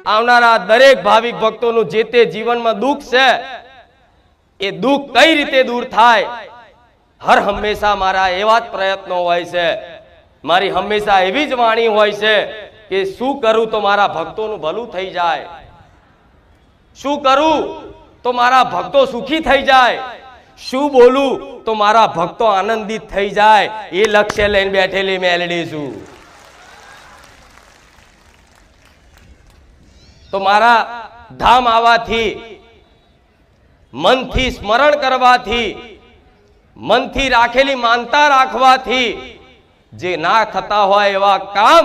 આવનારા દરેક ભાવિક ભક્તોનું જે તે જીવનમાં દુઃખ છે એ દુઃખ કઈ રીતે દૂર થાય, હર હંમેશા મારા એવા જ પ્રયત્નો હોય છે, મારી હંમેશા એવી જ વાણી હોય છે કે શું કરું તો મારા ભક્તોનું ભલું થઈ જાય, શું કરું તો મારા ભક્તો સુખી થઈ જાય, શું બોલું તો મારા ભક્તો આનંદિત થઈ જાય, એ લક્ષ્ય લઈને બેઠેલી મેલડી છું। તો મારા ધામ આવવાથી, મનથી સ્મરણ કરવાથી, મનથી રાખેલી માનતા રાખવાથી જે ના થતા હોય એવા કામ,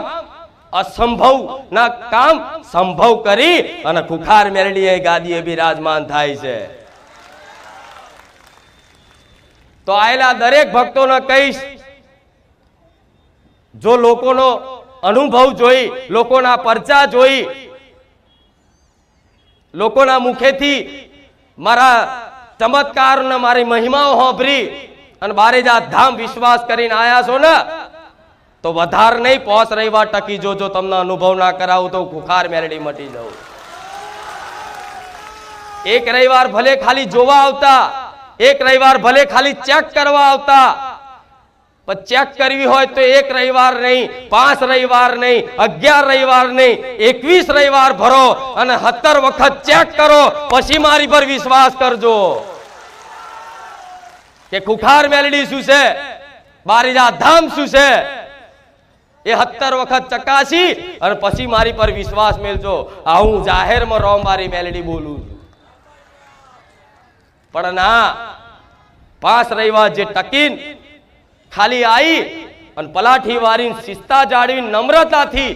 અસંભવ ના કામ સંભવ કરી અને ખુખાર મેલડીએ ગાદીએ બિરાજમાન થાય છે। તો આયેલા દરેક ભક્તોને કહીશ, જો લોકોનો અનુભવ જોઈ, લોકોના પરચા જોઈ, લોકોના મુખેથી મારા ચમત્કાર ને મારી મહિમાઓ સાંભળી અને બારેજા ધામ વિશ્વાસ કરીને આયા છો ને, તો વધાર નહીં, 5 રવિવાર ટકી જો તમને અનુભવ ના કરાવું તો ખુખાર મેલડી મટી જાઉં। એક રવિવાર ભલે ખાલી જોવા આવતા, એક રવિવાર ભલે ખાલી ચેક કરવા આવતા, પણ ચેક કરવી હોય તો એક રવિવાર નહીં, 5 રવિવાર નહીં, 11 રવિવાર નહીં, 21 રવિવાર ભરો અને 17 વખત ચેક કરો, પછી મારી પર વિશ્વાસ કરજો કે ખુખાર મેલડી શું છે, બારેજા ધામ શું છે, એ 17 વખત ચકાસી અને પછી મારી પર વિશ્વાસ મેળજો। આ હું જાહેરમાં રોમવારી મેલડી બોલું છું, પણ ના, 5 રવિવાર જે ટકીન ખાલી આવી અને પલાઠી વારી શિસ્તા જાળવી નમ્રતાથી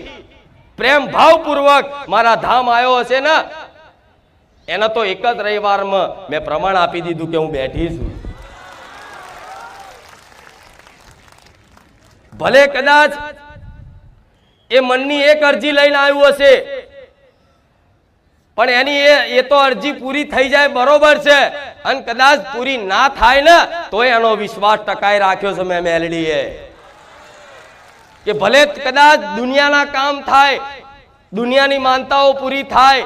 પ્રેમ ભાવપૂર્વક મારા ધામ આવ્યો હશે ને, એને તો એક જ રવિવારમાં મેં પ્રમાણ આપી દીધું કે હું બેઠી છું। ભલે કદાચ એ મનની એક અરજી લઈને આવ્યું હશે, પણ એની એ તો અરજી પૂરી થઈ જાય બરોબર છે, અને કદાચ પૂરી ના થાય ને તો એનો વિશ્વાસ ટકાઈ રાખ્યો છે મેં મેલડીએ, કે ભલે કદાચ દુનિયાના કામ થાય, દુનિયાની માનતાઓ પૂરી થાય,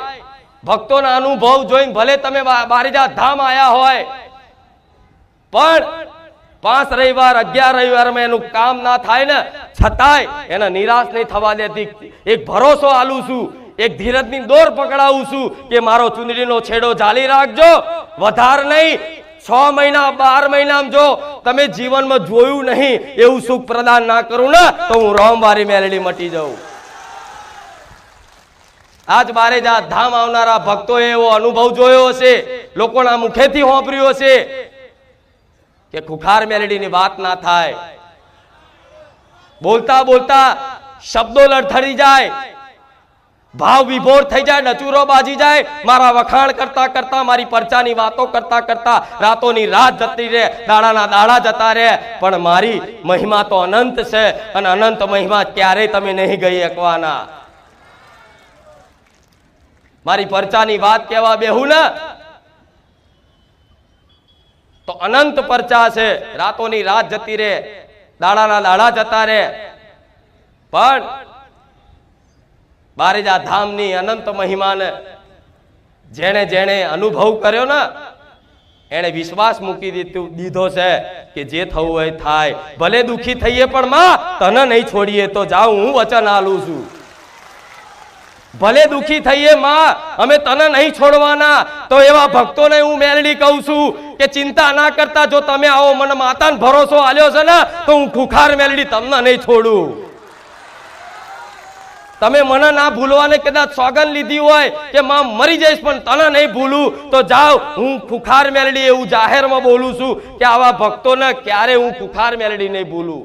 ભક્તોના અનુભવ જોઈને ભલે તમે બારેજા ધામ આયા હોય, પણ 5 રવિવાર 11 રવિવારમાં એનું કામ ના થાય ને, છતાંય એને નિરાશ નહીં થવા દેતી, એક ભરોસો આલું છું, એક ધીરજની દોર પકડાવું છું કે મારો ચુંદડીનો છેડો જાળી રાખજો, વધાર નહીં, 6 મહિના 12 મહિનામાં જો તમે જીવનમાં જોયું નહીં એવું સુખ પ્રદાન ના કરું ને, તો હું રોમવારી મેલડી મટી જાઉં। આજ બારેજા ધામ આવનારા ભક્તોએ એવો અનુભવ જોયો હશે, લોકોના મુખેથી સાંભળ્યું હશે કે ખુખાર મેલડીની વાત ના થાય, બોલતા બોલતા શબ્દો લડથડી જાય, ભાવ વિભોર થઈ જાય, ડચુરો બાજી જાય, મારા વખાણ કરતા કરતા, મારી પરચાની વાતો કરતા કરતા રાતોની રાત જતી રહે, દાડાના દાડા જતા રહે, પણ મારી મહિમા તો અનંત છે અને અનંત મહિમા ક્યારેય તમે નહીં ગઈ શકવાના। મારી પરચાની વાત કહેવા બેહું ને તો અનંત પરચા છે, રાતોની રાત જતી રહે, દાડાના દાડા જતા રહે, પણ બારેજા ધામની અનંત મહિમાને જેણે જેણે અનુભવ કર્યો ને, એને વિશ્વાસ મૂકી દીધો છે કે જે થવું હોય થાય, ભલે દુખી થઈએ પણ માં તને નહીં છોડીએ તો જાઉં, હું વચન આલું છું, ભલે દુખી થઈએ માં અમે તને નહીં છોડવાના। તો એવા ભક્તોને હું મેલડી કહું છું કે ચિંતા ના કરતા, જો તમે આવો મને માતાનો ભરોસો આલ્યો છે ને, તો હું ખુખાર મેલડી તમને નહીં છોડું। તમે મને ના ભૂલવાને કદાચ સોગંદ લીધી હોય કે માં મરી જઈશ પણ તને નહીં ભૂલું, તો જાઓ, હું ખુખાર મેલડી એવું જાહેરમાં બોલું છું કે આવા ભક્તોને ક્યારે હું ખુખાર મેલડી નહીં ભૂલું।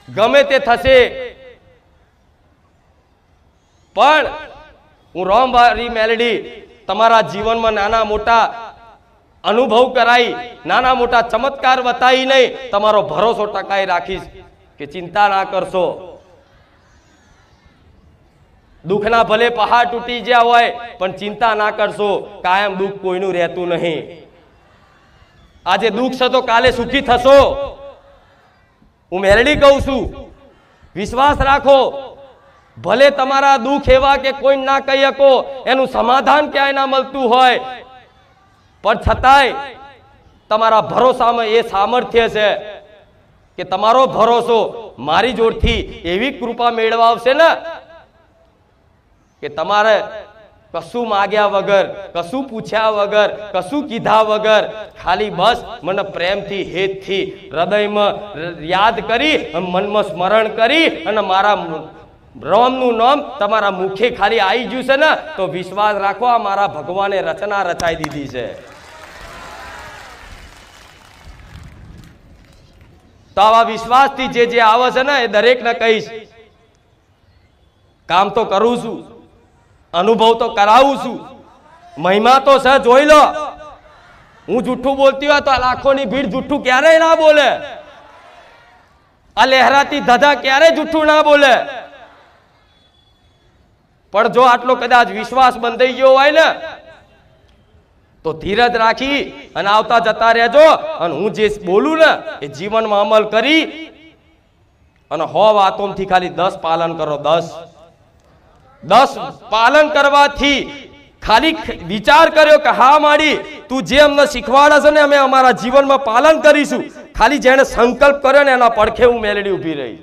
ગમે તે થશે પણ હું રોમવારી મેલડી તમારા જીવનમાં નાના મોટા અનુભવ કરાઈ, નાના મોટા ચમત્કાર બતાવી નહીં, તમારો ભરોસો ટકાઈ રાખીશ કે ચિંતા ના કરશો। દુઃખના ભલે પહાડ તૂટી ગયા હોય પણ ચિંતા ના કરશો, કાયમ દુઃખ કોઈનું રહેતું નહીં। આજે દુઃખ છે તો કાલે સુખી થશો, હું મેલડી કહું છું, વિશ્વાસ રાખો। ભલે તમારા દુઃખ એવા કે કોઈ ના કહી શકો, એનું સમાધાન ક્યાંય ના મળતું હોય, પણ છતાંય તમારા ભરોસામાં એ સામર્થ્ય છે કે તમારો ભરોસો મારી જોડથી એવી કૃપા મેળવાવશે ને કે તમારે કશું માગ્યા વગર, કશું પૂછ્યા વગર, કશું કીધા વગર ખાલી બસ મને પ્રેમથી, હેતથી, હૃદયમાં યાદ કરી, મનમાં સ્મરણ કરી અને મારા રામનું નામ તમારા મુખે ખાલી આવી ગયું છે ને તો વિશ્વાસ રાખો, આ મારા ભગવાને રચના રચાઈ દીધી છે. તો આવા વિશ્વાસથી જે આવે છે ને એ દરેકને કહીશ, કામ તો કરું છું, અનુભવ તો કરાવું છું, મહિમા તો છે, જોઈ લો. હું જુઠ્ઠું બોલતી હોય તો લાખોની ભીડ જુઠ્ઠું ક્યારેય ના બોલે. આ લહેરાતી ધધા ક્યારેય જુઠ્ઠું ના બોલે. પણ જો આટલો કદાચ વિશ્વાસ બંધાઈ ગયો હોય ને તો ધીરજ રાખી અને આવતા જતા રહેજો, અને હું જે બોલું ને એ જીવનમાં અમલ કરી અને 100 વાતોમાંથી ખાલી 10 પાલન કરો. 10 પાલન કરવાથી ખાલી વિચાર કર્યો કે હા માડી તું જે અમને શીખવાડે છે ને અમે અમારા જીવનમાં પાલન કરીશું. ખાલી જેને સંકલ્પ કર્યો ને એના પડખે હું મેલડી ઊભી રહી.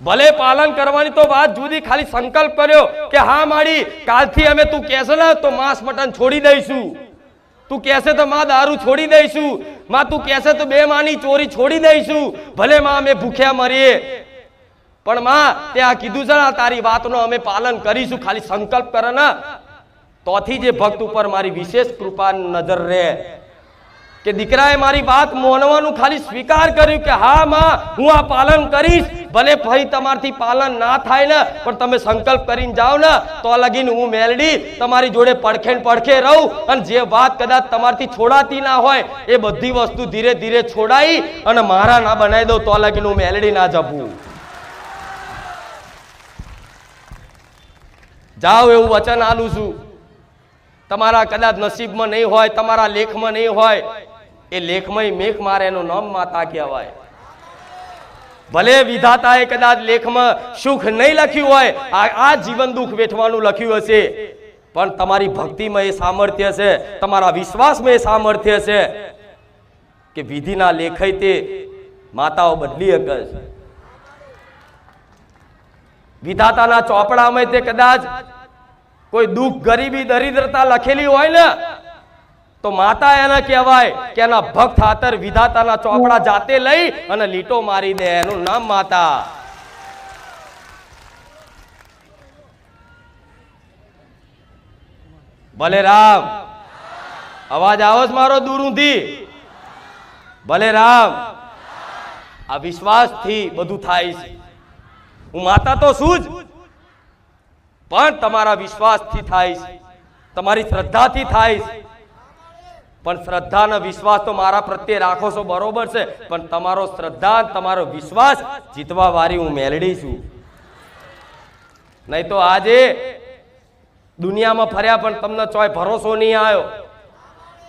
ભલે પાલન કરવાની તો વાત જુદી, ખાલી સંકલ્પ કર્યો કે હા માડી કાલથી અમે તું કહેશે ને તો માંસ મટન છોડી દઈશું, તું કહેશે તો માં દારૂ છોડી દઈશું, માં તું કહેશે તો 2 માની ચોરી છોડી દઈશું, ભલે માં અમે ભૂખ્યા મરીએ પણ માં તે આ કીધું છે ને તારી વાતનો અમે પાલન કરીશું. ખાલી સંકલ્પ કરે ને તોથી જે ભક્ત ઉપર મારી વિશેષ કૃપા નજર રહે કે દીકરાએ મારી વાત માનવાનું ખાલી સ્વીકાર કર્યું કે હા માં હું આ પાલન કરીશ. ભલે ફરી તમારથી પાલન ના થાય ને પણ તમે સંકલ્પ કરીને જાઓ ને તો લગીને હું મેલડી તમારી જોડે પડખે ને પડખે રહું, અને જે વાત કદાચ તમારથી છોડાતી ના હોય એ બધી વસ્તુ ધીરે ધીરે છોડાઈ અને મારા ના બનાવી દઉં તો લગીને હું મેલડી ના જપું. જાઓ એવું વચન આલું છું. તમારા કદાચ નસીબમાં નહીં હોય, તમારા લેખમાં નહીં હોય, એ લેખમાં મેઘ મારે એનું નામ માતા કહેવાય. ભલે વિધાતાએ કદાચ લેખમાં સુખ નહીં લખ્યું હોય, આ જીવન દુઃખ વેઠવાનું લખ્યું હશે, પણ તમારી ભક્તિમાં એ સામર્થ્ય છે, તમારા વિશ્વાસમાં એ સામર્થ્ય છે કે વિધિના લેખય તે માતાઓ બદલી શકે છે. વિધાતાના ચોપડામાં તે કદાચ કોઈ દુઃખ, ગરીબી, દરિદ્રતા લખેલી હોય ને તો માતા એને કહેવાય કે એના ભક્ત ખાતર વિધાતાના ચોપડા જાતે લઈ અને લીટો મારી દે, એનું નામ માતા. ભલે રામ, અવાજ આવો જ મારો દૂરથી? ભલે રામ. આ વિશ્વાસથી બધું થાય છે. હું માતા તો છું જ, પણ તમારા વિશ્વાસથી થાય છે, તમારી શ્રદ્ધાથી થાય છે. પણ શ્રદ્ધા અને વિશ્વાસ તો મારા પ્રત્યે રાખો છો બરોબર છે, પણ તમારો શ્રદ્ધા, તમારો વિશ્વાસ જીતવા વાળી હું મેલડી છું. નહીં તો આજે દુનિયામાં ફર્યા પણ તમને ચોય ભરોસો નહીં આવ્યો,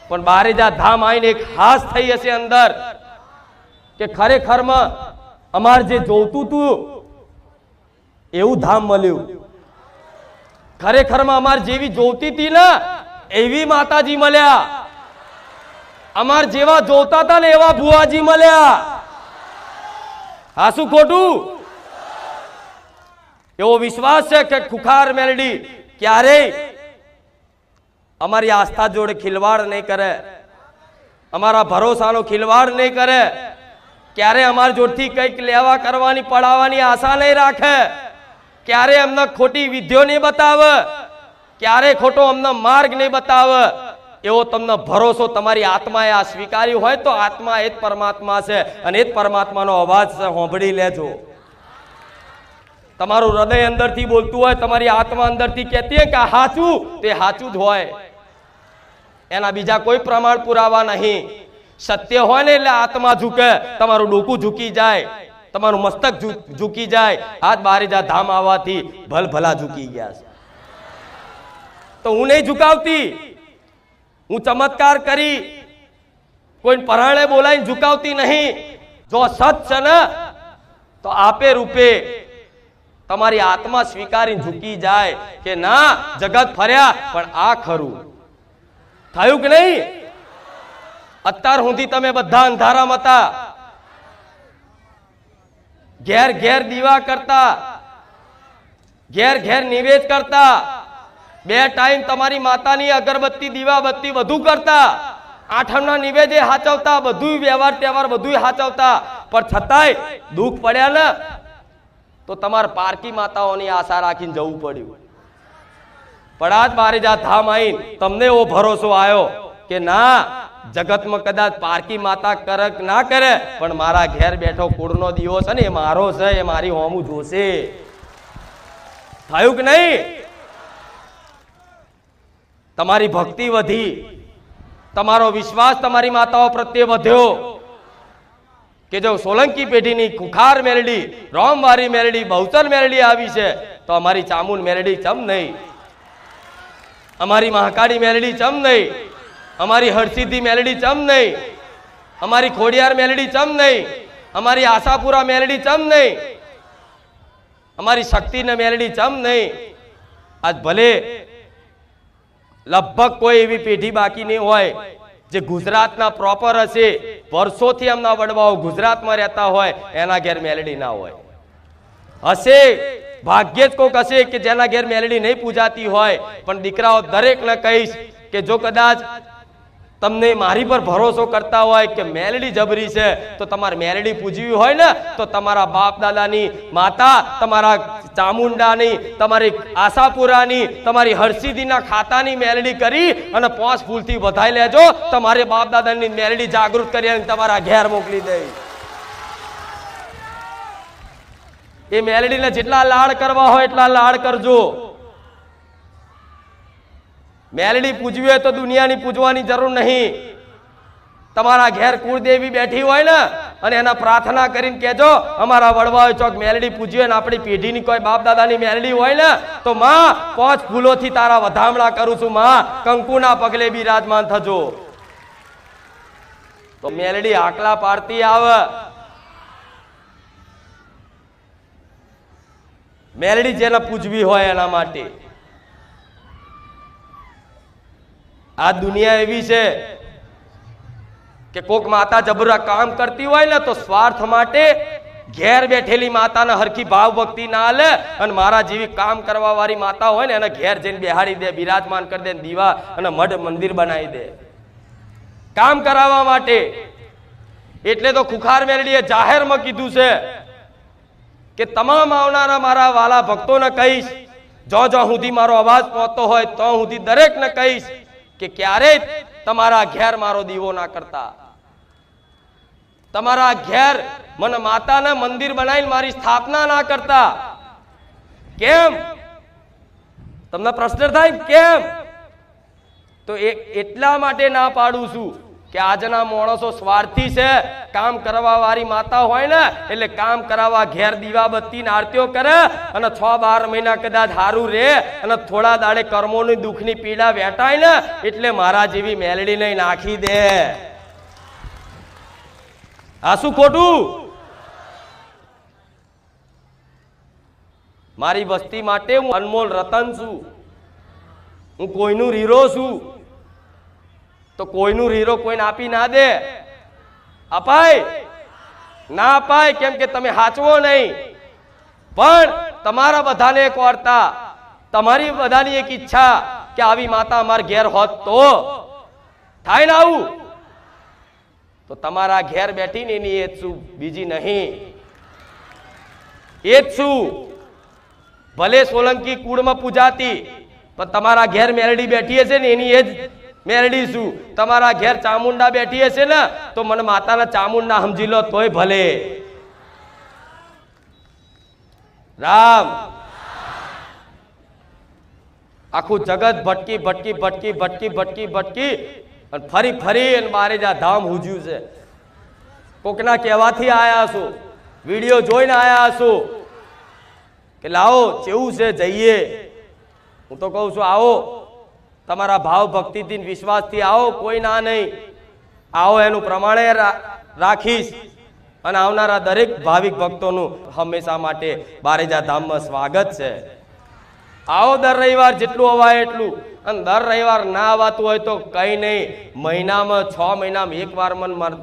પણ બારેજા ધામ આવીને એક હાસ થઈ હશે અંદર કે ખરેખરમાં અમારે જે જોતું હતું એવું ધામ મળ્યું. ખરેખરમાં અમારે જેવી જોતી હતી ને એવી માતાજી મળ્યા. અમાર જેવા જોતા હતા ને એવા ભુવાજી મળ્યા. હા શું ખોટું? એવો વિશ્વાસ છે કે ખુખાર મેલડી ક્યારેય અમારી આસ્થા જોડે ખિલવાડ નહીં કરે, અમારા ભરોસાનો ખિલવાડ નહીં કરે, ક્યારે અમારી જોડથી કંઈક લેવા કરવાની પડાવવાની આશા નહીં રાખે, ક્યારે અમને ખોટી વિધિઓ નહીં બતાવે, ક્યારે ખોટો અમને માર્ગ નહીં બતાવે. એવો તમને ભરોસો તમારી આત્માએ આ સ્વીકાર્યું હોય તો આત્મા એ જ પરમાત્મા છે, અને એ જ પરમાત્માનો અવાજ છે, સાંભળી લેજો. તમારું હૃદય અંદરથી બોલતું હોય, તમારી આત્મા અંદરથી કહેતી હોય કે આ સાચું, તે સાચું જ હોય. એના બીજા કોઈ પ્રમાણ પુરાવા નહીં. સત્ય હોય ને એટલે આત્મા ઝૂકે, તમારું ડોકું ઝૂકી જાય, તમારું મસ્તક ઝૂકી જાય. હાથ બારીજા ધામ આવવાથી ભલભલા ઝૂકી ગયા છે. તો હું નહીં ઝુકાવતી, હું ચમત્કાર કરી કોઈ પરાણે બોલાઈને ઝુકાવતી નહીં. જો સત છે ને તો આપે રૂપે તમારી આત્મા સ્વીકારી ઝૂકી જાય કે ના જગત ફર્યા પણ આ ખરું થયું કે નહીં? અત્યાર સુધી તમે બધા અંધારામાં હતા, ઘેર ઘેર દીવા કરતા, ઘેર ઘેર નિવેદ કરતા, 2 ટાઈમ તમારી માતાની અગરબત્તી દીવાબત્તી બધું કરતા, આઠમના નિવેદે હાચવતા, બધું વ્યવહાર તહેવાર બધું હાચવતા, પણ છતાંય દુઃખ પડ્યા ને તો તમારે પારકી માતાઓની આશા રાખીને જવું પડ્યું. પણ આજ મારી જા ધામ આવીને તમને એવો ભરોસો આવ્યો કે ના જગતમાં કદાચ પારકી માતા કરે ના કરે પણ મારા ઘેર બેઠો કુળનો દીવો છે ને એ મારો છે, એ મારી હોમું જોશે. થયું કે નહીં? તમારી ભક્તિ વધી, તમારો વિશ્વાસ તમારી માતાઓ પ્રત્યે વધ્યો કે જો સોલંકી પેઢીની ખુખાર મેલડી, રોમવારી મેલડી, બહુચર મેલડી આવી છે તો અમારી ચામુંડ મેલડી ચમ નહીં, અમારી મહાકાળી મેલડી ચમ નહીં, અમારી હરસિદ્ધિ મેલડી ચમ નહીં, અમારી ખોડિયાર મેલડી ચમ નહીં, અમારી આશાપુરા મેલડી ચમ નહીં, અમારી શક્તિને મેલડી ચમ નહીં. આજ ભલે લગભગ કોઈ એવી પેઢી બાકી નહીં હોય જે ગુજરાતના પ્રોપર હશે, વર્ષોથી એમના વડવાઓ ગુજરાતમાં રહેતા હોય, એના ઘેર મેલડી ના હોય. હશે ભાગ્યે જ કોક હશે કે જેના ઘેર મેલડી નહીં પૂજાતી હોય. પણ દીકરાઓ દરેકને કહીશ કે જો કદાચ તમને મારી પર ભરોસો કરતા હોય કે મેલડી જબરી છે તો તમારે મેલડી પૂજવી હોય ને તો તમારા બાપ દાદાની માતા, તમારા ચામુંડાની, તમારી આશાપુરાની, તમારી હરસિદ્ધિના ખાતાની મેલડી કરી અને 5 ફૂલથી વધાઈ લેજો. તમારે બાપ દાદાની મેલડી જાગૃત કરી અને તમારા ઘેર મોકલી દે. એ મેલડીને જેટલા લાડ કરવા હોય એટલા લાડ કરજો. મેલડી પૂજવી હોય તો દુનિયાની પૂજવાની જરૂર નહીં. તમારા ઘેર કુળદેવી બેઠી હોય ને અને એના પ્રાર્થના કરીને કહેજો અમારા વડવાઓ ચોક મેલડી પૂજવી હોય ને આપણી પેઢીની કોઈ બાપ દાદાની મેલડી હોય ને તો માં 5 ફૂલોથી તારા વધામણા કરું છું, માં કંકુના પગલે બિરાજમાન થજો. તો મેલડી આકલા પાડતી આવે. મેલડી જેને પૂજવી હોય એના માટે. આ દુનિયા એવી છે કે કોક માતા જબરા કામ કરતી હોય ને તો સ્વાર્થ માટે ઘેર બેઠેલી માતાને હરખી ભાવ ભક્તિ ના લે અને મારા જેવી કામ કરવા વાળી માતા હોય ને એને ઘેર જઈને બેહાડી દે, બિરાજમાન કરી દે, દીવા અને મઢ મંદિર બનાવી દે કામ કરાવવા માટે. એટલે તો ખુખાર મેલડીએ જાહેરમાં કીધું છે કે તમામ આવનારા મારા વાલા ભક્તોને કહીશ, જો સુધી મારો અવાજ પહોંચતો હોય તો સુધી દરેકને કહીશ કે ક્યારેય તમારા ઘેર મારો દીવો ના કરતા, તમારા ઘેર મને માતાને મંદિર બનાવીને મારી સ્થાપના ના કરતા. કેમ? તમને પ્રશ્ન થાય કેમ? તો એટલા માટે ના પાડું છું કે આજના માણસો સ્વાર્થી છે. કામ કરવા વાળી માતા હોય ને એટલે કામ કરાવવા ઘેર દીવાબત્તી ને આરતીઓ કરે અને 6-12 મહિના કદાચ હારું રે અને થોડા દાડે કર્મોની દુઃખની પીડા વેટાય ને એટલે મારા જેવી મેલડી નહીં નાખી દે. આ શું ખોટું? મારી વસ્તી માટે હું અનમોલ રતન છું, હું કોઈનું હીરો છું. તો કોઈનું હીરો કોઈને આપી ના દે. અપાય ના અપાય કેમ કે તમે હાચવો નહીં. પણ તમારા બધાને એક વાર્તા, તમારી બધાની એક ઈચ્છા કે આવી માતા અમારા ઘેર હોત તો થાય ને આવું. તો તમારા ઘેર બેઠીને એની એ જ શું, બીજી નહીં. એ જ શું, ભલે સોલંકી કુળમાં પૂજાતી પણ તમારા ઘેર મેલડી બેઠી હશે ને એની એ જ મેલડી શું. તમારા ઘેર ચામુંડા બેઠી હશે ને તો મને માતાના ચામુંડા સમજી લો તોય ભલે. રામ. આખું જગત ભટકી ભટકી ભટકી ભટકી ભટકી ભટકી અને ફરી ફરી અને બારે જા ધામ હુજ્યું છે. કોકના કહેવાથી આયા છો, વિડીયો જોઈને આયા છો કે લાવો કેવું છે જઈએ. હું તો કહું છું આવો, તમારા ભાવ ભક્તિથી વિશ્વાસથી આવો, કોઈ ના નહીં. આવો એનું પ્રમાણે રાખીશ અને આવનારા દરેક ભાવિક ભક્તોનું હંમેશા માટે બારેજા ધામમાં સ્વાગત છે. આવો દર રવિવાર જેટલું અવાય એટલું, અને દર રવિવાર ના આવતું હોય તો કઈ નહીં, મહિનામાં 6 મહિનામાં એકવાર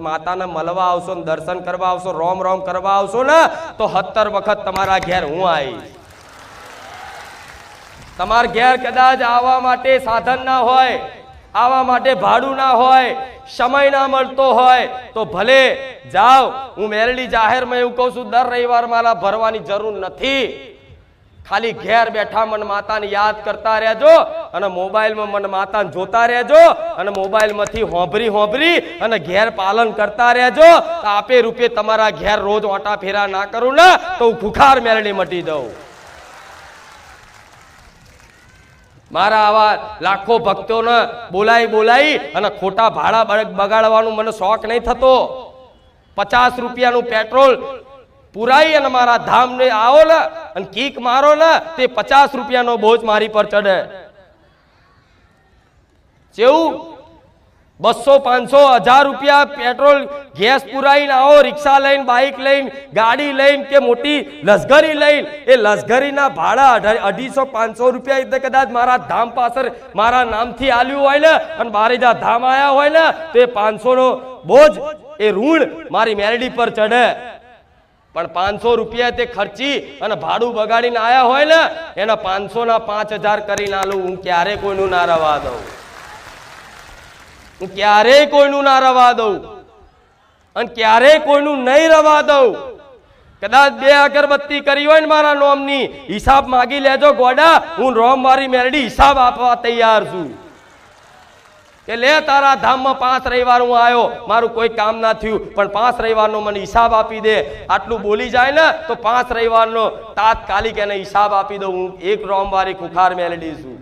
માતાને મળવા આવશો ને દર્શન કરવા આવશો, રોમ રોમ કરવા આવશો ને તો 17 વખત તમારા ઘેર હું આવીશ. તમારા ઘેર કદાચ આવવા માટે સાધન ના હોય, આવવા માટે ભાડું ના હોય, સમય ના મળતો હોય તો ભલે જાઓ. હું મેરડી જાહેરમાં એવું કહું છું, દર રવિવાર મારા ભરવાની જરૂર નથી. ખાલી ઘેર બેઠા મન માતાને યાદ કરતા રહેજો અને મોબાઈલમાં મન માતાને જોતા રહેજો અને મોબાઈલમાંથી હોંભરી અને ઘેર પાલન કરતા રહેજો. તો આપે રૂપે તમારા ઘેર રોજ ઓટા ફેરા ના કરું ને તો હું ખુખાર મેરડી મટી દઉં. મારા આવા લાખો ભક્તોને બોલાઈ અને ખોટા ભાડા બગાડવાનું મને શોખ નહીં થતો. 50 રૂપિયાનું પેટ્રોલ પુરાઈ અને મારા ધામ ને આવો ને અને કીક મારો ને તે 50 રૂપિયાનો બોજ મારી પર ચડે. જેવું 200, 500, 1000 રૂપિયા પેટ્રોલ ગેસ પુરાઈને આવો, રિક્ષા લઈને, બાઇક લઈને, ગાડી લઈને કે મોટી લશ્કરી લઈને, એ લશ્કરીના ભાડા 250, 500 રૂપિયા એટલે કદાચ મારા ધામ પાછળ મારા નામથી આલ્યું હોય ને અને બારેજા ધામ આયા હોય ને તો એ 500 નો બોજ એ ઋણ મારી મેરડી પર ચડે. પણ 500 રૂપિયા તે ખર્ચી અને ભાડું બગાડીને આયા હોય ને એના 500 ના 5000 કરીને આલું. હું ક્યારે કોઈનું ના રવા દઉં, હું ક્યારેય કોઈનું ના રવા દઉં અને ક્યારેય કોઈનું નહીં રવા દઉં. કદાચ 2 અગરબત્તી કરી હોય ને મારા નોમની, હિસાબ માગી લેજો ગોડા, હું રોમ મારી મેરડી હિસાબ આપવા તૈયાર છું. કે લે તારા ધામમાં 5 રવિવાર હું આવ્યો, મારું કોઈ કામ ના થયું, પણ 5 રવિવારનો મને હિસાબ આપી દે. આટલું બોલી જાય ને તો 5 રવિવારનો તાત્કાલિક એને હિસાબ આપી દઉં. હું એક રોમવારી ખુખાર મેલડી છું.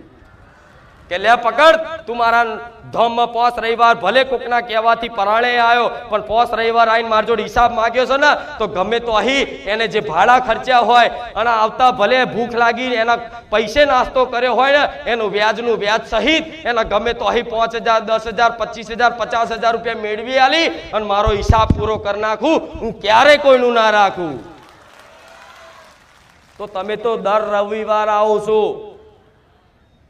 કે લે પકડ, તું મારા ધામમાં 5 રવિવાર ભલે કોકના કહેવાથી પરાણે આવ્યો, પણ 5 રવિવાર આવીને મારા જોડે હિસાબ માંગ્યો છે ને તો ગમે તો અહીં એને જે ભાડા ખર્ચ્યા હોય અને આવતા ભલે ભૂખ લાગી એના પૈસે નાસ્તો કર્યો હોય ને એનું વ્યાજનું વ્યાજ સહિત એના ગમે તો અહીં 5000, 10000, 25000, 50000 રૂપિયા મેળવી આલી અને મારો હિસાબ પૂરો કરી નાખું. હું ક્યારે કોઈનું ના રાખું. તો તમે તો દર રવિવાર આવો છો,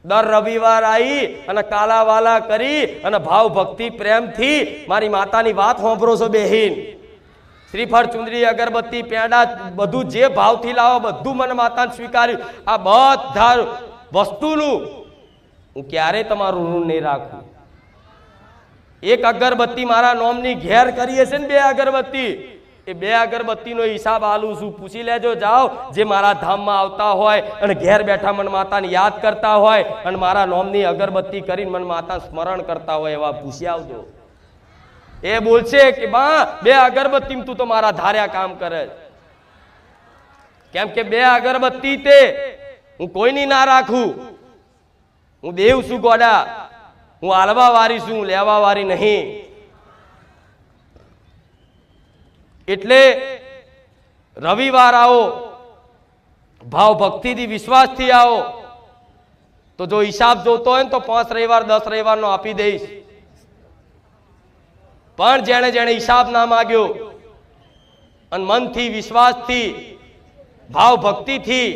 દર રવિવાર આવી અને કાલાવાલા કરી અને ભાવ ભક્તિ પ્રેમથી મારી માતાની વાત સાંભળો છો બેહીન. શ્રીફળ, ચુંદડી, અગરબત્તી, પેંડા બધું જે ભાવથી લાવો બધું મને માતાને સ્વીકાર્યું. આ બધા વસ્તુનું હું ક્યારેય તમારું ઋણ નહીં રાખું. એક અગરબત્તી મારા નોમની ઘેર કરીએ છે ને 2 અગરબત્તી, એ 2 અગરબત્તીનો હિસાબ આલું છું. પૂછી લેજો, જાઓ જે મારા ધામમાં આવતા હોય અને ઘેર બેઠા મન માતાને યાદ કરતા હોય અને મારા નોમની અગરબત્તી કરીને મન માતા સ્મરણ કરતા હોય એવા પૂછી આવજો. એ બોલશે કે બા 2 અગરબત્તી તું તો મારા ધાર્યા કામ કરે. કેમ કે 2 અગરબત્તી તે હું કોઈની ના રાખું. હું દેવ છું ગોડા, હું આલવા વારી છું, લેવા વારી નહીં. એટલે રવિવાર આવો, ભાવ ભક્તિથી વિશ્વાસથી આવો. તો જો હિસાબ જોતો હોય ને તો 5 રવિવાર 10 રવિવારનો આપી દઈશ. પણ જેણે જેણે હિસાબ ના માગ્યો અને મનથી, વિશ્વાસથી, ભાવ ભક્તિથી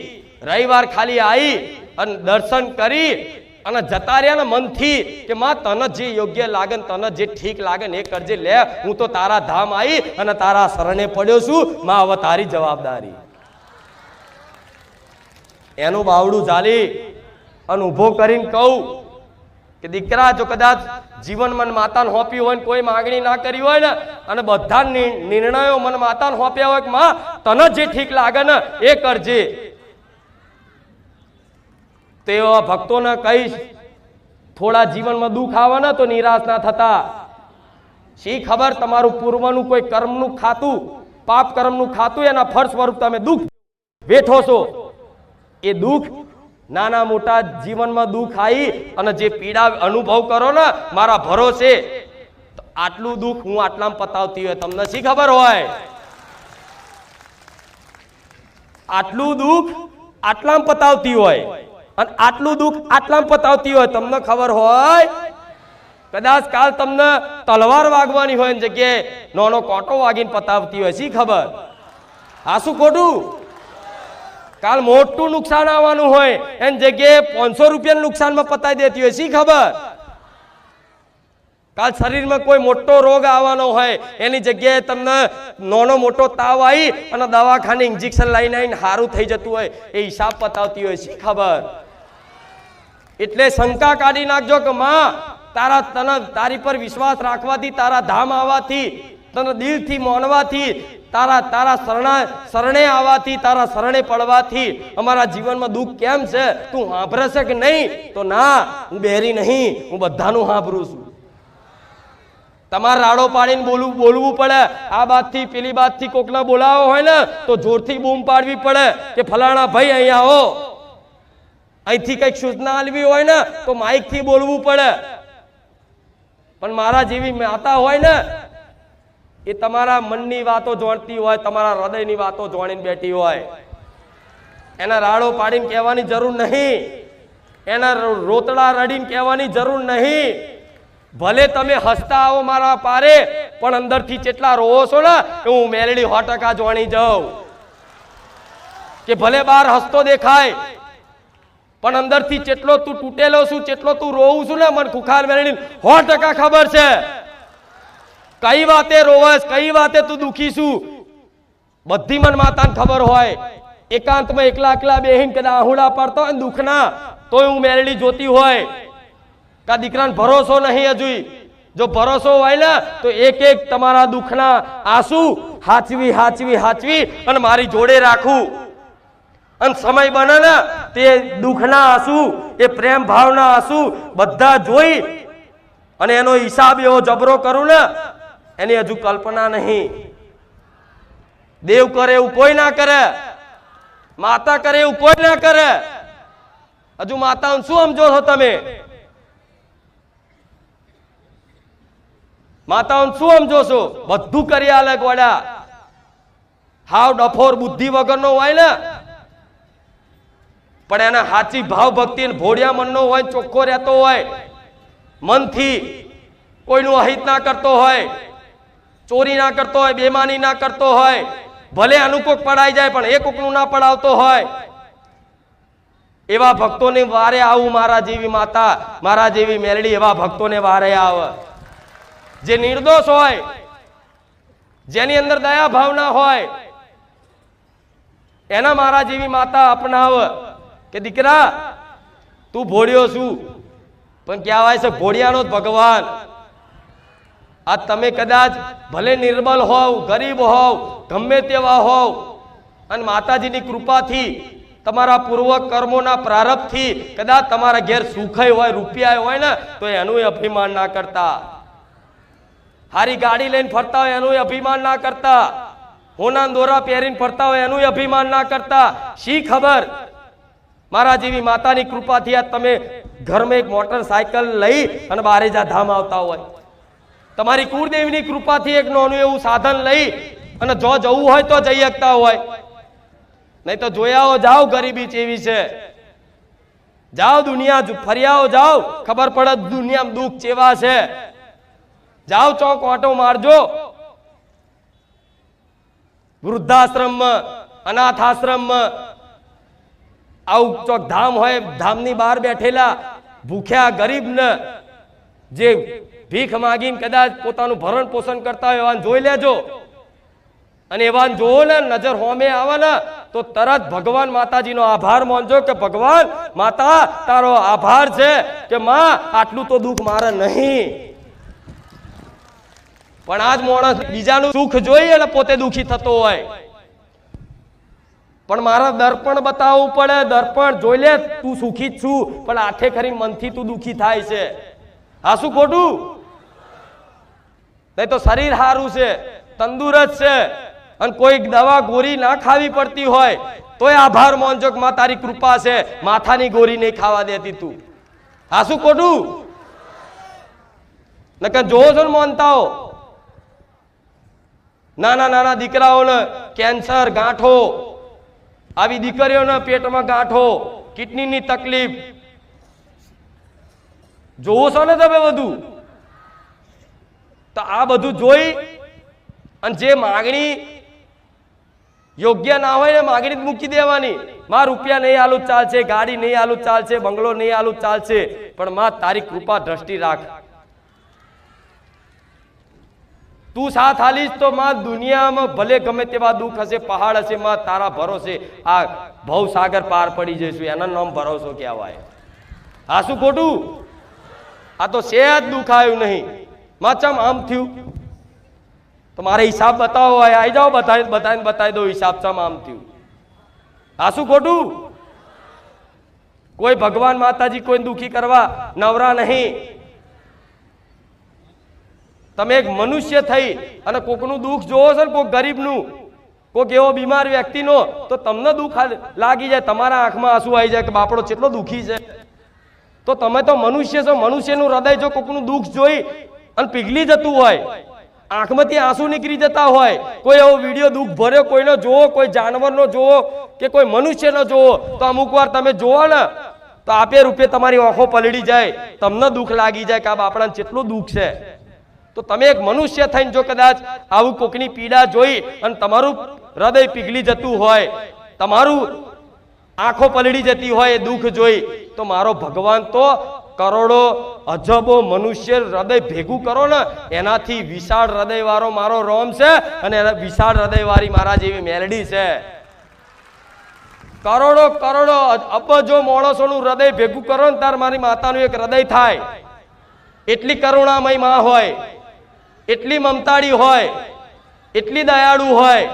રવિવાર ખાલી આવી અને દર્શન કરી અને જતા રહ્યા ને મનથી કે માં તને જે યોગ્ય લાગે, તને જે ઠીક લાગે ને એ કરજે. લે હું તો તારા ધામ આવી અને તારા શરણે પડ્યો છું, માં હવે તારી જવાબદારી. એનું બાવડું ઝાલી અને ઉભો કરીને કહું કે દીકરા, જો કદાચ જીવન મન માતાને હોપ્યું હોય ને કોઈ માગણી ના કરી હોય ને અને બધા નિર્ણયો મન માતાને હોપ્યા હોય કે માં તને જે ઠીક લાગે ને એ કરજે, તો એવા ભક્તોને કહીશ થોડા જીવનમાં દુઃખ આવે ને તો નિરાશ ના થતા. શી ખબર તમારું પૂર્વનું કોઈ કર્મનું ખાતું, પાપ કર્મનું ખાતું, એના ફળ સ્વરૂપ તમે દુઃખ વેઠો છો. એ દુઃખ નાના મોટા જીવનમાં દુઃખ આવી અને જે પીડા અનુભવ કરો ને મારા ભરોસે, તો આટલું દુઃખ હું આટલામાં પતાવતી હોય તમને શી ખબર હોય. આટલું દુઃખ આટલામાં પતાવતી હોય અને આટલું દુઃખ આટલામાં પતાવતી હોય તમને ખબર હોય. કદાચ કાલ તમને તલવાર વાગવાની હોય જગ્યાએ નાનો કોટો વાગીને પતાવતી હોય, શી ખબર? આ શું ખોટું? કાલ મોટું નુકસાન આવવાનું હોય એની જગ્યાએ 500 રૂપિયાનું નુકસાનમાં પતાવી દેતી હોય, શી ખબર? કાલ શરીરમાં કોઈ મોટો રોગ આવવાનો હોય એની જગ્યાએ તમને નાનો મોટો તાવ આવી અને દવાખાને ઇન્જેક્શન લઈને આવીને સારું થઈ જતું હોય, એ હિસાબ પતાવતી હોય, શી ખબર? એટલે શંકા કાઢી નાખજો કે માં તારી પર વિશ્વાસ રાખવાથી, તારા ધામ આવવાથી, તને દિલથી માનવાથી, તારા શરણે આવવાથી, તારા શરણે પડવાથી અમારા જીવનમાં દુઃખ કેમ છે તું સાંભળે છે કે નહીં? તો ના, હું બેરી નહીં, હું બધાનું સાંભળું છું. તમારે રાડો પાડીને બોલવું પડે. આ બાજથી પેલી બાજથી કોકને બોલાવો હોય ને તો જોરથી બૂમ પાડવી પડે કે ફલાણા ભાઈ અહીંયા આવો. અહીંથી કઈક સૂચના આલવી હોય ને તો માઇક થી બોલવું પડે. પણ મારા જેવી માતા હોય ને એ તમારા મનની વાતો જાણતી હોય, તમારા હૃદયની વાતો જાણીને બેઠી હોય. એના રાડો પાડીને કહેવાની જરૂર નહીં, એના રોતડા રડીને કહેવાની જરૂર નહીં. ભલે તમે હસતા આવો મારા પારે, પણ અંદરથી જેટલા રોવો છો ને એ હું મેલડી 100% જાણી જાઉં. કે ભલે બહાર હસતો દેખાય પણ અંદરથી જેટલો તું તૂટેલો છું, જેટલો તું રોવું છું ને, મને ખુખાર મેલડી 100% ખબર છે. કઈ વાતે રોવસ, કઈ વાતે તું દુખી છું, બધી મન માતાને ખબર હોય. એકાંતમાં એકલા બેહીને કદાચ આહુડા પાડતો હોય દુઃખના તોય હું મેલડી જોતી હોય. કા દીકરાને ભરોસો નહીં હજુ? જો ભરોસો હોય ને તો એક એક તમારા દુઃખના આંસુ હાચવી અને મારી જોડે રાખું. અને સમય બને ને તે દુઃખના આંસુ, એ પ્રેમ ભાવના આંસુ બધા જોઈ અને એનો હિસાબ એવો જબરો કરું ને એની હજુ કલ્પના નહીં. દેવ કરે એવું કોઈ ના કરે, માતા કરે એવું કોઈ ના કરે. હજુ માતાઓને શું સમજો છો તમે? માતાઓને શું સમજો છો? બધું કરી આલે ગોડા. હાવ ડફોર બુદ્ધિ વગરનો હોય ને પણ એના સાચી ભાવ ભક્તિ ભોળિયા મનનો હોય, ચોખ્ખો રહેતો હોય, મનથી કોઈનું અહિત ના કરતો હોય, ચોરી ના કરતો હોય, બેમાની ના કરતો હોય, ભલે આનું કોક પડાઈ જાય પણ એ કોકનું ના પડાવતો હોય, એવા ભક્તોને વારે આવું. મારા જેવી માતા, મારા જેવી મેલડી એવા ભક્તોને વારે આવે. જે નિર્દોષ હોય, જેની અંદર દયા ભાવના હોય, એના મારા જેવી માતા અપનાવે કે દીકરા તું ભોળ્યો છું પણ કહેવાય છે ભોળિયાનો જ ભગવાન. આ તમે કદાચ ભલે નિર્બલ હોવ, ગરીબ હોવ, ગમે તેવા હોવ અને માતાજીની કૃપાથી, તમારા પૂર્વ કર્મોના પ્રારબ્ધથી કદાચ તમારા ઘેર સુખય હોય, રૂપિયા હોય ને તો એનું અભિમાન ના કરતા. હારી ગાડી લઈને ફરતા હોય એનું અભિમાન ના કરતા. હોના દોરા પહેરીને ફરતા હોય એનું અભિમાન ના કરતા. શી ખબર મારા જેવી માતાની કૃપાથી આ તમે ઘરમાં એક મોટરસાયકલ લઈ અને બારેજા ધામ આવતા હોય. તમારી કુળદેવીની કૃપાથી એક નાનું એવું સાધન લઈ અને જો જવું હોય તો જઈ શકતા હોય. નહીં તો જોયાઓ જાઓ ગરીબી ચેવી છે. જાઓ દુનિયા ફર્યાઓ જાઓ, ખબર પડે દુનિયામાં દુઃખ ચેવા છે. જાઓ ચોક ઓટો મારજો. વૃદ્ધાશ્રમમાં, અનાથ આશ્રમમાં આવું ચોક ધામ હોય, ધામની બહાર બેઠેલા ભૂખ્યા ગરીબને જે ભીખ માગીને કદાચ પોતાનું ભરણ પોષણ કરતા હોય એવાને જોઈ લેજો. અને એવાને જોવો ને, નજર હોમે આવે ને તો તરત ભગવાન માતાજીનો આભાર માનજો કે ભગવાન માતા તારો આભાર છે કે માં આટલું તો દુઃખ મારે નહીં. પણ આજ માણસ બીજાનું સુખ જોઈ અને પોતે દુઃખી થતો હોય. પણ મારા દર્પણ બતાવવું પડે. દર્પણ જોઈ લે તું સુખી જ છું પણ આખે ખરી મનથી તું દુઃખી થાય છે. આ શું ખોટું? નહીં તો શરીર સારું છે, તંદુરસ્ત છે અને કોઈ દવા ગોળી ના ખાવી પડતી હોય તોય આભાર માનજો કે માં તારી કૃપા છે, માથાની ગોળી નહીં ખાવા દેતી તું. આ શું ખોટું? નકર જોવો છો ને માનતાઓ, નાના દીકરાઓને કેન્સર, ગાંઠો, આવી દીકરીઓના પેટમાં ગાંઠો, કિડનીની તકલીફ જોવો છો ને તમે બધું. તો આ બધું જોઈ અને જે માગણી યોગ્ય ના હોય ને માગણી મૂકી દેવાની. માં રૂપિયા નહીં આલું ચાલશે, ગાડી નહીં આલું ચાલશે, બંગલો નહીં આલું ચાલશે, પણ માં તારી કૃપા દ્રષ્ટિ રાખ. તું સાથ આલીશ તો માં દુનિયામાં ભલે ગમે તેવા દુઃખ હશે, પહાડ હશે, માં તારા ભરોસે આ ભવસાગર પાર પડી જઈશું. એના નામ ભરોસો કહેવાય. આ શું ખોટું? આ તો સહેજ દુઃખ આવ્યું નહીં. માં ચમ આમ થયું? તો મારે હિસાબ બતાવો, આવી જાઓ, બતાવી દો હિસાબ ચમ આમ થયું. આ શું ખોટું? કોઈ ભગવાન માતાજી કોઈ દુખી કરવા નવરા નહીં. તમે એક મનુષ્ય થઈ અને કોકનું દુઃખ જોવો છો ને, કોક ગરીબનું, કોક એવો બીમાર વ્યક્તિનો, તો તમને દુઃખ લાગી જાય, તમારા આંખમાં આંસુ આવી જાય કે બાપડો કેટલો દુઃખી છે. તો તમે તો મનુષ્ય છો. મનુષ્યનું હૃદય જો કોકનું દુઃખ જોઈ અને પીગળી જતું હોય, આંખમાંથી આંસુ નીકળી જતા હોય, કોઈ એવો વિડીયો દુઃખ ભર્યો કોઈનો જોવો, કોઈ જાનવરનો જોવો કે કોઈ મનુષ્યનો જોવો, તો અમુક વાર તમે જોવો ને તો આપે રૂપે તમારી આંખો પલળી જાય, તમને દુઃખ લાગી જાય કે આ બાપડાને કેટલું દુઃખ છે. તો તમે એક મનુષ્ય થઈને જો કદાચ આવું કોકની પીડા જોઈ અને તમારું હૃદય પીગળી જતું હોય, તમારું આંખો પલળી જતી હોય એ દુઃખ જોઈ, તો મારો ભગવાન તો કરોડો અજબો મનુષ્ય હૃદય ભેગું કરો ને એનાથી વિશાળ હૃદય વાળો મારો રોમ છે અને વિશાળ હૃદય વાળી મારા જેવી મેલડી છે. કરોડો કરોડો અબજો માણસોનું હૃદય ભેગું કરો ને તાર મારી માતાનું એક હૃદય થાય. એટલી કરુણામય માં હોય, એટલી મમતાળી હોય, એટલી દયાળુ હોય.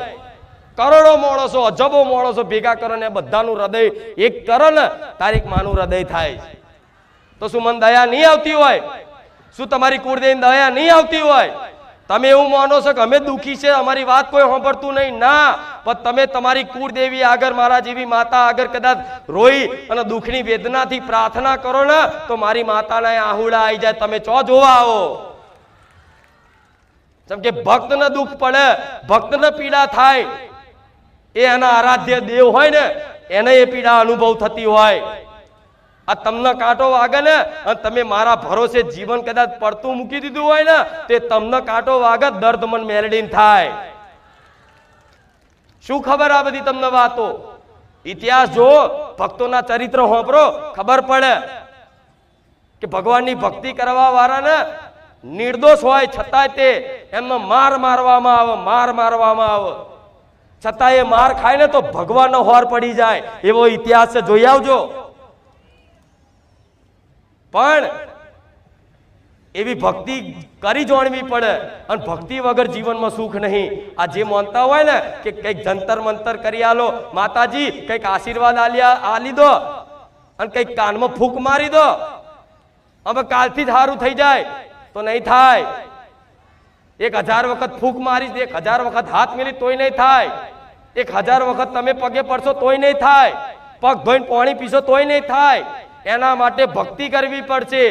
કરોડો માણસો અજબો માણસો ભેગા કરો ને બધાનું હૃદય એક કરો ને તારીખ માનું હૃદય થાય. તો શું મન દયા નહીં આવતી હોય? શું તમારી કુળદેવી દયા નહીં આવતી હોય? તમે એવું માનો છો કે અમે દુઃખી છે, અમારી વાત કોઈ સાંભળતું નહીં? ના, પણ તમે તમારી કુળદેવી આગળ, મારા જેવી માતા આગળ કદાચ રોઈ અને દુઃખની વેદનાથી પ્રાર્થના કરો ને તો મારી માતાના આહુડા આવી જાય. તમે ચો જોવા આવો. જેમ કે ભક્તને દુઃખ પડે, ભક્તને પીડા થાય, એ એના આરાધ્ય દેવ હોય ને એને એ પીડા અનુભવ થતી હોય. આ તમને કાંટો વાગે ને અને તમે મારા ભરોસે જીવન કદાચ પડતું મૂકી દીધું હોય ને તે તમને કાંટો વાગે દર્દ મન મેલડીને થાય. શું ખબર આ બધી તમને વાતો? ઇતિહાસ જો, ભક્તોના ચરિત્ર હોંભરો, ખબર પડે કે ભગવાનની ભક્તિ કરવા વાળાને નિર્દોષ હોય છતાંય તે એમને માર મારવામાં આવે, છતાં એ માર ખાય ને તો ભગવાનનો હોર પડી જાય. એવો ઇતિહાસ છે, જોઈ આવજો. પણ એવી ભક્તિ કરી જોણવી પડે અને ભક્તિ વગર જીવનમાં સુખ નહીં. આ જે માનતા હોય ને કે કઈક જંતર મંતર કરી આલો, માતાજી કઈક આશીર્વાદ આલી દો અને કઈક કાનમાં ફૂંક મારી દો, હવે કાલથી જ સારું થઈ જાય, તો નહીં થાય. 1000 વખત ફૂંક મારી, 1000 વખત હાથ મેલી તોય નહીં થાય. 1000 વખત તમે પગે પડશો તોય નહીં થાય. પગ ધોઈને પાણી પીશો તોય નહીં થાય. એના માટે ભક્તિ કરવી પડશે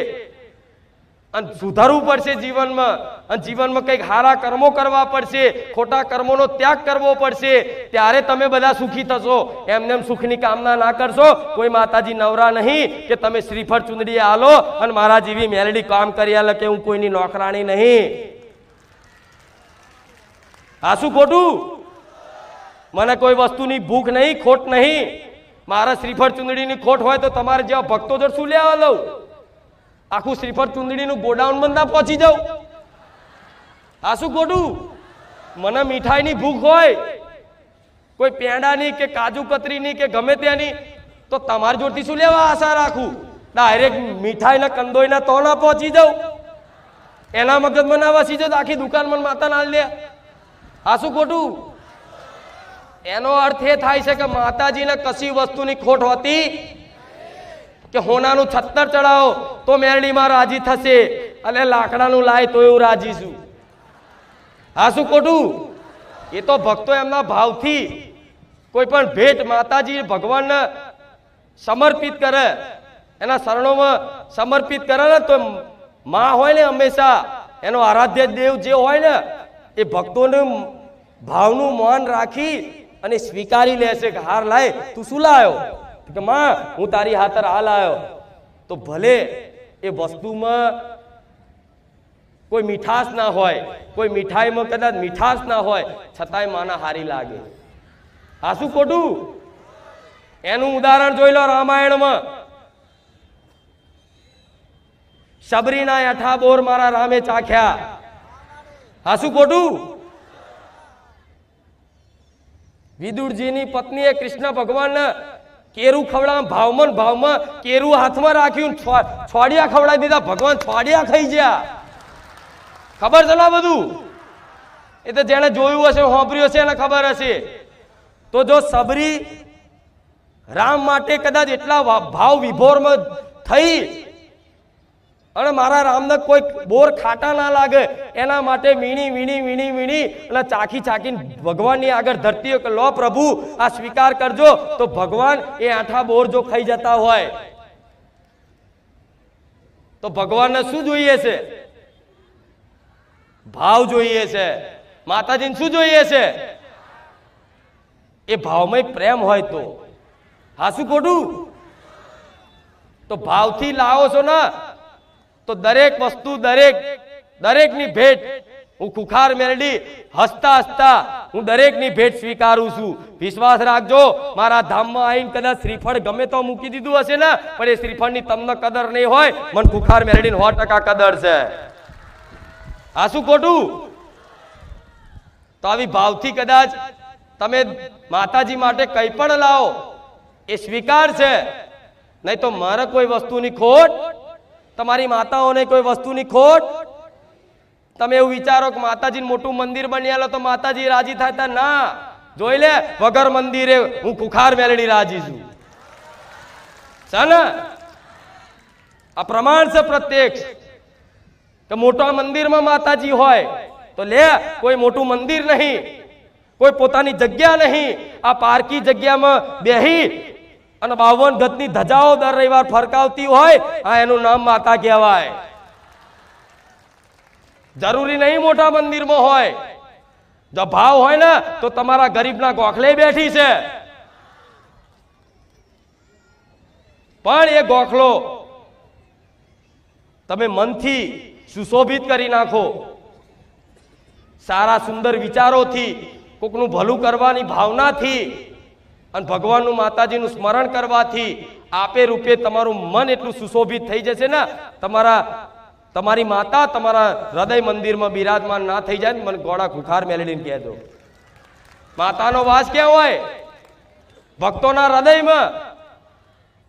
અને સુધારવું પડશે જીવનમાં, અને જીવનમાં કંઈક સારા કર્મો કરવા પડશે, ખોટા કર્મોનો ત્યાગ કરવો પડશે. ત્યારે તમે બધા સુખી થશો. એમને સુખની કામના ના કરશો. કોઈ માતાજી નવરા નહીં કે તમે શ્રીફળ ચુંદડી આલો અને મારા જેવી મેલડી કામ કરી આલે કે હું કોઈની નોકરાણી નહીં. આ શું ખોટું? મને કોઈ વસ્તુની ભૂખ નહીં, ખોટ નહીં. મારા શ્રીફળ ચુંદડીની ખોટ હોય તો તમારે જેવા ભક્તો જોડ શું લેવા લઉં? આખું શ્રીફળ ચુંદડીનું ગોડાઉન બંધા પહોંચી જાઉં? આ શું ખોટું? મને મીઠાઈની ભૂખ હોય, કોઈ પેંડાની કે કાજુ કતરીની કે ગમે ત્યાંની, તો તમારી જોડથી શું લેવા આશા રાખું? ડાયરેક્ટ મીઠાઈ ને કંદોઈ ના તો ના પહોંચી જાઉં? એના મગજમાં ના વસી જાઉં આખી દુકાનમાં માતા ના લે? આ શું ખોટું? એનો અર્થ એ થાય છે કે માતાજીને કશી વસ્તુની ખોટ હોતી કે હોનાનું 76 ચડાવો તો મેરડીમાં રાજી થશે અને લાકડાનું લાય તો એવું રાજી છું. આ શું ખોટું? એ તો ભક્તો એમના ભાવથી કોઈ પણ ભેટ માતાજી ભગવાનને સમર્પિત કરે, એના શરણોમાં સમર્પિત કરે ને તો માં હોય ને હંમેશા એનો આરાધ્ય દેવ જે હોય ને એ ભક્તોનું ભાવનું માન રાખી અને સ્વીકારી લેશે કે હાર લાય તું શું લાયો? કે માં હું તારી હાથર આ લાયો. તો ભલે એ વસ્તુમાં કોઈ મીઠાશ ના હોય, કોઈ મીઠાઈમાં કદાચ મીઠાશ ના હોય, છતાંય માના હારી લાગે. આ શું ખોટું? એનું ઉદાહરણ જોઈ લો રામાયણમાં. શબરીના એઠા બોર મારા રામે ચાખ્યા. આ શું ખોટું? વિદુરજીની પત્નીએ કૃષ્ણ ભગવાનને કેરું ખવડાવ ભાવમાં કેરું હાથમાં રાખ્યું, છોડિયા ખવડાવી દીધા. ભગવાન છોડિયા ખાઈ ગયા. ખબર છે ને બધું? એ તો જેને જોયું હશે, સાંભળ્યું હશે, એને ખબર હશે. તો જો સબરી રામ માટે કદાચ એટલા ભાવ વિભોરમાં થઈ અને મારા રામને કોઈ બોર ખાટા ના લાગે એના માટે વીણી અને ચાખીને ભગવાનની આગળ ધરતી કે લો પ્રભુ આ સ્વીકાર કરજો. તો ભગવાન એ આઠા બોર જો ખાઈ જતા હોય તો ભગવાનને શું જોઈએ છે? ભાવ જોઈએ છે. માતાજીને શું જોઈએ છે? એ ભાવમય પ્રેમ હોય તો. હા શું ખોટું? તો ભાવથી લાવો છો ને તો દરેક વસ્તુ દરેકની ભેટ હું ખુખાર મેલડી હસતા હું દરેકની ભેટ સ્વીકારું છું. વિશ્વાસ રાખજો, મારા ધામમાં આવીને કદાચ શ્રીફળ ગમે તો મૂકી દીધું હશે ને, પણ એ શ્રીફળની તમને કદર નહીં હોય, મને ખુખાર મેલડીને 100% કદર છે. આ શું ખોટું? તો આવી ભાવથી કદાચ તમે માતાજી માટે કંઈ પણ લાવો એ સ્વીકાર છે. નહીં તો મારે કોઈ વસ્તુની ખોટ, તમારી માતાઓને કોઈ વસ્તુની ખોટ. તમે એવું વિચારો કે માતાજીનું મોટું મંદિર બની આલો તો માતાજી રાજી થાય? ના, જોઈ લે વગર મંદિરે હું ખુખાર મેલડી રાજી છું. છે ને? આ પ્રમાણ છે પ્રત્યક્ષ કે મોટા મંદિરમાં માતાજી હોય તો લે કોઈ મોટું મંદિર નહીં, કોઈ પોતાની જગ્યા નહીં, આ પારકી જગ્યામાં બેહી અને 52 ગજની ધજાઓ દર રવિવાર ફરકાવતી હોય, આ એનું નામ માતા કહેવાય. જરૂરી નહીં મોટા મંદિરમાં હોય. જો ભાવ હોય ને તો તમારા ગરીબના ગોખલે બેઠી છે, પણ એ ગોખલો તમે મનથી સુશોભિત કરી નાખો, સારા સુંદર વિચારોથી, કોકનું ભલું કરવાની ભાવનાથી અને ભગવાનનું માતાજીનું સ્મરણ કરવાથી આપે રૂપે તમારું મન એટલું સુશોભિત થઈ જશે ને, તમારી માતા તમારા હૃદય મંદિરમાં બિરાજમાન ના થઈ જાય ને મને ગોળા ખુખાર મેલડીને કહેજો. માતાનો વાસ ક્યાં હોય? ભક્તોના હૃદયમાં.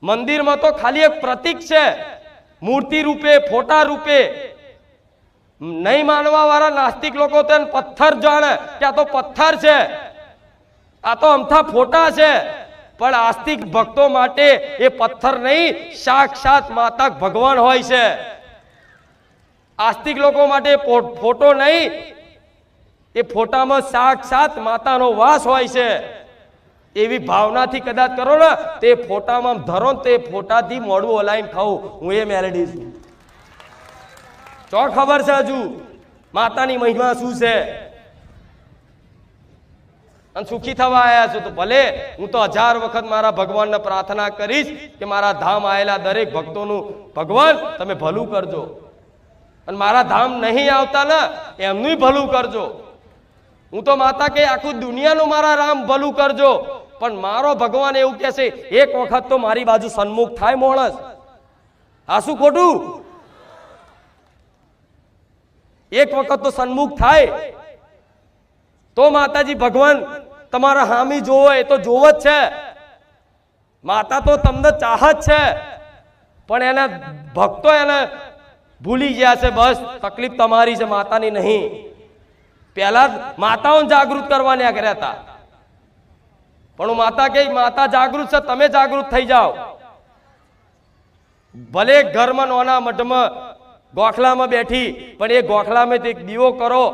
મંદિરમાં તો ખાલી એક પ્રતીક છે, મૂર્તિ રૂપે, ફોટા રૂપે. નહીં માનવા વાળા નાસ્તિક લોકો તો પથ્થર જાણે કે આ તો પથ્થર છે, આ તો અમથા ફોટા છે, પણ આસ્તિક ભક્તો માટે એ પથ્થર નહીં, સાક્ષાત માતા ભગવાન હોય છે. આસ્તિક લોકો માટે ફોટો નહીં, એ ફોટામાં સાક્ષાત માતાનો વાસ હોય છે. એવી ભાવનાથી કદાચ કરો ને તે ફોટામાં ધરો તે ફોટાથી મોડું હલાઈને ખાવું, હું એ મેલડી છું. ચો ખબર છે હજુ માતાની મહિમા શું છે? અને સુખી થવા આવ્યા છો તો ભલે હું તો 1000 વખત મારા ભગવાનને પ્રાર્થના કરીશ કે મારા ધામ આવેલા દરેક ભક્તોનું ભગવાન તમે ભલું કરજો, અને મારા ધામ નહીં આવતા ને એમનું ભલું કરજો. હું તો માતા કે આખું દુનિયાનું મારા રામ ભલું કરજો, પણ મારો ભગવાન એવું કહે છે એક વખત તો મારી બાજુ સન્મુખ થાય માણસ. આ શું ખોટું? એક વખત તો સન્મુખ થાય તો માતાજી ભગવાન તમારા હામી જોવો, એ તો જોવો જ છે. માતા તો તમને ચાહત છે, પણ એના ભક્તો એને ભૂલી ગયા છે. બસ તકલીફ તમારી છે, માતાની નહીં. પહેલા માતાઓને જાગૃત કરવાને કર્યા હતા, પણ હું માતા કે માતા જાગૃત છે, તમે જાગૃત થઈ જાઓ. ભલે ઘરમાં નોના મઠમાં ગોખલામાં બેઠી, પણ એ ગોખલામાં એક દીવો કરો,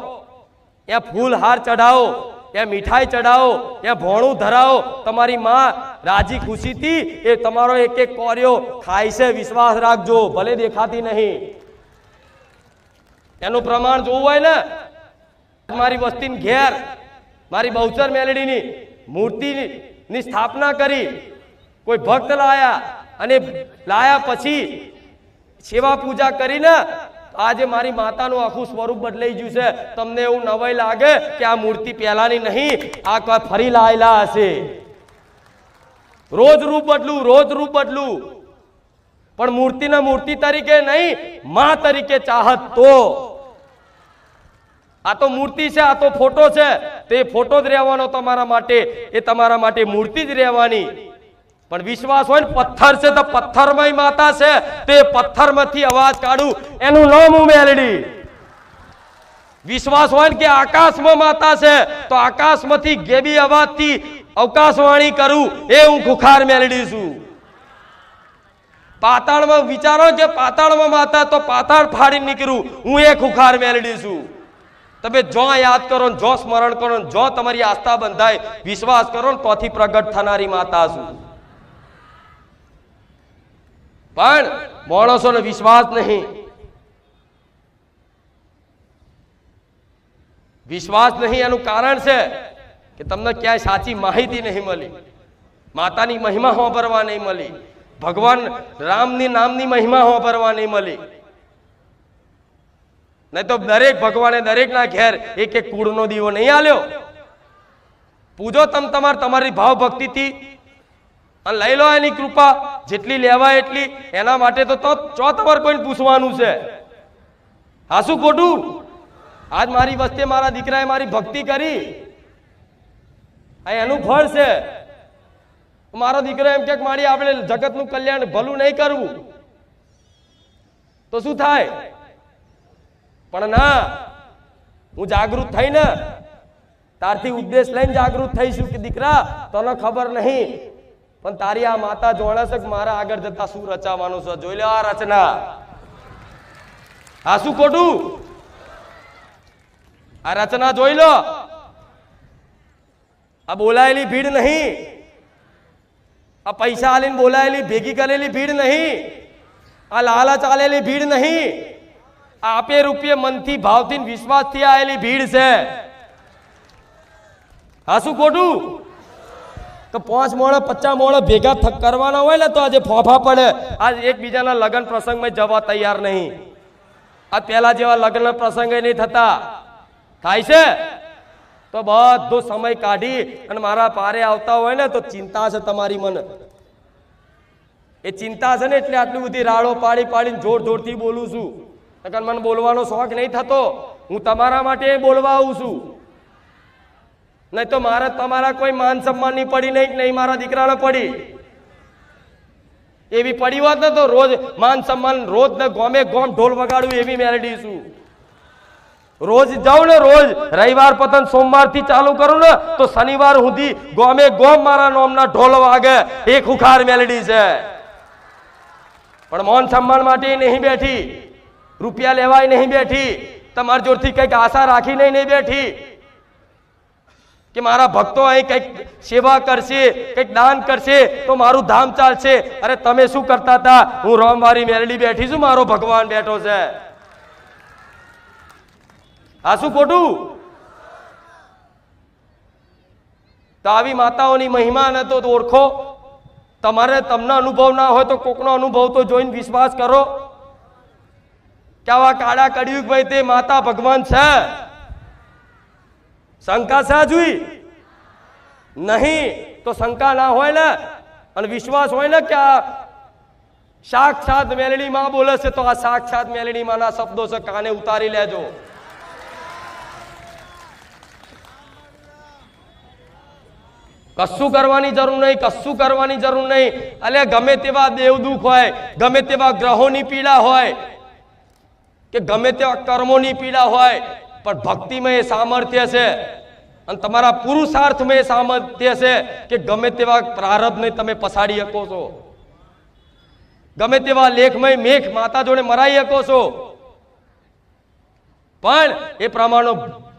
ત્યાં ફૂલ હાર ચઢાવો, ત્યાં મીઠાઈ ચઢાવો, ત્યાં ભોણું ધરાવો. તમારી માં રાજી ખુશીથી એ તમારો એક એક કોર્યો ખાય છે. વિશ્વાસ રાખજો, ભલે દેખાતી નહીં. એનું પ્રમાણ જોવું હોય ને, મારી વસ્તીની ઘેર મારી બહુચર મેલડીની મૂર્તિની સ્થાપના કરી, કોઈ ભક્ત લાયા અને લાયા પછી સેવા પૂજા કરીને આજે મારી માતાનું આખું સ્વરૂપ બદલાઈ ગયું છે. તમને એવું નવાઈ લાગે કે આ મૂર્તિ પહેલાની નહીં, આ ફરી લાયેલા હશે. રોજ રૂપ બદલું, રોજ રૂપ બદલું, પણ મૂર્તિના મૂર્તિ તરીકે નહીં, માં તરીકે ચાહત. તો આ તો મૂર્તિ છે, આ તો ફોટો છે, તે ફોટો જ રહેવાનો તમારા માટે, એ તમારા માટે મૂર્તિ જ રહેવાની. પણ વિશ્વાસ હોય ને પથ્થર છે તો પથ્થરમય માતા છે, તે પથ્થરમાંથી અવાજ કાઢું, એનું નામ હું મેલડી. વિશ્વાસ હોય ને કે આકાશમાં માતા છે તો આકાશમાંથી ગેબી અવાજથી અવકાશવાણી કરું, એ હું ખુખાર મેલડી છું. પાતાળમાં વિચારો કે પાતાળમાં માતા, તો પાતાળ ફાડી નીકળું, હું એ ખુખાર મેલડી છું. તમે જો યાદ કરો, જો સ્મરણ કરો, જો તમારી આસ્થા બંધાય, વિશ્વાસ કરો ને તોથી પ્રગટ થનારી માતા છું. પણ માણસોને વિશ્વાસ નહીં. વિશ્વાસ નહીં એનું કારણ છે કે તમને ક્યાંય સાચી માહિતી નહીં મળી, માતાની મહિમા સાંભળવા નહીં મળી, ભગવાન રામની નામની મહિમા સાંભળવા નહીં મળી. નહીં તો દરેક ભગવાને દરેક ના ઘેર એક એક કુળનો દીવો નહીં આલ્યો. પૂજો તમારી ભાવ ભક્તિથી અને લઈ લો એની કૃપા, જેટલી લેવાય એટલી. એના માટે તો ચો તમારે કોઈને પૂછવાનું છે? હા શું ખોટું? આજ મારી વસ્તે મારા દીકરાએ મારી ભક્તિ કરી, આ એનું ફળ છે. મારો દીકરો એમ કે મારી આપણે જગતનું કલ્યાણ ભલું નહીં કરવું તો શું થાય? પણ ના, હું જાગૃત થઈ ને તારથી ઉપદેશ લઈને જાગૃત થઈશું કે દીકરા તને ખબર નહીં, પણ તારી આ માતા જોણે છે કે મારા આગળ જતા શું રચાવાનું છે. જોઈ લે આ રચના. આ શું ખોટું? આ રચના જોઈ લો. આ બોલાયેલી ભીડ નહીં, આ પૈસા આલીને બોલાયેલી ભેગી કરેલી ભીડ નહીં, આ લાલચ આલેલી ભીડ નહીં, આપે રૂપિયે મનથી ભાવથી વિશ્વાસથી આવેલી ભીડ છે. હા શું ખોટું? તો 5 મોણા 50 મોણા ભેગા કરવાના હોય ને તો આજે ફોફા પડે. આજ એકબીજાના લગ્ન પ્રસંગમાં જવા તૈયાર નહીં. આ પહેલા જેવા લગ્ન પ્રસંગ નહીં થતા. થાય છે તો બધો સમય કાઢી અને મારા પારે આવતા હોય ને તો ચિંતા છે તમારી. મને એ ચિંતા છે ને એટલે આટલી બધી રાડો પાડી પાડીને જોર જોરથી બોલું છું. મને બોલવાનો શોખ નહીં થતો, હું તમારા માટે બોલવા આવું છું. નહીં તો મારે તમારા કોઈ માન સન્માન ની પડી નહીં મારા દીકરાને પડી. એવી પડી હોત ને તો રોજ માન સન્માન, રોજ ને ગોમે ગોમ ઢોલ વગાડું એવી મેલડી છું. રોજ જાઉં ને, રોજ રવિવાર પતન સોમવાર થી ચાલુ કરું ને તો શનિવાર સુધી ગોમે ગોમ મારા નામના ઢોલ વાગે, એ ખુખાર મેલડી છે. પણ માન સન્માન માટે નહીં બેઠી, રૂપિયા લેવાય નહીં બેઠી, તમારી જોડથી કઈક આશા રાખી નહીં બેઠી કે મારા ભક્તો અહીં કઈક સેવા કરશે, કઈક દાન કરશે તો મારું ધામ ચાલશે. અરે તમે શું કરતા હતા? હું રોમવારી મેલડી બેઠી છું, મારો ભગવાન બેઠો છે. આ શું ખોટું? તો આવી માતાઓની મહિમા ને તો ઓળખો. તમારે તમને અનુભવ ના હોય તો કોકનો અનુભવ તો જોઈને વિશ્વાસ કરો કે આવા કાળા કળિયુગ ભાઈ તે માતા ભગવાન છે. શંકા છે જોઈ નહીં તો શંકા ના હોય ને અને વિશ્વાસ હોય ને કે આ સાક્ષાત મેલડી માં બોલે છે તો આ સાક્ષાત મેલડી માં ના શબ્દો છે, કાને ઉતારી લેજો. કશું કરવાની જરૂર નહીં, કશું કરવાની જરૂર નહીં. અલે ગમે તેવા દેવદુખ હોય, ગમે તેવા ગ્રહોની પીડા હોય કે ગમે તેવા કર્મોની પીડા હોય, પણ ભક્તિમાં એ સામર્થ્ય છે અને તમારા પુરુષાર્થમાં એ સામર્થ્ય છે કે ગમે તેવા પ્રારબ્ધને તમે પછાડી શકો છો, ગમે તેવા લેખમય મેઘ માતા જોડે મરાઈ શકો છો. પણ એ પ્રમાણનો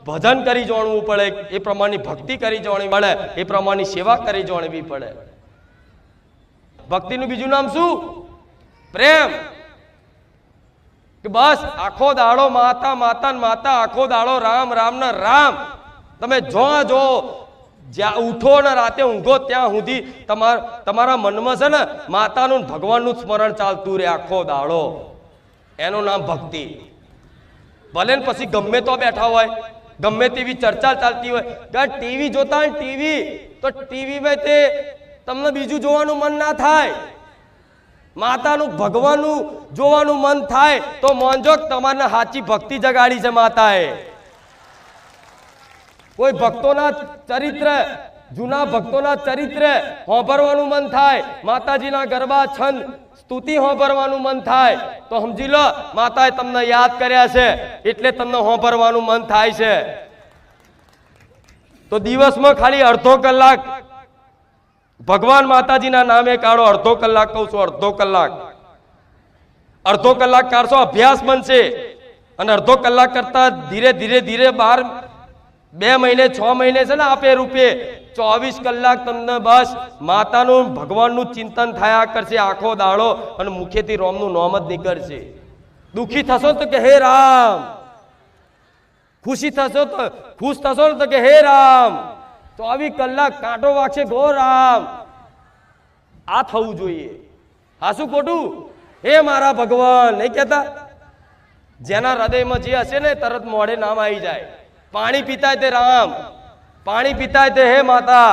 ભજન કરી જાણવું પડે, એ પ્રમાણની ભક્તિ કરી જાણવી પડે, એ પ્રમાણની સેવા કરી જાણવી પડે. ભક્તિનું બીજું નામ શું? પ્રેમ. કે બસ આખો દાડો માતા માતા માતા, આખો દાડો રામ રામ ના રામ. તમે જો જ્યાં ઉઠો ને રાતે ઊંઘો ત્યાં સુધી તમારા મનમાં છે ને માતાનું ભગવાનનું સ્મરણ ચાલતું રહે આખો દાડો. એનું નામ ભક્તિ. ભલે ને પછી ગમે તો બેઠા હોય, ગમે તેવી ચર્ચા ચાલતી હોય, ટીવી જોતા હોય ટીવી, તો ટીવી માં તે તમને બીજું જોવાનું મન ના થાય, માતાનું ભગવાનનું જોવાનું મન થાય તો મોંજો તમારે સાચી ભક્તિ જગાડી છે માતાએ. કોઈ ભક્તોના ચરિત્ર, જૂના ભક્તોના ચરિત્ર હોંભરવાનું મન થાય, માતાજીના ગરબા છંદ સ્તુતિ હોંભરવાનું મન થાય તો સમજી લો માતાએ તમને યાદ કર્યા છે એટલે તમને હોંભરવાનું મન થાય છે. તો દિવસમાં ખાલી અડધો કલાક ભગવાન માતાજીના નામે કાઢો. અડધો કલાક કહું છું, અડધો કલાક કાઢશો અભ્યાસ બનશે. અને અડધો કલાક કરતા ધીરે ધીરે ધીરે 2 મહિને 6 મહિને છે ને આપે રૂપે 24 કલાક તમને બસ માતાનું ભગવાનનું ચિંતન થયા કરશે આખો દાડો, અને મુખેથી રોમનું નામ જ નીકળશે. દુખી થશો તો કે હે રામ, ખુશી થશો તો ખુશ થશો તો કે હે રામ, 24 કલાક કાંટો વાગશે ગો રામ. આ થવું જોઈએ. હા શું ખોટું? હે મારા ભગવાન નહીં કહેતા? જેના હૃદયમાં જે હશે ને તરત મોઢે નામ આવી જાય. પાણી પીતા તે રામ, પાણી પીતા તે હે માતા,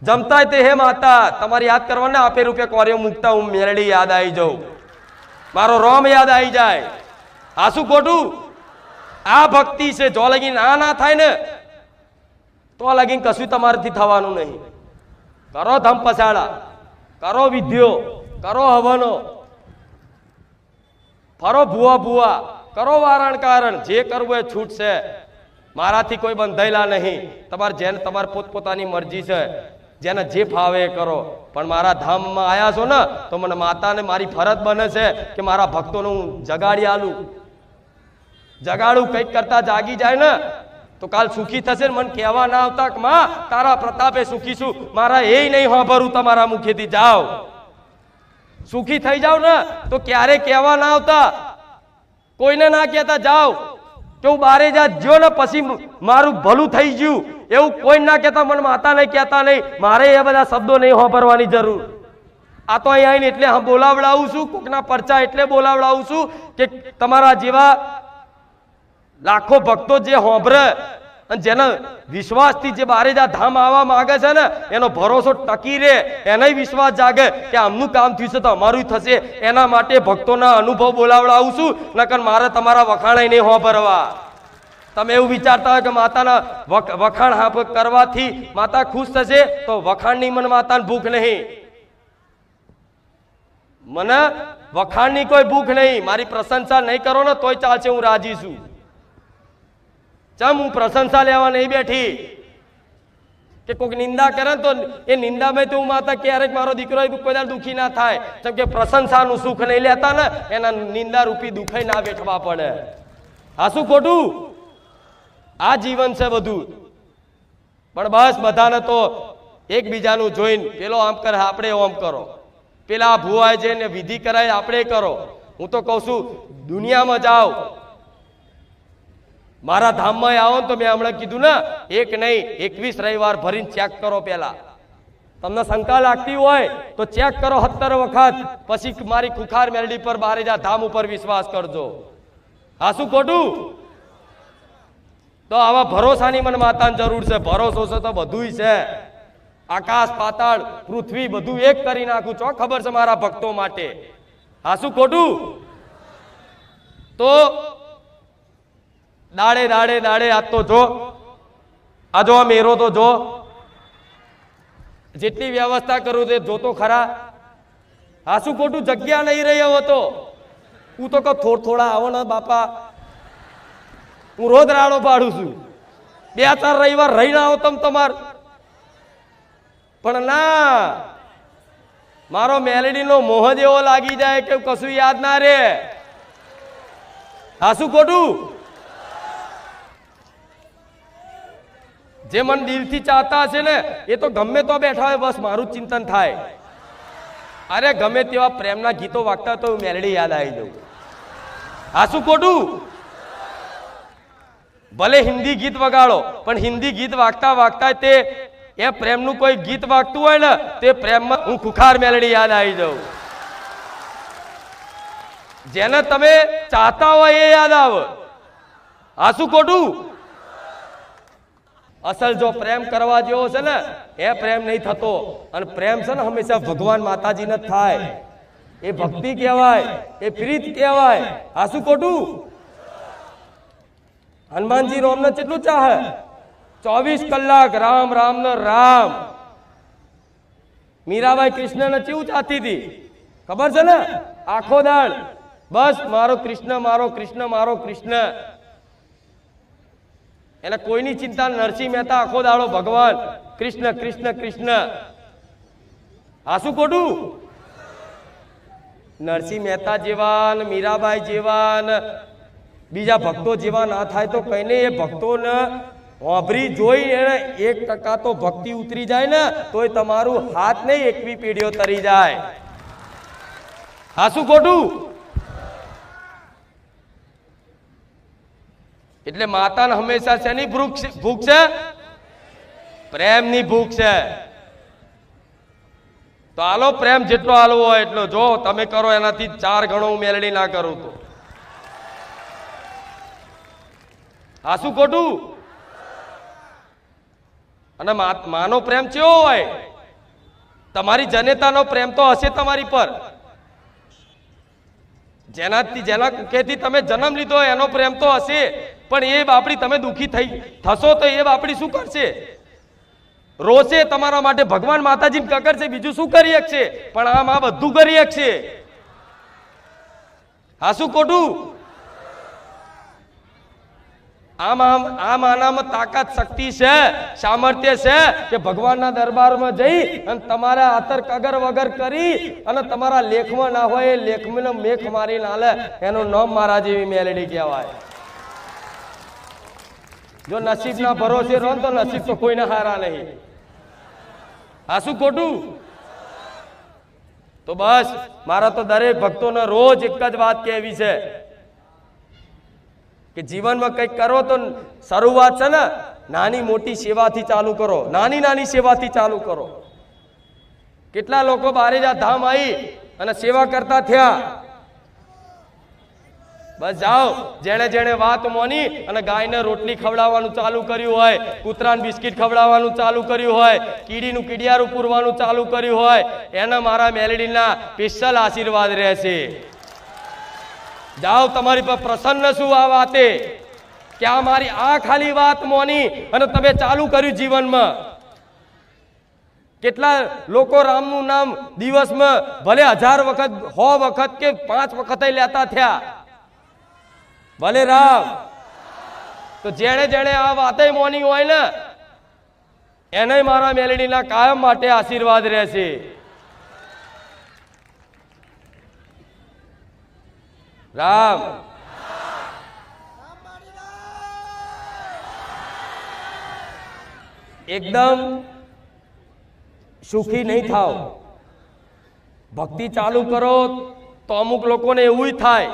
જમતા તે હે માતા. તમારે યાદ કરવાના આપે રૂપે કોર્યો મૂકતા હું મેરડી યાદ આવી જાઉં, મારો રોમ યાદ આવી જાય. આ શું ખોટું? આ ભક્તિ છે. જો લગીન આ ના થાય ને તો લગીન કશું તમારાથી થવાનું નહીં. કરો ધમ પછાડા, કરો વિધિઓ, કરો હવનો, ફરો ભૂવા, કરો વારણ કારણ, જે કરવું એ છૂટ છે. મારાથી કોઈ બંધાયેલા નહીં. તમારે જેને તમારી પોતપોતાની મરજી છે, જેને જે ફાવે એ કરો. પણ મારા ધામમાં આવ્યા છો ને તો મને માતાને મારી ફરજ બને છે કે મારા ભક્તોને હું જગાડી આલું, જગાડું. કંઈક કરતા જાગી જાય ને તો કાલ સુખી થશે. મને કહેવા ના આવતા કે માં તારા પ્રતાપે સુખી છું, મારા એ નહીં સાંભળું તમારા મુખેથી. જાઓ સુખી થઈ જાવ ને તો ક્યારે કહેવા ના આવતા, કોઈને ના કહેતા. જાઓ કે હું બારે જો ને પછી મારું ભલું થઈ ગયું એવું કોઈ ના કહેતા. મને માતા નહીં કહેતા નહીં, મારે એ બધા શબ્દો નહીં સાંભળવાની જરૂર. આ તો અહીં આવીને એટલે બોલાવડાવું છું, કોકના પરચા એટલે બોલાવડાવું છું કે તમારા જેવા લાખો ભક્તો જે હોંભરે અને જેના વિશ્વાસથી જે બારેજા ધામ આવવા માંગે છે ને એનો ભરોસો ટકી રહે, એનાય વિશ્વાસ જાગે કે આમનું કામ થયું છે તો અમારું થશે. એના માટે ભક્તોના અનુભવ બોલાવડાવું છું, નકર મારે તમારા વખાણ નહીં હોંભરવા. તમે એવું વિચારતા હોય કે માતાના વખાણ કરવાથી માતા ખુશ થશે, તો વખાણની મને માતાને ભૂખ નહીં, મને વખાણની કોઈ ભૂખ નહીં. મારી પ્રશંસા નહીં કરો ને તોય ચાલશે, હું રાજી છું. ચમ હું પ્રશંસા લેવા નહીં બેઠી કે કોઈક નિંદા કરે તો એ નિંદામાં તો હું માતા ક્યારેક મારો દીકરો કોઈ દુઃખી ના થાય. જેમ કે પ્રશંસાનું સુખ નહીં લેતા ને એના નિંદા રૂપી દુઃખ ના વેઠવા પડે. આ શું ખોટું? આ જીવન છે બધું. પણ બસ બધાને તો એકબીજાનું જોઈને પેલો આમ કરે આપણે આમ કરો, પેલા ભુવાય જઈને વિધિ કરાય આપણે કરો. હું તો કહું છું દુનિયામાં જાઓ, મારા ધામમાં આવો તો મેં હમણાં કીધું ને 1 નહીં 21 રવિવાર ભરીને ચેક કરો. પેલા તમને શંકા લાગતી હોય તો ચેક કરો 17 વખત, પછી મારી ખુખાર મેલડી પર બારેજા ધામ ઉપર વિશ્વાસ કરજો. હા શું ખોટું? તો આવા ભરોસાની મને માતાની જરૂર છે. ભરોસો છે તો બધુંય છે. આકાશ પાતાળ પૃથ્વી બધું એક કરી નાખું છો, ખબર છે મારા ભક્તો માટે. હા શું ખોટું? તો દાડે દાડે દાડે આ તો જો, આ જો મેરો તો જો, જેટલી વ્યવસ્થા કરું તે જો તો ખરા. હા શું ખોટું? જગ્યા નહીં રહી હવે તો. હું તો કહું થોડા આવો ને બાપા, હું રોજ રાડો પાડું છું. 2-4 રવિવાર રહીને આવો તમ તમાર. પણ ના, મારો મેલડીનો મોહ જ એવો લાગી જાય કે કશું યાદ ના રે. હા શું ખોટું? જે મન દિલથી ચાહતા હશે ને એ તો ગમે તો બેઠા હોય, બસ મારું ચિંતન થાય. અરે ગમે તેવા પ્રેમના ગીતો વાગતા તો મેલડી યાદ આવી જવું. હા શું ખોટું? ભલે હિન્દી ગીત વગાડો, પણ હિન્દી ગીત વાગતા વાગતા તે એ પ્રેમનું કોઈ ગીત વાગતું હોય ને તે પ્રેમમાં હું ખુખાર મેલડી યાદ આવી જાઉં. જેને તમે ચાહતા હોય એ યાદ આવે. આ શું ખોટું? અસલ જો પ્રેમ કરવા જેવો છે ને એ પ્રેમ નહીં થતો. અને પ્રેમ છે ને હંમેશા ભગવાન માતાજીને જ થાય. એ ભક્તિ કહેવાય, એ પ્રીત કહેવાય. આ શું ખોટું? હનુમાનજી રામને કેટલું ચાહે? 24 કલાક રામ રામ ને રામ. મીરાબાઈ કૃષ્ણને કેવું ચાહતી હતી ખબર છે ને? આખો દાડ બસ મારો કૃષ્ણ, મારો કૃષ્ણ, મારો કૃષ્ણ. એને કોઈની ચિંતા. નરસિંહ મહેતા આખો દાડો ભગવાન કૃષ્ણ કૃષ્ણ કૃષ્ણ. આ શું ખોટું? નરસિંહ મહેતા જેવા ને મીરાબાઈ જેવા ને બીજા ભક્તો જેવા ના થાય તો કઈ નહીં. એ ભક્તોને વાંભરી જોઈ એને 1% તો ભક્તિ ઉતરી જાય ને તોય તમારું હાથ નહીં 21 પેઢીઓ તરી જાય. આ શું ખોટું? એટલે માતાને હંમેશા શેની ભૂખ છે? પ્રેમની ભૂખ છે. તો આલો પ્રેમ જેટલો આલવો હોય એટલો. જો તમે કરો એનાથી 4 ગણો હું મેલડી ના કરું તો. આ શું ખોટું? અને માનો પ્રેમ કેવો હોય? તમારી જનેતાનો પ્રેમ તો હશે તમારી પર. જેના કુખેથી તમે જન્મ લીધો એનો પ્રેમ તો હશે. પણ એ બાપડી તમે દુખી થશો તો એ બાપડી શું કરશે? રોશે તમારા માટે. ભગવાન માતાજી કકરશે, બીજું શું કરી શકશે? પણ આમ આ બધું કરી શકશે. આ શું ખોટું? આમ આનામાં તાકાત શક્તિ છે, સામર્થ્ય છે કે ભગવાનના દરબારમાં જઈ અને તમારા આતર કગર વગર કરી અને તમારા લેખમાં ના હોય એ લેખમાં મેખ મારી નાલે. એનું નામ મારા જેવી મેલડી કહેવાય. જો નસીબના ભરોસે રહો તો નસીબ તો કોઈને હારા નહીં. આ શું ખોટું? તો બસ મારા તો દરેક ભક્તોને રોજ એક જ વાત કહેવી છે કે જીવનમાં કંઈક કરો તો શરૂઆત છે ને નાની મોટી સેવાથી ચાલુ કરો. નાની નાની સેવાથી ચાલુ કરો. કેટલા લોકો બારેજા ધામ આવી અને સેવા કરતા થયા. બસ જાઓ. જેણે જેણે વાત મોની અને ગાયને રોટલી ખવડાવવાનું ચાલુ કર્યું હોય, કૂતરાને બિસ્કિટ ખવડાવવાનું ચાલુ કર્યું હોય, કીડીનું કીડિયારું પૂરવાનું ચાલુ કર્યું હોય, એને મારા મેલડીના સ્પેશિયલ આશીર્વાદ રહેશે. જાઓ. તમારી પર પ્રસન્ન શું આ વાતે કે આ મારી આ ખાલી વાત મોની અને તમે ચાલુ કર્યું જીવનમાં. કેટલા લોકો રામનું નામ દિવસમાં ભલે 1000 વખત 100 વખત કે 5 વખત લેતા થયા. ભલે રામ. તો જેણે જેણે આ વાતે મોની હોય ને એને મારા મેલડીના કાયમ માટે આશીર્વાદ રહેશે. રામ. એકદમ સુખી નહીં થાવ. ભક્તિ ચાલુ કરો તો અમુક લોકોને એવું થાય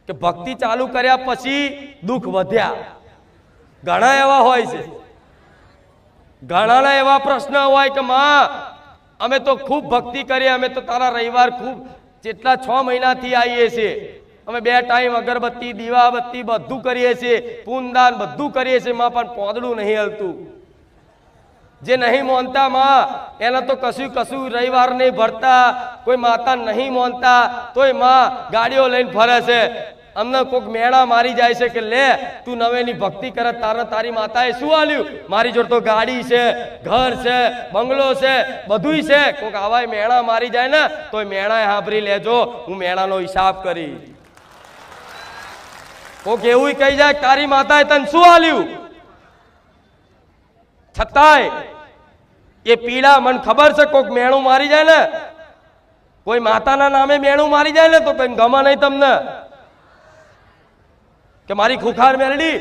કે ભક્તિ ચાલુ કર્યા પછી દુઃખ વધ્યા. ઘણા એવા હોય છે. ઘણાના એવા પ્રશ્ન હોય કે માં અમે તો ખૂબ ભક્તિ કરી, અમે તો તારા રવિવાર ખૂબ જેટલા 6 મહિનાથી આવીએ છીએ, અમે 2 ટાઈમ અગરબત્તી દીવાબત્તી બધું કરીએ છીએ, પૂનદાન બધું કરીએ છીએ માં, પણ પોદડું નહીં હલતું. જે નહીં માનતા માં એને તો કશું રવિવાર નહીં ભરતા, કોઈ માતા નહીં માનતા તોય માં ગાડીઓ લઈને ફરે છે. અમને કોઈક મેળા મારી જાય છે કે લે તું નવેની ભક્તિ કરે, તારી માતાએ શું આલ્યું? મારી જોડે તો ગાડી છે, ઘર છે, બંગલો છે, બધુંય છે. કોઈક આવા મેળા મારી જાય ને તોય મેળાએ સાંભળી લેજો, હું મેળાનો હિસાબ કરી. કોઈક એવું કહી જાય તારી માતાએ તને શું આલ્યું? છતાંય એ પીડા મને ખબર છે. કોઈક મેણું મારી જાય ને, કોઈ માતાના નામે મેણું મારી જાય ને તો ગમા નહીં તમને કે મારી ખુખાર મેલડી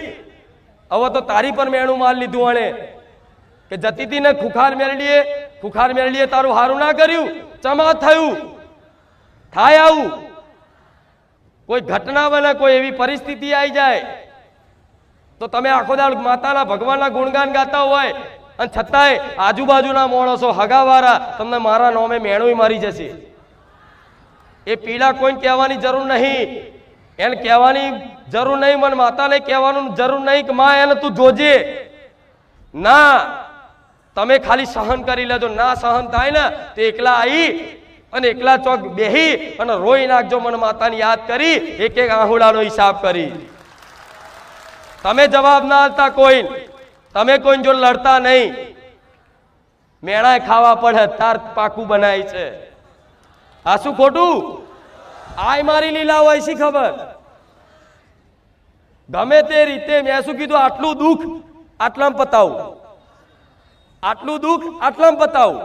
હવે તો તારી પર મેણું માર લીધું આણે કે જતી હતી ને ખુખાર મેલડીએ તારું હારું ના કર્યું. ચમા થયું થાય આવું કોઈ ઘટના બને, કોઈ એવી પરિસ્થિતિ આવી જાય તો તમે આખો દાડ માતાના ભગવાનના ગુણગાન ગાતા હોય અને છતાંય આજુબાજુના માણસો હગાવાળા તમને મારા નામે મેણું મારી જશે. એ પીડા કોઈને કહેવાની જરૂર નહીં, એને કહેવાની જરૂર નહીં, મને માતાને કહેવાનું જરૂર નહીં કે માં એને તું જોજે. ના, તમે ખાલી સહન કરી લેજો. ના સહન થાય ને તો એકલા આવી અને એકલા ચોક બેહી અને રોઈ નાખજો, મને માતાની યાદ કરી, એક એક આહુડાનો હિસાબ કરી. તમે જવાબ ના આપતા કોઈ, તમે કોઈ જો લડતા નહીં, મેણા ખાવા પડે તાર પાકું બનાય છે. આ શું ખોટું? આય મારી લીલા હોય શી ખબર. ગમે તે રીતે મેં શું કીધું, આટલું દુઃખ આટલામાં પતાવું, આટલું દુઃખ આટલામાં પતાવું.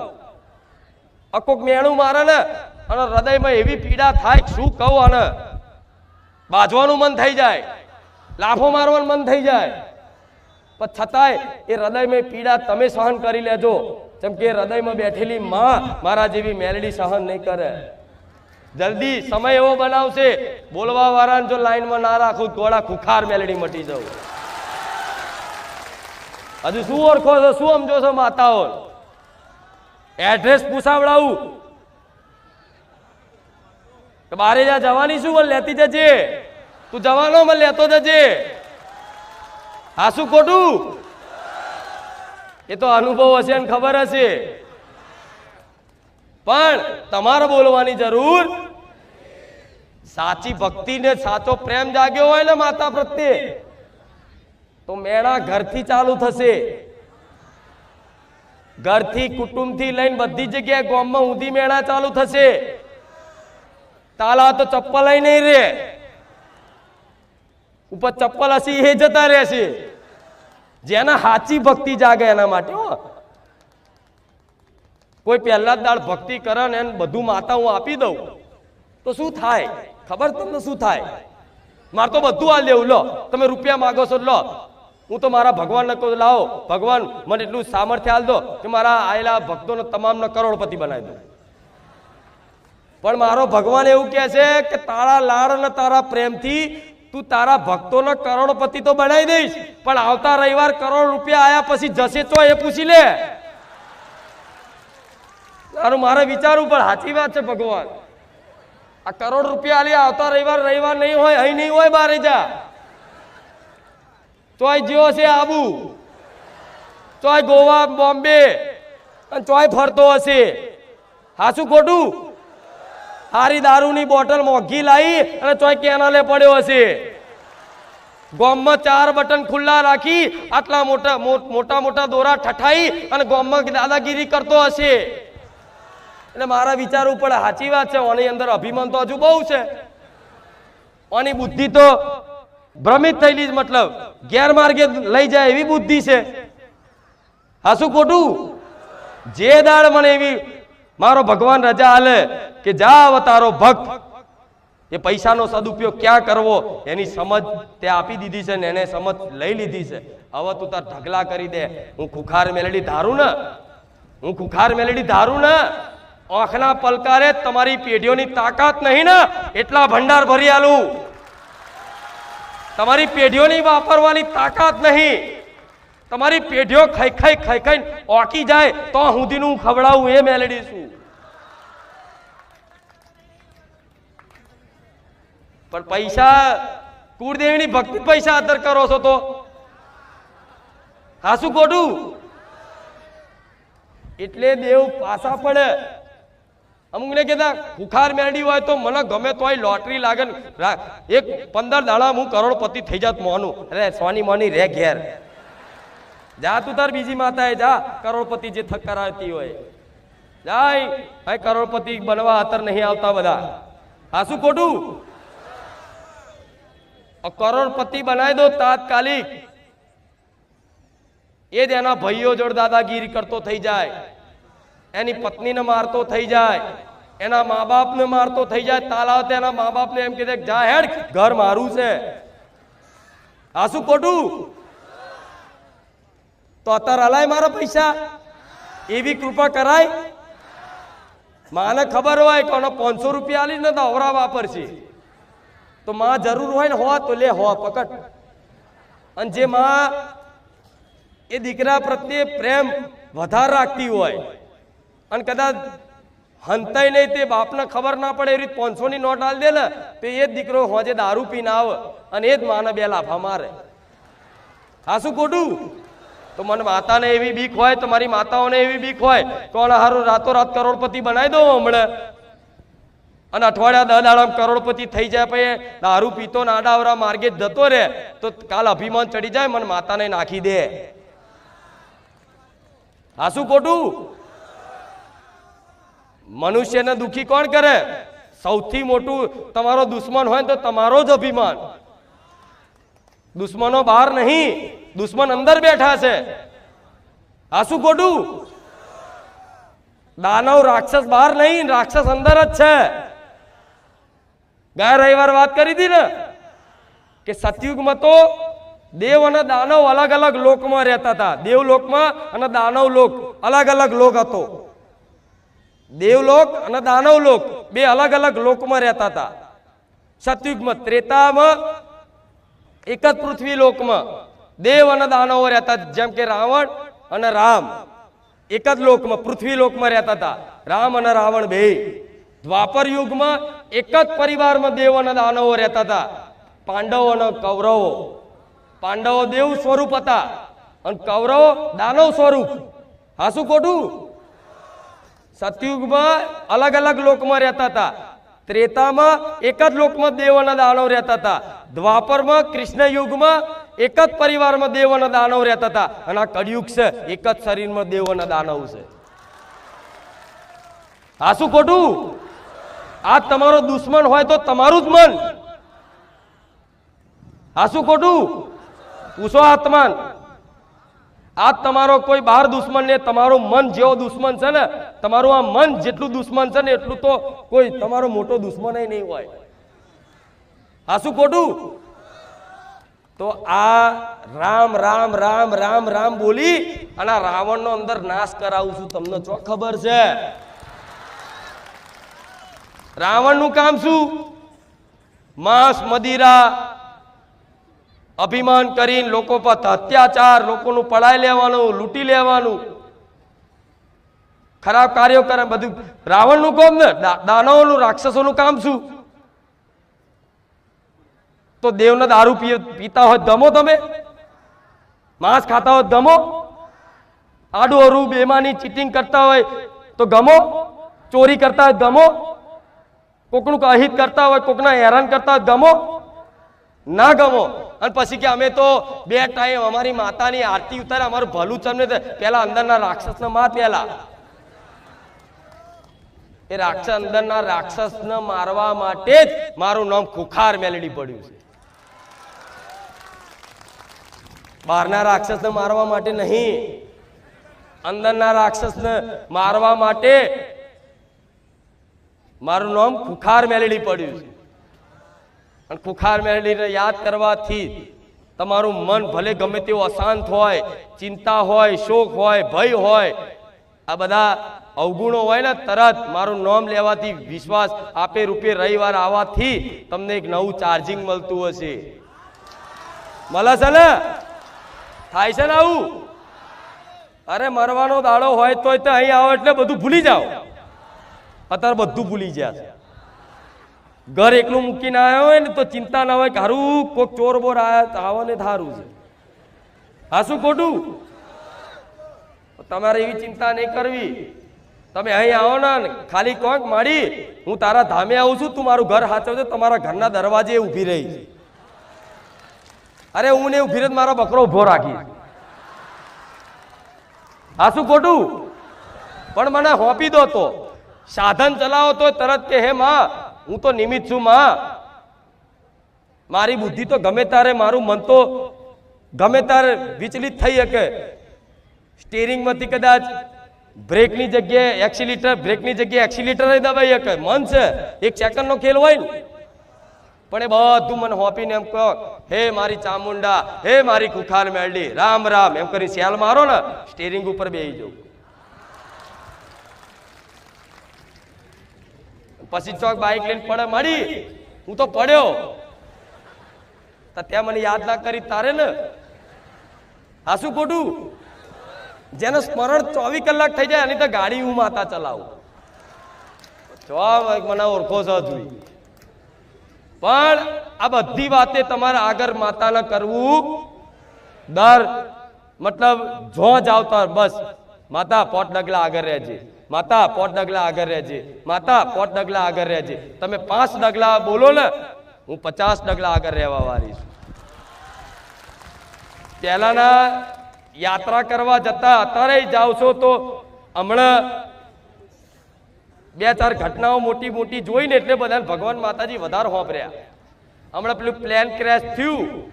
કોક મેણું મારે ને અને હૃદયમાં એવી પીડા થાય શું કહું, અને બાજવાનું મન થઈ જાય, લાફો મારવાનું મન થઈ જાય, પણ છતાંય એ હૃદયમાં પીડા તમે સહન કરી લેજો. જેમ કે હૃદયમાં બેઠેલી માં મારા જેવી મેલડી સહન નહીં કરે. જલ્દી સમય એવો બનાવશે, બોલવા વાળાને જો લાઈનમાં ના રાખું ગોળા ખુખાર મેલડી મટી જાવ. હજુ શું ઓળખો છો, શું સમજો છો માતાઓ? એડ્રેસ પૂછાવડાવું કે બારે જા જવાની શું, મને લેતી જજે, તું જવાનો મને લેતો જજે. આ શું ખોટું? એ તો અનુભવ હશે ને ખબર હશે, પણ તમારે બોલવાની જરૂર. સાચી ભક્તિ ને સાચો પ્રેમ જાગ્યો હોય ને માતા પ્રત્યે તો મેળા ઘરથી ચાલુ થશે. ઘરથી, કુટુંબથી લઈને બધી જગ્યાએ ગામમાં ઊંધી મેળા ચાલુ થશે. તાલા તો ચપ્પલ નહીં રે, ઉપર ચપ્પલ હશે એ જતા રહેશે. જેના સાચી ભક્તિ જાગે એના માટે. કોઈ પહેલા જ દાળ ભક્તિ કરે ને એને બધું માતા હું આપી દઉં તો શું થાય ખબર તમને? શું થાય? મારે તો બધું આ લેવું, લો તમે રૂપિયા માગો છો લો, હું તો મારા ભગવાનને કહું લાવો ભગવાન મને એટલું સામર્થ્ય આલ દો કે મારા આયેલા ભક્તોને તમામને કરોડપતિ બનાવી દો. પણ મારો ભગવાન એવું કહે છે કે તારા લાડ અને તારા પ્રેમથી તું તારા ભક્તોને કરોડપતિ તો બનાવી દઈશ, પણ આવતા રવિવાર કરોડ રૂપિયા આયા પછી જશે તો એ પૂછી લે. તારું મારે વિચારવું પણ સાચી વાત છે. ભગવાન આ કરોડ રૂપિયા આલી આવતા રવિવાર નહીં હોય, અહીં નહીં હોય, બારે જા ચોય જેવો છે આબુ, ચોય ગોવા, બોમ્બે અને ચોય ફરતો હશે. હાસું ખોટું? હારી દારૂની બોટલ મોંઘી લાવી અને ચોય કેનાલે પડ્યો હશે. ગોમમાં 4 બટન ખુલ્લા રાખી આટલા મોટા મોટા દોરા ઠઠાઈ અને ગોમમાં દાદાગીરી કરતો હશે. એટલે મારા વિચારવું પડે. સાચી વાત છે, ઓની અંદર અભિમાન તો હજુ બહુ છે. ઓની બુદ્ધિ તો ભ્રમિત થયેલી જ, મતલબ ગેરમાર્ગે લઈ જાય એવી બુદ્ધિ છે. હા શું ખોટું? જે દાડ મને એવી મારો ભગવાન રજા હાલે કે જા અવતારો ભક્ત, એ પૈસાનો સદુપયોગ ક્યાં કરવો એની સમજ તે આપી દીધી છે ને એને સમજ લઈ લીધી છે. હવે તું તાર ઢગલા કરી દે. હું ખુખાર મેલડી ધારું ને, હું ખુખાર મેલડી ધારું ને, આંખના પલકારે તમારી પેઢીઓની તાકાત નહીં ને એટલા ભંડાર ભરી આલું. તમારી પેઢીઓની વાપરવાની તાકાત નહીં. તમારી પેઢીઓ ખાઈ ખાઈ ઓકી જાય તો હુંદીનું ખવડાવું એ મેલડી છું. પણ પૈસા, કુળદેવીની ભક્તિ પૈસા આદર કરો છો તો હા શું ખોટું? એટલે દેવ પાછા પડે. અમુક ને કહેતા ખુખાર મેળડી હોય તો મને ગમે તોય લોટરી લાગે ને એક 15 દાડા હું કરોડપતિ થઈ જાત મોનું. અરે સોની મોની રે ઘેર જા, તું તાર બીજી માતાએ જા, કરોડપતિ જે થક કરાવતી હોય જાય. ભાઈ કરોડપતિ બનવા અત્યારે નહીં આવતા બધા. હા શું ખોટું? કરોડપતિ બનાવી દો તાત્કાલિક. એ જ એના ભાઈઓ જોડે દાદાગીરી કરતો થઈ જાય, એની પત્નીને મારતો થઈ જાય, એના મા બાપને મારતો થઈ જાય. તાલાવ એના મા બાપને એમ કીધે જા હેડ, ઘર મારું છે. આ શું ખોટું? તો અત્યારે હલાય મારા પૈસા, એવી કૃપા કરાય? માને ખબર હોય કે 500 રૂપિયા આલી ને તો અવરા વાપરશે, તો માં જરૂર હોય ને હો તો લે, હો પકડ. અને જે માં એ દીકરા પ્રત્યે પ્રેમ વધારે રાખતી હોય અને કદાચ હંતાઈ નહીં તે બાપને ખબર ના પડે એવી 500 ની નોટ આલ દે ને તો એ જ દીકરો હોજે દારૂ પીને આવે અને એ જ માને 2 લાફા મારે. આ શું ખોટું? તો મને માતાને એવી બીક હોય, તમારી માતાઓને એવી બીક હોય, કોણ હારું રાતોરાત કરોડપતિ બનાવી દો હમણાં અને અઠવાડિયા 10 દાડા કરોડપતિ થઈ જાય, પછી દારૂ પીતો ના આડાવરા માર્ગે જતો રહે તો કાલ અભિમાન ચડી જાય, મને માતાને નાખી દે. આ શું ખોટું? મનુષ્યને દુખી કોણ કરે? સૌથી મોટું તમારો દુશ્મન હોય તો તમારો જ અભિમાન. દુશ્મનો બહાર નહીં, દુશ્મન અંદર બેઠા છે. આ શું ખોટું? દાનવ રાક્ષસ બહાર નહીં, રાક્ષસ અંદર જ છે. ગયા રવિવાર વાત કરી હતી ને કે સતયુગમાં તો દેવ અને દાનવ અલગ અલગ લોકમાં રહેતા હતા. દેવલોકમાં અને દાનવ લોક અલગ અલગ લોક હતો. દેવલોક અને દાનવ લોક બે અલગ અલગ લોકમાં રહેતા હતા. સતયુગમાં, ત્રેતામાં એક જ પૃથ્વી લોકમાં દેવ અને દાનવો રહેતા, જેમ કે રાવણ અને રામ એક જ લોકમાં પૃથ્વી લોકમાં રહેતા હતા, રામ અને રાવણ બે. દ્વાપર યુગમાં એક જ પરિવારમાં દેવ અને દાનવો રહેતા હતા, પાંડવો અને કૌરવો. પાંડવો દેવ સ્વરૂપ હતા અને કૌરવો દાનવ સ્વરૂપ. હા શું ખોટું? સતયુગમાં અલગ અલગ લોકમાં રહેતા હતા. ત્રેતામાં એક જ લોકમાં દેવ અને દાનવ રહેતા હતા. દ્વાપરમાં કૃષ્ણ યુગમાં એક જ પરિવારમાં દેવ અને દાનવ રહેતા હતા. અને આ કળિયુગ છે, એક જ શરીરમાં દેવ અને દાનવ છે. આ શું ખોટું? આ તમારો દુશ્મન હોય તો તમારું જ મન. આ શું ખોટું? પૂછો આત્માન. આ તમારો કોઈ બહાર દુશ્મન ને તમારું મન જેવો દુશ્મન છે ને, તમારું આ મન જેટલું દુશ્મન છે ને એટલું તો કોઈ તમારો મોટો દુશ્મન નહીં હોય. આ શું ખોટું? તો આ રામ રામ રામ રામ રામ બોલી અને રાવણ નો અંદર નાશ કરાવું છું. તમને ચો ખબર છે રાવણ નું કામ શું? માંસ મદિરા અભિમાન કરીને લોકો પર અત્યાચાર, લોકોનું પડાઈ લેવાનું, લૂંટી લેવાનું, ખરાબ કાર્યો કરે બધું રાવણ નું કામ ને. દાનવોનું, રાક્ષસોનું કામ શું? તો દેવને દારૂ પીતા હોય ગમો, તમે માંસ ખાતા હોય ગમો, આડું અરું બેમાની ચીટિંગ કરતા હોય તો ગમો, ચોરી કરતા હોય ગમો, કોકનું અહિત કરતા હોય, કોકના હેરાન કરતા હોય ગમો? ના ગમો. અને પછી કે અમે તો 2 ટાઈમ અમારી માતાની આરતી ઉતારે, અમારું ભલું ચમને પેલા અંદરના રાક્ષસને માર. પેલા એ રાક્ષસ, અંદરના રાક્ષસને મારવા માટે જ મારું નામ ખુખાર મેલડી પડ્યું છે. બહારના રાક્ષસને મારવા માટે નહીં, અંદરના રાક્ષસને મારવા માટે મારું નામ ખુખાર મેલડી પડ્યું છે. અને ખુખાર મેલડીને યાદ કરવાથી તમારું મન ભલે ગમે તેવું અશાંત હોય, ચિંતા હોય, શોક હોય, ભય હોય, આ બધા અવગુણો હોય ને, તરત મારું નામ લેવાથી, વિશ્વાસ આપે રૂપે રવિવાર આવવાથી તમને એક નવું ચાર્જિંગ મળતું હશે. મળે છે ને? થાય છે ને આવું? અરે મરવાનો દાડો હોય તો અહીં આવો એટલે બધું ભૂલી જાઓ. અત્યારે બધું ભૂલી ગયા છે. ઘર એકલું મૂકીને આવ્યો હોય ને તો ચિંતા ના હોય કે હારું કોઈક ચોર બોર આવો ને થારું છે. હા શું ખોટું? તમારે એવી ચિંતા નહીં કરવી. તમે અહીં આવો ને ખાલી કોક માડી હું તારા ધામે આવું છું, તું મારું ઘર સાચવજો, તમારા ઘરના દરવાજે ઊભી રહી. અરે હું ને ઊભી રહી મારા બકરો ઉભો રાખી. હા શું ખોટું? પણ મને હોપી દો તો સાધન ચલાવો તો તરત કે હે માં હું તો નિમિત્ત છું માં, મારી બુદ્ધિ તો ગમે તારે, મારું મન તો ગમે તારે વિચલિત થઈ શકે. સ્ટીરિંગ માંથી કદાચ બ્રેકની જગ્યાએ એક્સિલેટર, બ્રેકની જગ્યાએ એક્સિલેટર દબાઈ શકે. મન છે, 1 સેકન્ડનો ખેલ હોય ને. પણ એ બધું મને હોપીને એમ કહો હે મારી ચામુંડા, હે મારી ખુખાર મેલડી, રામ રામ એમ કરી સેલ મારો ને, સ્ટીરિંગ ઉપર બેસી જાઉં. પછી ચોક બાઇક લઈને પડે મળી, હું તો પડ્યો ત્યાં મને યાદ ના કરી તારે ને. આ શું ખોટું? જેને સ્મરણ 24 કલાક થઈ જાય એની તો ગાડી હું માતા ચલાવું. મને ઓળખો છો જોઈ પણ આ બધી વાતે તમારે આગળ માતાને કરવું દર મતલબ જો જાવતા બસ માતા પોટ ડગલા આગળ રહેજે માતા પોટ ડગલા આગળ રહેજે માતા પોટ ડગલા આગળ રહેજે તમે 5 ડગલા બોલો ને હું 50 ડગલા આગળ રહેવા વાળી છું પહેલાના યાત્રા કરવા જતા અત્યારે જાવ છો તો હમણાં 2-4 ઘટનાઓ મોટી મોટી જોઈને એટલે બધા ભગવાન માતાજી વધારે હોંભર્યા હમણાં પેલું પ્લેન ક્રેશ થયું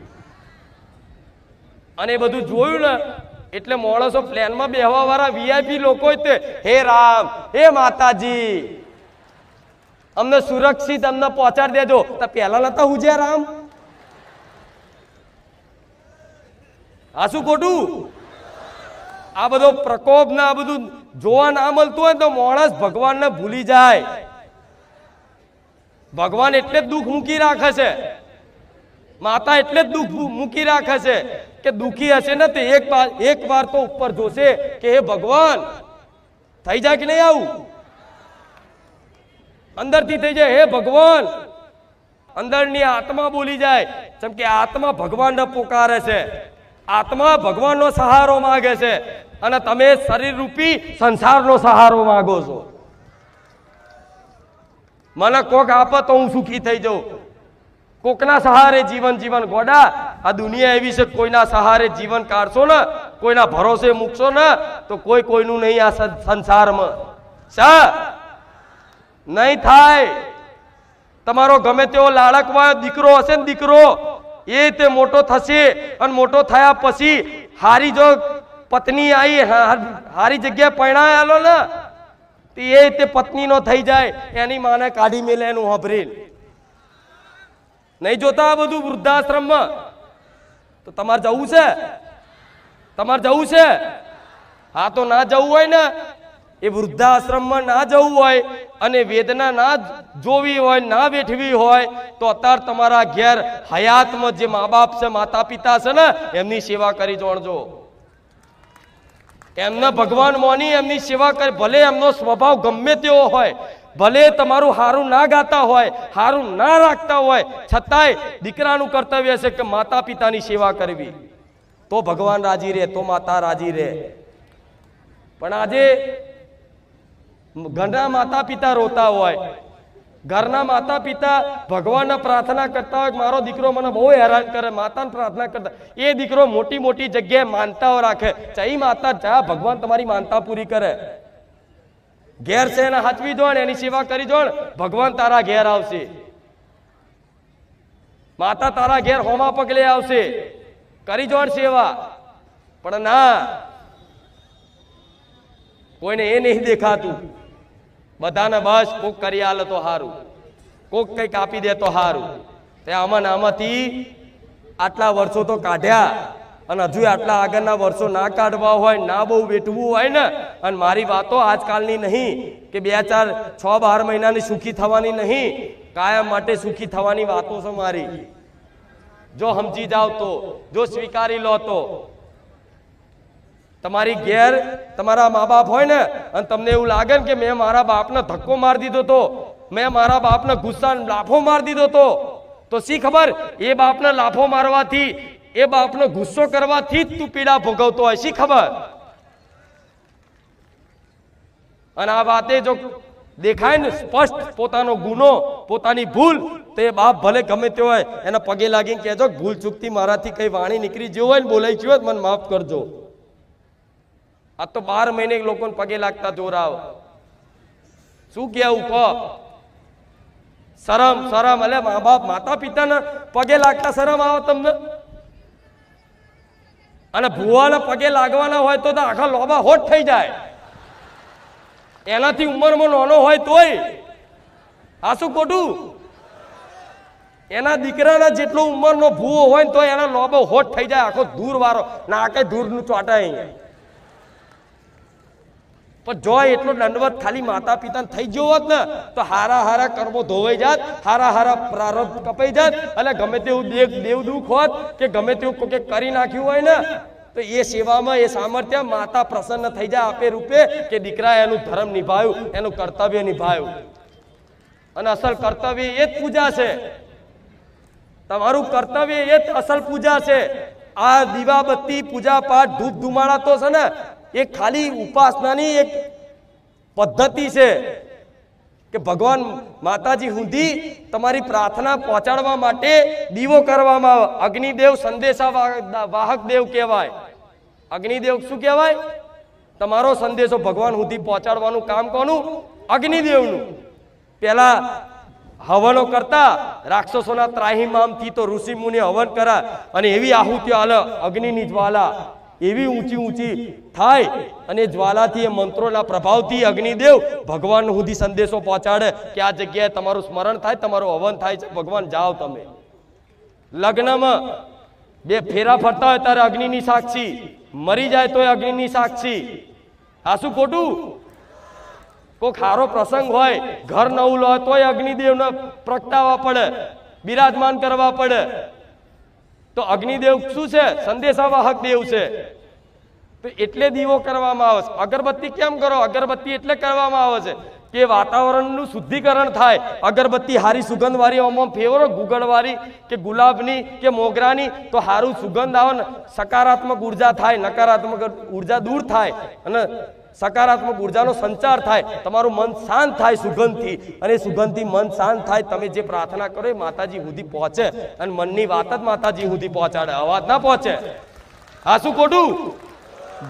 અને એ બધું જોયું ને એટલે માણસો પ્લેનમાં બેહવા વાળા વીઆઈપી લોકો તે હે રામ હે માતાજી અમને સુરક્ષિત અમને પહોંચાડી દેજો તો પહેલા નતા હુજ્યા રામ આ શું ખોટું આ બધો પ્રકોપ ને આ બધું જોવા ના મળતું હોય તો માણસ ભગવાનને ભૂલી જાય ભગવાન એટલે જ દુઃખ મૂકી રાખે છે માતા એટલે જ દુઃખ મૂકી રાખે છે કે દુઃખી હશે ને તો એક વાર તો ઉપર જોશે કે હે ભગવાન થઈ જાય કે નહીં આવું અંદરથી થઈ જાય હે ભગવાન અંદરની આત્મા બોલી જાય જેમ કે આત્મા ભગવાનને પોકારે છે આત્મા ભગવાનનો સહારો માંગે છે અને તમે શરીર રૂપી સંસારનો સહારો માંગો છો મને કોક આપે તો હું સુખી થઈ જાઉં કોકના સહારે જીવન જીવન ગોડા આ દુનિયા એવી છે કોઈના સહારે જીવન કાઢશો ને કોઈના ભરોસે મૂકશો ને તો કોઈ કોઈનું નહીં આ સંસારમાં નહીં થાય તમારો ગમે તેવો લાડકવાયો દીકરો હશે ને દીકરો એ તે મોટો થશે અને મોટો થયા પછી હારી જો પત્ની આવી હારી જગ્યાએ પરણાયેલો ને એ તે પત્નીનો થઈ જાય એની માને કાઢી મેલે એનું હભરી નહીં જોતા આ બધું વૃદ્ધાશ્રમમાં તો તમારે જવું છે હા તો ના જવું હોય ને એ વૃદ્ધાશ્રમમાં ના જવું હોય અને વેદના ના જોવી હોય ના વેઠવી હોય તો અત્યારે તમારા ઘેર હયાતમાં જે મા બાપ છે માતા પિતા છે ને એમની સેવા કરી જોણજો એમને ભગવાન મોની એમની સેવા કરે ભલે એમનો સ્વભાવ ગમે તેવો હોય ભલે તમારું હારું ના ગાતા હોય હારું ના રાખતા હોય છતાંય દીકરાનું કર્તવ્ય છે કે માતા પિતાની સેવા કરવી તો ભગવાન રાજી રહે તો માતા રાજી રહે પણ આજે ઘરના માતા પિતા રોતા હોય ઘરના માતા પિતા ભગવાનને પ્રાર્થના કરતા હોય મારો દીકરો મને બહુ હેરાન કરે માતાને પ્રાર્થના કરતા એ દીકરો મોટી મોટી જગ્યાએ માનતાઓ રાખે ચાહી માતા જા ભગવાન તમારી માનતા પૂરી કરે ઘેર છે એને હાચવી જોણ એની સેવા કરી જોણ ભગવાન તારા ઘેર આવશે માતા તારા ઘેર હોમા પગલે આવશે કરી જોણ સેવા પણ ના કોઈને એ નહીં દેખાતું બધાને બસ કોક કરી આલે તો હારું કોક કઈક આપી દે તો હારું તે આમાંથી આટલા વર્ષો તો કાઢ્યા અને હજુ આટલા આગળના વર્ષો ના કાઢવા હોય ના બહુ વેઠવું હોય ને અને મારી વાતો આજકાલની નહીં કે 2-4-6-12 મહિનાની સુખી થવાની નહીં કાયમ માટે સુખી થવાની વાતો છે મારી જો સમજી જાવ તો જો સ્વીકારી લો તો તમારી ઘેર તમારા મા બાપ હોય ને અને તમને એવું લાગે ને કે મેં મારા બાપને ધક્કો મારી દીધો તો મેં મારા બાપને ગુસ્સાને લાફો મારી દીધો તો શી ખબર એ બાપને લાફો મારવાથી એ બાપનો ગુસ્સો કરવાથી જ તું પીડા ભોગવતો હોય શી ખબર અને આ વાતે જો દેખાય ને સ્પષ્ટ પોતાનો ગુનો પોતાની ભૂલ તો એ બાપ ભલે ગમે તે હોય એના પગે લાગીને કહેજો ભૂલ ચૂકતી મારાથી કઈ વાણી નીકળી જેવું હોય ને બોલાઈ ગયું હોય મને માફ કરજો આ તો 12 મહિને લોકોને પગે લાગતા જોરાવ શું કેવું કહો શરમ એટલે મા બાપ માતા પિતાના પગે લાગતા શરમ આવે તમને અને ભુવાના પગે લાગવાના હોય તો આખા લોબા હોટ થઈ જાય એનાથી ઉંમરમાં નાનો હોય તોય આ શું ખોટું એના દીકરાના જેટલો ઉંમરનો ભૂવો હોય તો એના લોબો હોટ થઈ જાય આખો દૂર વાળો ના કે દૂરનું ચોટાય પણ જો એટલો દંડવત ખાલી માતા પિતાને થઈ ગયો હોત ને તો હારા કર્મો ધોવાઈ જાત હારા પ્રારબ્ધ કપાઈ જાત અને ગમે તેવું દેવ દુઃખ હોત કે ગમે તેવું કોઈ કરી નાખ્યું હોય ને તો એ સેવામાં એ સામર્થ્ય માતા પ્રસન્ન થઈ જાય આપે રૂપે કે દીકરા એનું ધર્મ નિભાવ્યું એનું કર્તવ્ય નિભાવ્યું અને અસલ કર્તવ્ય એ જ પૂજા છે. તમારું કર્તવ્ય એ જ અસલ પૂજા છે. આ દીવાબત્તી પૂજા પાઠ ધૂપ ધુમાડા તો છે ને એ ખાલી ઉપાસનાની એક પદ્ધતિ છે કે ભગવાન માતાજી સુધી તમારી પ્રાર્થના પહોંચાડવા માટે દીવો કરવામાં આવે. અગ્નિદેવ સંદેશા વાહક દેવ કહેવાય. અગ્નિદેવ શું કહેવાય? તમારો સંદેશો ભગવાન સુધી પહોંચાડવાનું કામ કોનું? અગ્નિદેવનું. પેલા હવનો કરતા રાક્ષસોના ત્રાહિમામથી તો ઋષિ મુનિ હવન કરા અને એવી આહુતિઓ આલે અગ્નિની જ્વાલા એવી ઊંચી ઊંચી થાય અને જ્વાલાથી એ મંત્રોના પ્રભાવથી અગ્નિદેવ ભગવાન સુધી સંદેશો પહોંચાડે કે આ જગ્યાએ તમારું સ્મરણ થાય, તમારું હવન થાય છે, ભગવાન જાઓ તમે. લગ્નમાં બે ફેરા ફરતા હોય ત્યારે અગ્નિની સાક્ષી, મરી જાય તોય અગ્નિની સાક્ષી. આ શું ખોટું? કોઈ ખારો પ્રસંગ હોય, ઘર નવું લો તોય અગ્નિદેવને પ્રગટાવવા પડે, બિરાજમાન કરવા પડે. તો અગ્નિદેવ શું છે? સંદેશાવાહક દેવ છે. તો એટલે દીવો કરવામાં આવે છે. અગરબત્તી કેમ કરો? અગરબત્તી એટલે કરવામાં આવે છે કે વાતાવરણનું શુદ્ધિકરણ થાય. અગરબત્તી હારી સુગંધ વાળી આમાં ફેવરો ગુગળવાળી કે ગુલાબની કે મોગરાની તો હારું સુગંધ આવે ને, સકારાત્મક ઉર્જા થાય, નકારાત્મક ઉર્જા દૂર થાય અને સકારાત્મક ઉર્જાનો સંચાર થાય. તમારું મન શાંત થાય સુગંધથી અને સુગંધથી મન શાંત થાય. તમે જે પ્રાર્થના કરો એ માતાજી સુધી પહોંચે અને મનની વાત જ માતાજી સુધી પહોંચાડે, અવાજ ના પહોંચે. આ શું ખોટું?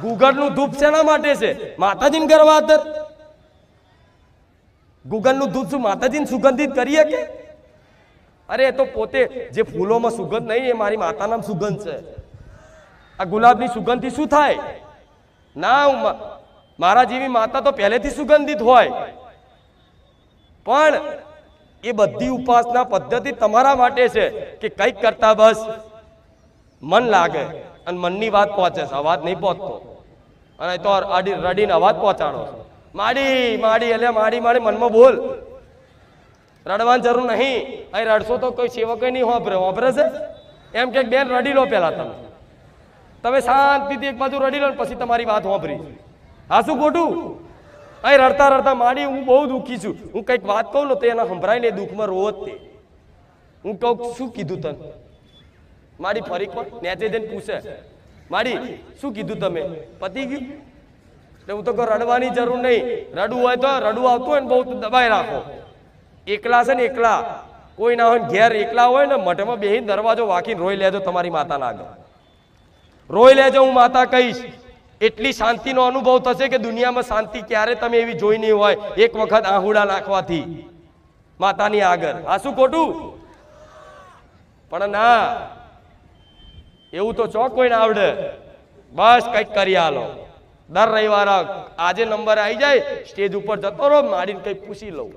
ગુગળનું ધૂપ શેના માટે છે? માતાજીને કરવા અંદર. ગુગળનું ધૂપ શું માતાજીને સુગંધિત કરીએ કે? અરે એ તો પોતે જે ફૂલોમાં સુગંધ નહીં એ મારી માતાના સુગંધ છે. આ ગુલાબની સુગંધથી શું થાય? ના, મારા જેવી માતા તો પહેલેથી સુગંધિત હોય. પણ એ બધી ઉપાસના પદ્ધતિ તમારા માટે છે કે કંઈક કરતા બસ મન લાગે અને મનની વાત પહોંચે છે, અવાજ નહીં પહોંચતો. અને તો રડીને અવાજ પહોંચાડો. માડી માડી એટલે માડી માડી મનમાં બોલ, રડવાની જરૂર નહીં. અહીં રડશો તો કોઈ સેવક નહીં હોભરે છે. એમ કે બેન રડી લો પેલા, તમે શાંતિથી એક બાજુ રડી લો પછી તમારી વાત હોભરી. હા શું ખોટું? અહીં રડતા રડતા માડી હું બહુ દુઃખી છું, હું કંઈક વાત કહું ને તો એના સંભળાય ને દુઃખમાં રોવો જ તે. હું કહું શું કીધું તને? માડી ફરી કોણ નેચે જઈને પૂછે, માડી શું કીધું તમે? પતી ગયું? એટલે હું તો કહું રડવાની જરૂર નહીં. રડવું હોય તો રડવું આવતું હોય ને બહુ દબાઈ રાખો. એકલા છે ને એકલા કોઈ ના હોય, ઘેર એકલા હોય ને મઠમાં બેહીને દરવાજો વાંકીને રોઈ લેજો તમારી માતાના આગળ. રોઈ લેજો, હું માતા કહીશ. એટલી શાંતિનો અનુભવ થશે કે દુનિયામાં શાંતિ ક્યારે તમે એવી જોઈ નહીં હોય એક વખત આહુડા નાખવાથી માતાની આગળ. આ શું ખોટું? પણ ના, એવું તો ચોક કોઈને આવડે. બસ કંઈક કરી આલો. દર રવિવારે આજે નંબર આવી જાય, સ્ટેજ ઉપર જતો રહો, માડીને કંઈક પૂછી લઉં.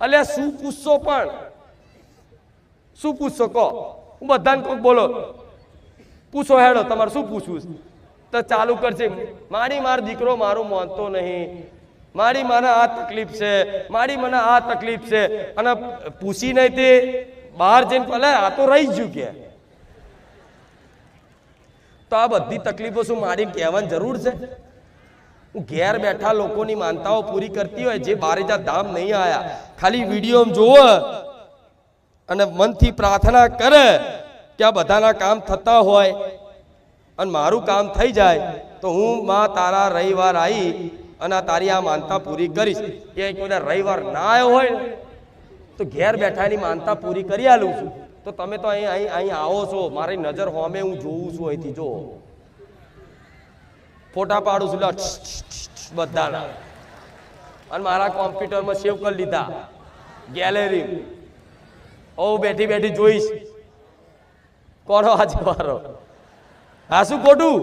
અલ્યા શું પૂછશો? પણ શું પૂછશો કહો? હું બધાને કોક બોલો પૂછો, હેડો તમારે શું પૂછવું તો ચાલુ કરશે. મારી મારો દીકરો મારું માનતો નહીં, મારી મને આ તકલીફ છે, મારી મને આ તકલીફ છે. અને પૂછી નહીં તે બહાર જઈને ભલે આ તો રહી ગયું કે. તો આ બધી તકલીફો શું માડીને કહેવાની જરૂર છે? હું ઘેર બેઠા લોકોની માનતાઓ પૂરી કરતી હોય, જે બારેજા ધામ નહીં આયા, ખાલી વિડીયો જોવો અને મનથી પ્રાર્થના કરે કે આ બધાના કામ થતા હોય અને મારું કામ થઈ જાય તો હું માં તારા રવિવાર આવી અને તારી આ માનતા પૂરી કરીશ. એ કોઈના રવિવાર ના આવ્યો હોય તો ઘેર બેઠાની માનતા પૂરી કરી આલું છું. તો તમે તો અહીં આવો છો, મારી નજર હોમે હું જોઉં છું, અહીંથી જો ફોટા પાડું છું બધાના અને મારા કોમ્પ્યુટરમાં સેવ કરી લીધા ગેલેરી. ઓ બેઠી બેઠી જોઈશ કોનો આજે મારો. હા શું ખોટું?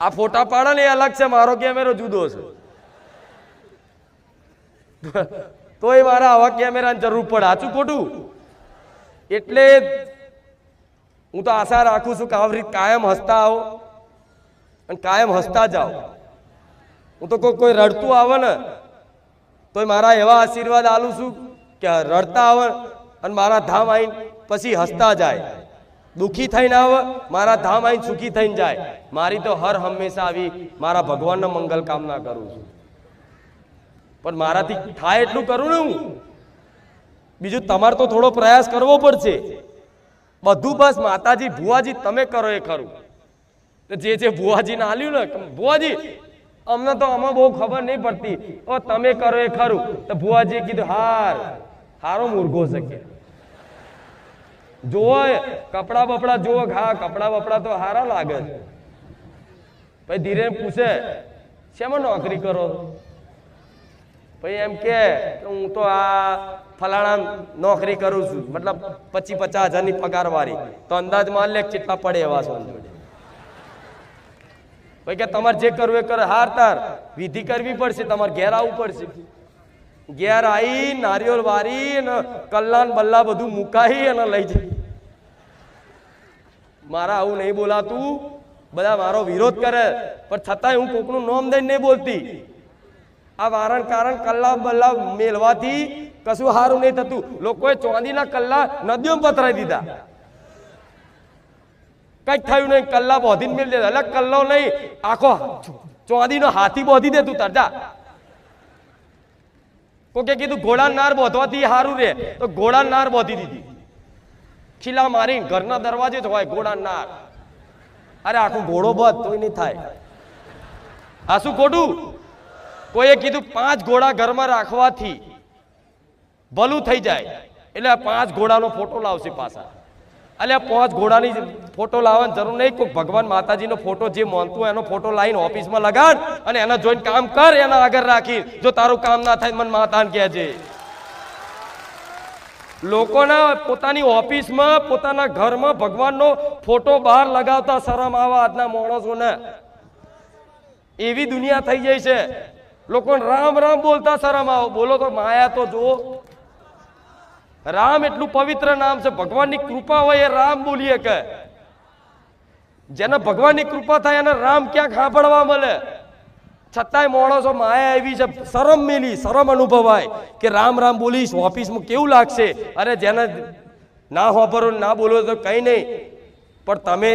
આ ફોટા પાડે ને એ અલગ છે, મારો કેમેરો જુદો છે. તોય મારા આવા કેમેરાની જરૂર પડે. સાચું ખોટું? એટલે હું તો આશા રાખું છું કે આવી રીતે કાયમ હસતા આવો અને કાયમ હસતા જાઓ. હું તો કોઈ રડતું આવે ને તો મારા એવા આશીર્વાદ આલું છું કે રડતા આવે અને મારા ધામ આવીને પછી હસતા જાય. દુઃખી થઈને આવે, મારા ધામ આવીને સુખી થઈને જાય. મારી તો હર હંમેશા આવી મારા ભગવાનના મંગલ કામના કરું છું. પણ મારાથી થાય એટલું કરું ને હું બીજું તમારે તો થોડો પ્રયાસ કરવો પડશે. બધું બસ માતાજી ભુવાજી તમે કરો એ ખરું. જે ભુવાજીને આલ્યું ને, ભુવાજી અમને તો આમાં બહુ ખબર નહીં પડતી, તમે કરો એ ખરું. તો ભુવાજીએ કીધું હારો મૂર્ખો છે કે જોવો કપડા બપડા જોવો, હા કપડા બપડા તો હારા લાગે. પછી ધીરે પૂછે શેમાં નોકરી કરો? પછી એમ કે હું તો આ ફલાણા નોકરી કરું છું, મતલબ 25-50 હજારની પગાર વાળી. તો અંદાજ માન લે કેટલા પડે એવા છો. પછી કે તમારે જે કરવું એ કરે. હાર તાર વિધિ કરવી પડશે, તમારે ઘેર આવવું પડશે. ઘેર આવી નારિયેળ વારી અને કલ્લાન બલ્લા બધું મુકાઈ અને લઈ જાય. મારા આવું નહીં બોલાતું, બધા મારો વિરોધ કરે, પણ છતાંય હું કોકનું નામ દઈને નહીં બોલતી. આ વારણ કારણ કલ્લા બલ્લા મેળવાથી કશું સારું નહીં થતું. લોકોએ ચાંદીના કલ્લા નદીઓમાં પથરાઈ દીધા, કઈક થયું નહીં. કલ્લા બોધીને મેળ દેતા, એટલે કલ્લો નહીં આખો ચાંદીનો હાથી બોધી દેતું તરજા. કોકે કીધું ઘોડા નાર બોધવાથી સારું રે, તો ઘોડા નાર બોધી દીધી. ખીલા મારી ઘરના દરવાજે જ હોય ઘોડા નાર. અરે આખો ઘોડો બધ તોય નહીં થાય. આ શું ખોટું? કોઈએ કીધું 5 ઘોડા ઘરમાં રાખવાથી ભલું થઈ જાય, એટલે 5 ઘોડાનો ફોટો લાવશે પાછા. એટલે 5 ઘોડાની ફોટો લાવવાની જરૂર નહીં. કોઈ ભગવાન માતાજીનો ફોટો જે માનતું એનો ફોટો લાવીને ઓફિસમાં લગાડ અને એના જોઈને કામ કર, એના આગળ રાખી. જો તારું કામ ના થાય મને માતાને કહેજે. લોકોના પોતાની ઓફિસમાં પોતાના ઘરમાં ભગવાનનો ફોટો બહાર લગાવતા શરમ આવા આજના માણસોને. એવી દુનિયા થઈ જાય છે. લોકોને રામ રામ બોલતા શરમ આવો. બોલો તો માયા તો જુઓ. રામ એટલું પવિત્ર નામ છે, ભગવાનની કૃપા હોય એ રામ બોલીએ કે. જેને ભગવાનની કૃપા થાય એને રામ ક્યાંક સાંભળવા મળે. છતાંય માણસો માયા એવી છે, શરમ મેલી, શરમ અનુભવાય કે રામ રામ બોલીશ ઓફિસમાં કેવું લાગશે. અરે જેને ના વાપરો ના બોલો તો કઈ નહીં, પણ તમે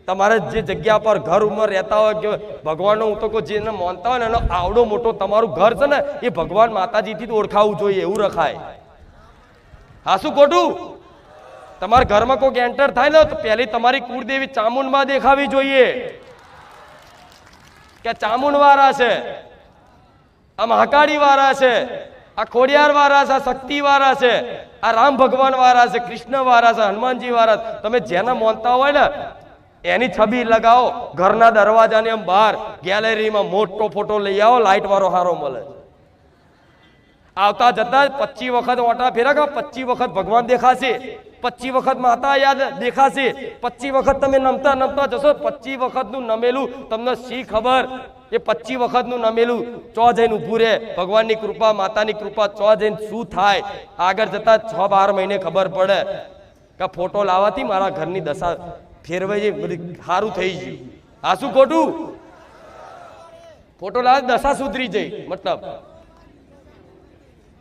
તમારે જે જગ્યા પર ઘર ઉમર રહેતા હોય કે ભગવાનનો હું તો કોઈ જેને માનતા હોય ને એનો આવડો મોટો તમારું ઘર છે ને એ ભગવાન માતાજીથી જ ઓળખાવું જોઈએ, એવું રખાય. હા શું ખોટું? તમારા ઘરમાં કોઈ એન્ટર થાય ને તો પહેલી તમારી કુળદેવી ચામુંડમાં દેખાવી જોઈએ કે ચામુંડ વાળા છે, આ મહાકાળી વાળા છે, આ ખોડિયાર વાળા છે, આ શક્તિ વાળા છે, આ રામ ભગવાન વાળા છે, કૃષ્ણ વાળા છે, હનુમાનજી વાળા. તમે જેને માનતા હોય ને એની છબી લગાવો ઘરના દરવાજાની એમ બહાર ગેલેરીમાં મોટો ફોટો લઈ આવો, લાઈટ વાળો હારો મળે. આવતા જતા 25 વખત ઓટા ફેરકો, 25 વખત ભગવાન દેખાશે, 25 વખત માતા યાદ દેખાશે, 25 વખત તમે નમતા નમતા જશો. 25 વખતનું નમેલું તમને શી ખબર? એ 25 વખતનું નમેલું ચો જઈને ઊભું રહે. ભગવાનની કૃપા માતાની કૃપા ચો જઈને શું થાય આગળ જતા 6-12 મહિને ખબર પડે કે ફોટો લાવવાથી મારા ઘરની દશા ફેરવાઈ બધી સારું થઈ ગયું. આ શું ખોટું? ફોટો લાવે દશા સુધરી જઈ મતલબ,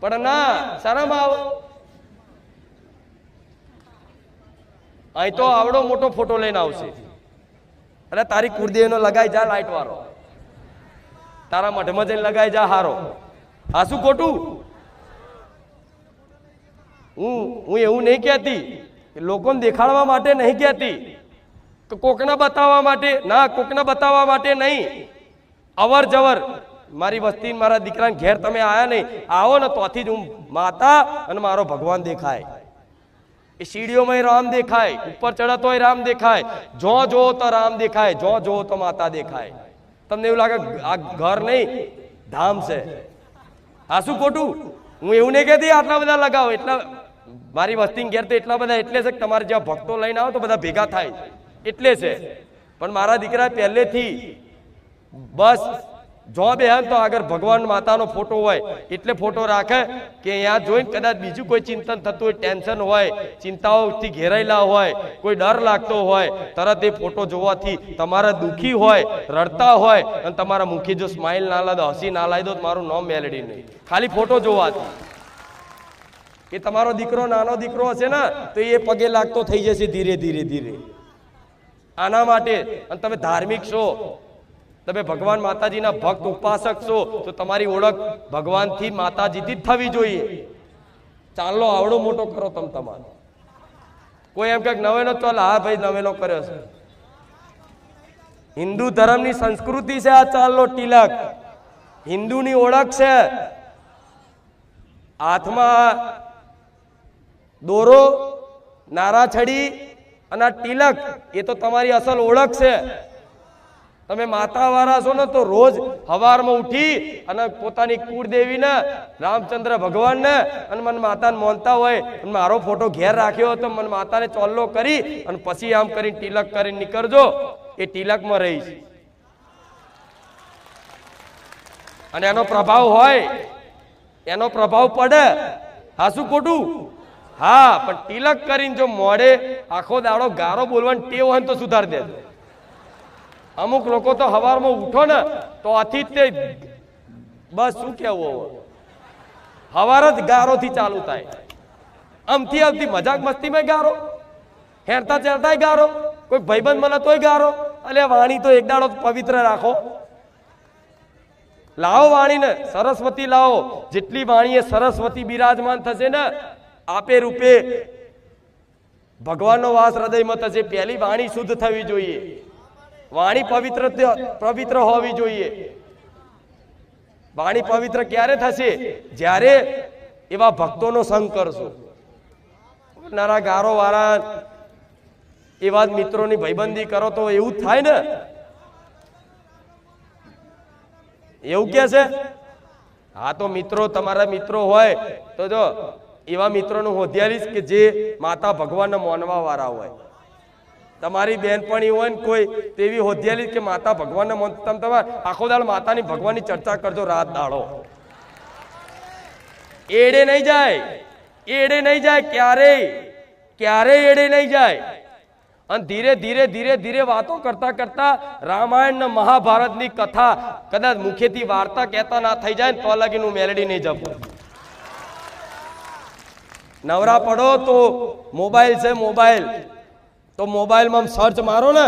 પણ ના શરમ આવો. અહીં તો આવડો મોટો ફોટો લઈને આવશે, અરે તારી કુળદેવીનો લગાઈ જા લાઈટ વાળો, તારા મઢમાં જઈને લગાઈ જા હારો. આ શું ખોટું? હું એવું નહીં કહેતી, લોકોને દેખાડવા માટે નહીં કહેતી, કોકને બતાવવા માટે ના, કોકને બતાવવા માટે નહીં. અવર જવર મારી વસ્તી મારા દીકરાને ઘેર તમે આયા નહીં, આવો ને તોથી જ હું માતા અને મારો ભગવાન દેખાય. એ સીડીઓમાં રામ દેખાય, ઉપર ચડતો હોય રામ દેખાય, જો જોવો તો રામ દેખાય, જો જોવો તો માતા દેખાય. તમને એવું લાગે આ ઘર નહીં ધામ છે. આ શું ખોટું? હું એવું નહીં કહેતી આટલા બધા લગાવો. એટલા મારી વસ્તી ઘેર તો એટલા બધા એટલે છે કે તમારે જ્યાં ભક્તો લઈને આવો તો બધા ભેગા થાય એટલે છે. પણ મારા દીકરા પહેલેથી બસ જો બે તો આગળ ભગવાન માતાનો ફોટો હોય એટલે ફોટો રાખે કે અહીંયા જોઈને કદાચ બીજું કોઈ ચિંતન થતું હોય, ટેન્શન હોય, ચિંતાઓથી ઘેરાયેલા હોય, કોઈ ડર લાગતો હોય, તરત એ ફોટો જોવાથી તમારા દુઃખી હોય, રડતા હોય અને તમારા મુખી જો સ્માઇલ ના લાદો, હસી ના લાવી દો, મારું નામ મેલેડી નહીં, ખાલી ફોટો જોવાથી. એ તમારો દીકરો નાનો દીકરો હશે ને તો એ પગે લાગતો થઈ જશે ધીરે ધીરે ધીરે. આના માટે અને તમે ધાર્મિક છો, તમે ભગવાન માતાજીના ભક્ત ઉપાસક છો તો તમારી ઓળખ ભગવાનથી માતાજીથી જ થવી જોઈએ. ચાંદલો આવડો મોટો કરો તમે તમારો. કોઈ એમ કે નવેનો ચાલ, હા ભાઈ નવેનો કર્યો છે. હિન્દુ ધર્મની સંસ્કૃતિ છે આ ચાંદલો તિલક, હિન્દુની ઓળખ છે. હાથમાં દોરો, નારાછડી અને તિલક એ તો તમારી અસલ ઓળખ છે. તમે માતા વાળા છો ને તો રોજ સવારમાં ઉઠી અને પોતાની કુળદેવીને, રામચંદ્ર ભગવાનને અને મન માતાને માનતા હોય, મારો ફોટો ઘેર રાખ્યો તો મન માતાને ચોલ્લો કરી અને પછી આમ કરીને તિલક કરીને નીકળજો. એ તિલકમાં રહીશ અને એનો પ્રભાવ હોય, એનો પ્રભાવ પડે. હા શું ખોટું? હા, પણ તિલક કરીને જો મોડે આખો દાડો ગારો બોલવાની ટેવ હોય તો સુધાર દે. અમુક લોકો તો સવારમાં ઉઠો ને તો આથી તે બસ શું કેવું, સવાર જ ગારોથી ચાલુ થાય. આમથી આવતી મજાક મસ્તીમાં ગારો, હેરતા ચેરતા ગારો, કોઈ ભાઈબંધ મળે તોય ગારો. અલે વાણી તો એક દાડો પવિત્ર રાખો. લાવો વાણીને, સરસ્વતી લાવો. જેટલી વાણી એ સરસ્વતી બિરાજમાન થશે ને આપે રૂપે ભગવાનનો વાસ હૃદયમાં થશે. પહેલી વાણી શુદ્ધ થવી જોઈએ, વાણી પવિત્ર હોવી જોઈએ. વાણી પવિત્ર ક્યારે થશે? જ્યારે એવા ભક્તોનો સંગ કરશો. નારા ગારો વાળા એવા મિત્રોની ભાઈબંધી કરો તો એવું થાય ને. એવું કે છે હા તો મિત્રો, તમારા મિત્રો હોય તો જો એવા મિત્રોનું હોધ્યાલીશ કે જે માતા ભગવાનને માનવા વાળા હોય. તમારી બેનપણી હોય ને કોઈ તેવી હોધ્યાલી કે માતા ભગવાનને માનતા, તમારે આખો દાડ માતાની ભગવાનની ચર્ચા કરજો રાત દાડો. એડે નહીં જાય, એડે નહીં જાય, ક્યારેય એડે નહીં જાય. અને ધીરે ધીરે ધીરે ધીરે વાતો કરતા કરતા રામાયણ ને મહાભારતની કથા કદાચ મુખેથી વાર્તા કહેતા ના થઈ જાય ને તો લગીનું મેલેડી નહીં જપું. નવરા પડો તો મોબાઈલ છે, મોબાઈલ તો મોબાઈલમાં સર્ચ મારો ને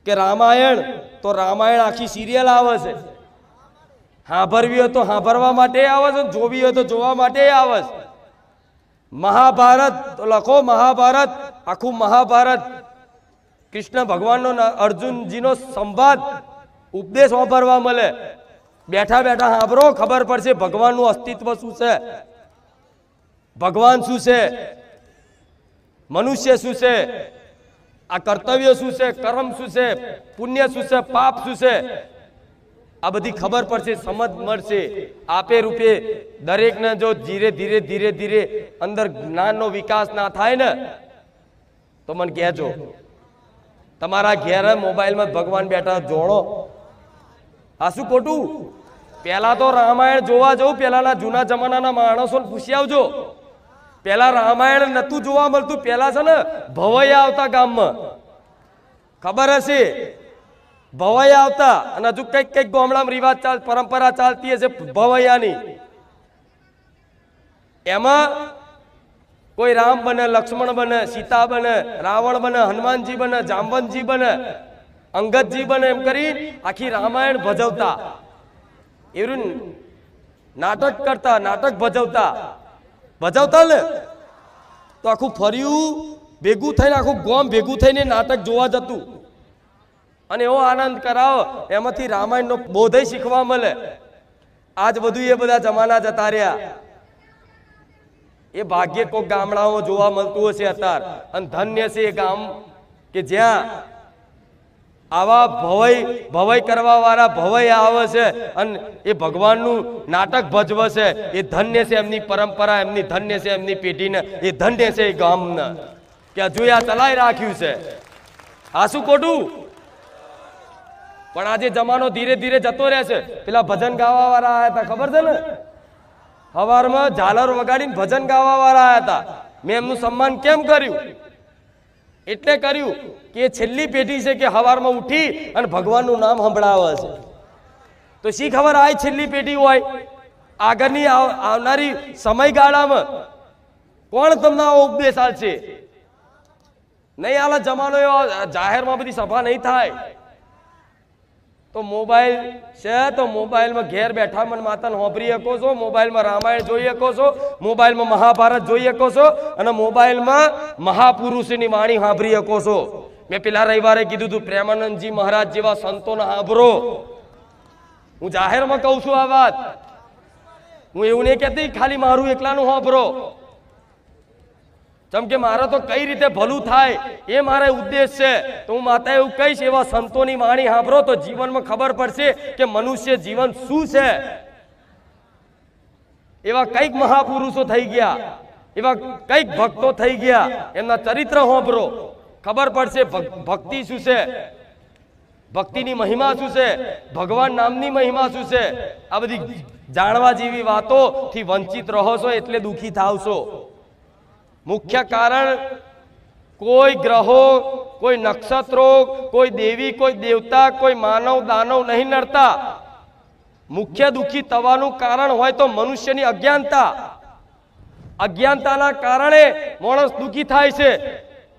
કે રામાયણ, તો રામાયણ આખી સિરિયલ આવે છે. સાંભળવી હોય તો સાંભળવા માટે આવે છે, જોવી હોય તો જોવા માટે આવે છે. મહાભારત તો લખો, મહાભારત, આખું મહાભારત કૃષ્ણ ભગવાનનો અર્જુનજીનો સંવાદ ઉપદેશ વાપરવા મળે. બેઠા બેઠા સાંભળો, ખબર પડશે ભગવાનનું અસ્તિત્વ શું છે, ભગવાન શું છે, મનુષ્ય શું છે, આ કર્તવ્ય શું છે, કર્મ શું છે, પુણ્ય શું છે, પાપ શું છે, આ બધી ખબર પડશે, સમજ મળશે. આપે રૂપે દરેકને જો ધીરે ધીરે ધીરે ધીરે અંદર જ્ઞાનનો વિકાસ ના થાય ને તો મને કહેજો. તમારા ઘેર મોબાઈલમાં ભગવાન બેઠા જોડો. આ શું ખોટું? પેલા તો રામાયણ જોવા જવું, પેલાના જૂના જમાનાના માણસોને પૂછી આવજો. પેલા રામાયણ નતું જોવા મળતું. પેલા છે ને ભવૈયા આવતા ગામમાં, ખબર હશે, ભવૈયા આવતા. અને હજુ કઈક કઈક ગામડામાં રિવાજ પરંપરા ચાલતી હશે ભવૈયાની. એમાં કોઈ રામ બને, લક્ષ્મણ બને, સીતા બને, રાવણ બને, હનુમાનજી બને, જાંબવંતજી બને, અંગદજી બને, એમ કરી આખી રામાયણ ભજવતા. એવું નાટક કરતા, નાટક ભજવતા ને તો આખું ફર્યું ભેગું થઈને, આખું ગામ ભેગું થઈને નાટક જોવા જતું. અને એવો આનંદ કરાવો, એમાંથી રામાયણનો બોધય શીખવા મળે. આજ બધું એ બધા જમાના જતા રહ્યા. એ ભાગ્ય કોઈક ગામડાઓ જોવા મળતું હશે અત્યારે. અને ધન્ય છે એ ગામ કે જ્યાં આવા ભવય કરવા વાળા ભવય આવે છે અને એ ભગવાનનું નાટક ભજવે છે. એ ધન્ય છે એમની પરંપરા, એમની ધન્ય છે એમની પેઢીને, એ ધન્ય છે એ ગામને કે હજુ આ ચલાવી રાખ્યું છે. આ શું ખોટું? પણ આજે જમાનો ધીરે ધીરે જતો રહે છે. પેલા ભજન ગાવા વાળા આવ્યા હતા, ખબર છે ને? સવારમાં ઝાલર વગાડીને ભજન ગાવા વાળા આવ્યા હતા. મેં એમનું સન્માન કેમ કર્યું? એટલે કર્યું કે એ છેલ્લી પેઢી છે કે સવારમાં ઉઠી અને ભગવાનનું નામ સંભળાવે છે. તો શી ખબર આ છેલ્લી પેઢી હોય, આગળની આવનારી સમયગાળામાં કોણ તમને આવો ઉપદેશ આપશે? નહીં આલા જમાનો એવો, જાહેરમાં બધી સભા નહીં થાય. તો મોબાઈલ છે તો મોબાઈલમાં ઘેર બેઠા મન માતાને હોંભરી શકો છો, મોબાઈલમાં રામાયણ જોઈ શકો છો, મોબાઈલમાં મહાભારત જોઈ શકો છો અને મોબાઈલમાં મહાપુરુષની વાણી સાંભળી શકો છો. મેં પેલા રવિવારે કીધું હતું પ્રેમાનંદજી મહારાજ જેવા સંતોને સાંભળો. હું જાહેરમાં કહું છું આ વાત. હું એવું નહીં કહેતી ખાલી મારું એકલાનું સાંભળો. જેમ કે મારે તો કઈ રીતે ભલું થાય એ મારો ઉદ્દેશ છે. તો હું માતા એવું કહીશ એવા સંતોની વાણી સાંભળો તો જીવનમાં ખબર પડશે કે મનુષ્ય જીવન શું છે. એવા કઈક મહાપુરુષો થઈ ગયા, એવા કઈક ભક્તો થઈ ગયા, એમના ચરિત્ર સાંભળો ખબર પડશે ભક્તિ શું છે, ભક્તિની મહિમા શું છે, ભગવાન નામની મહિમા શું છે. આ બધી જાણવા જેવી વાતો થી વંચિત રહો છો એટલે દુખી થાવશો. મુખ્ય કારણ કોઈ ગ્રહો, કોઈ નક્ષત્રો, કોઈ દેવી, કોઈ દેવતા, કોઈ માનવ દાનવ નહીં નડતા. મુખ્ય દુખી થવાનું કારણ હોય તો મનુષ્યની અજ્ઞાનતા. અજ્ઞાનતાના કારણે માણસ દુખી થાય છે.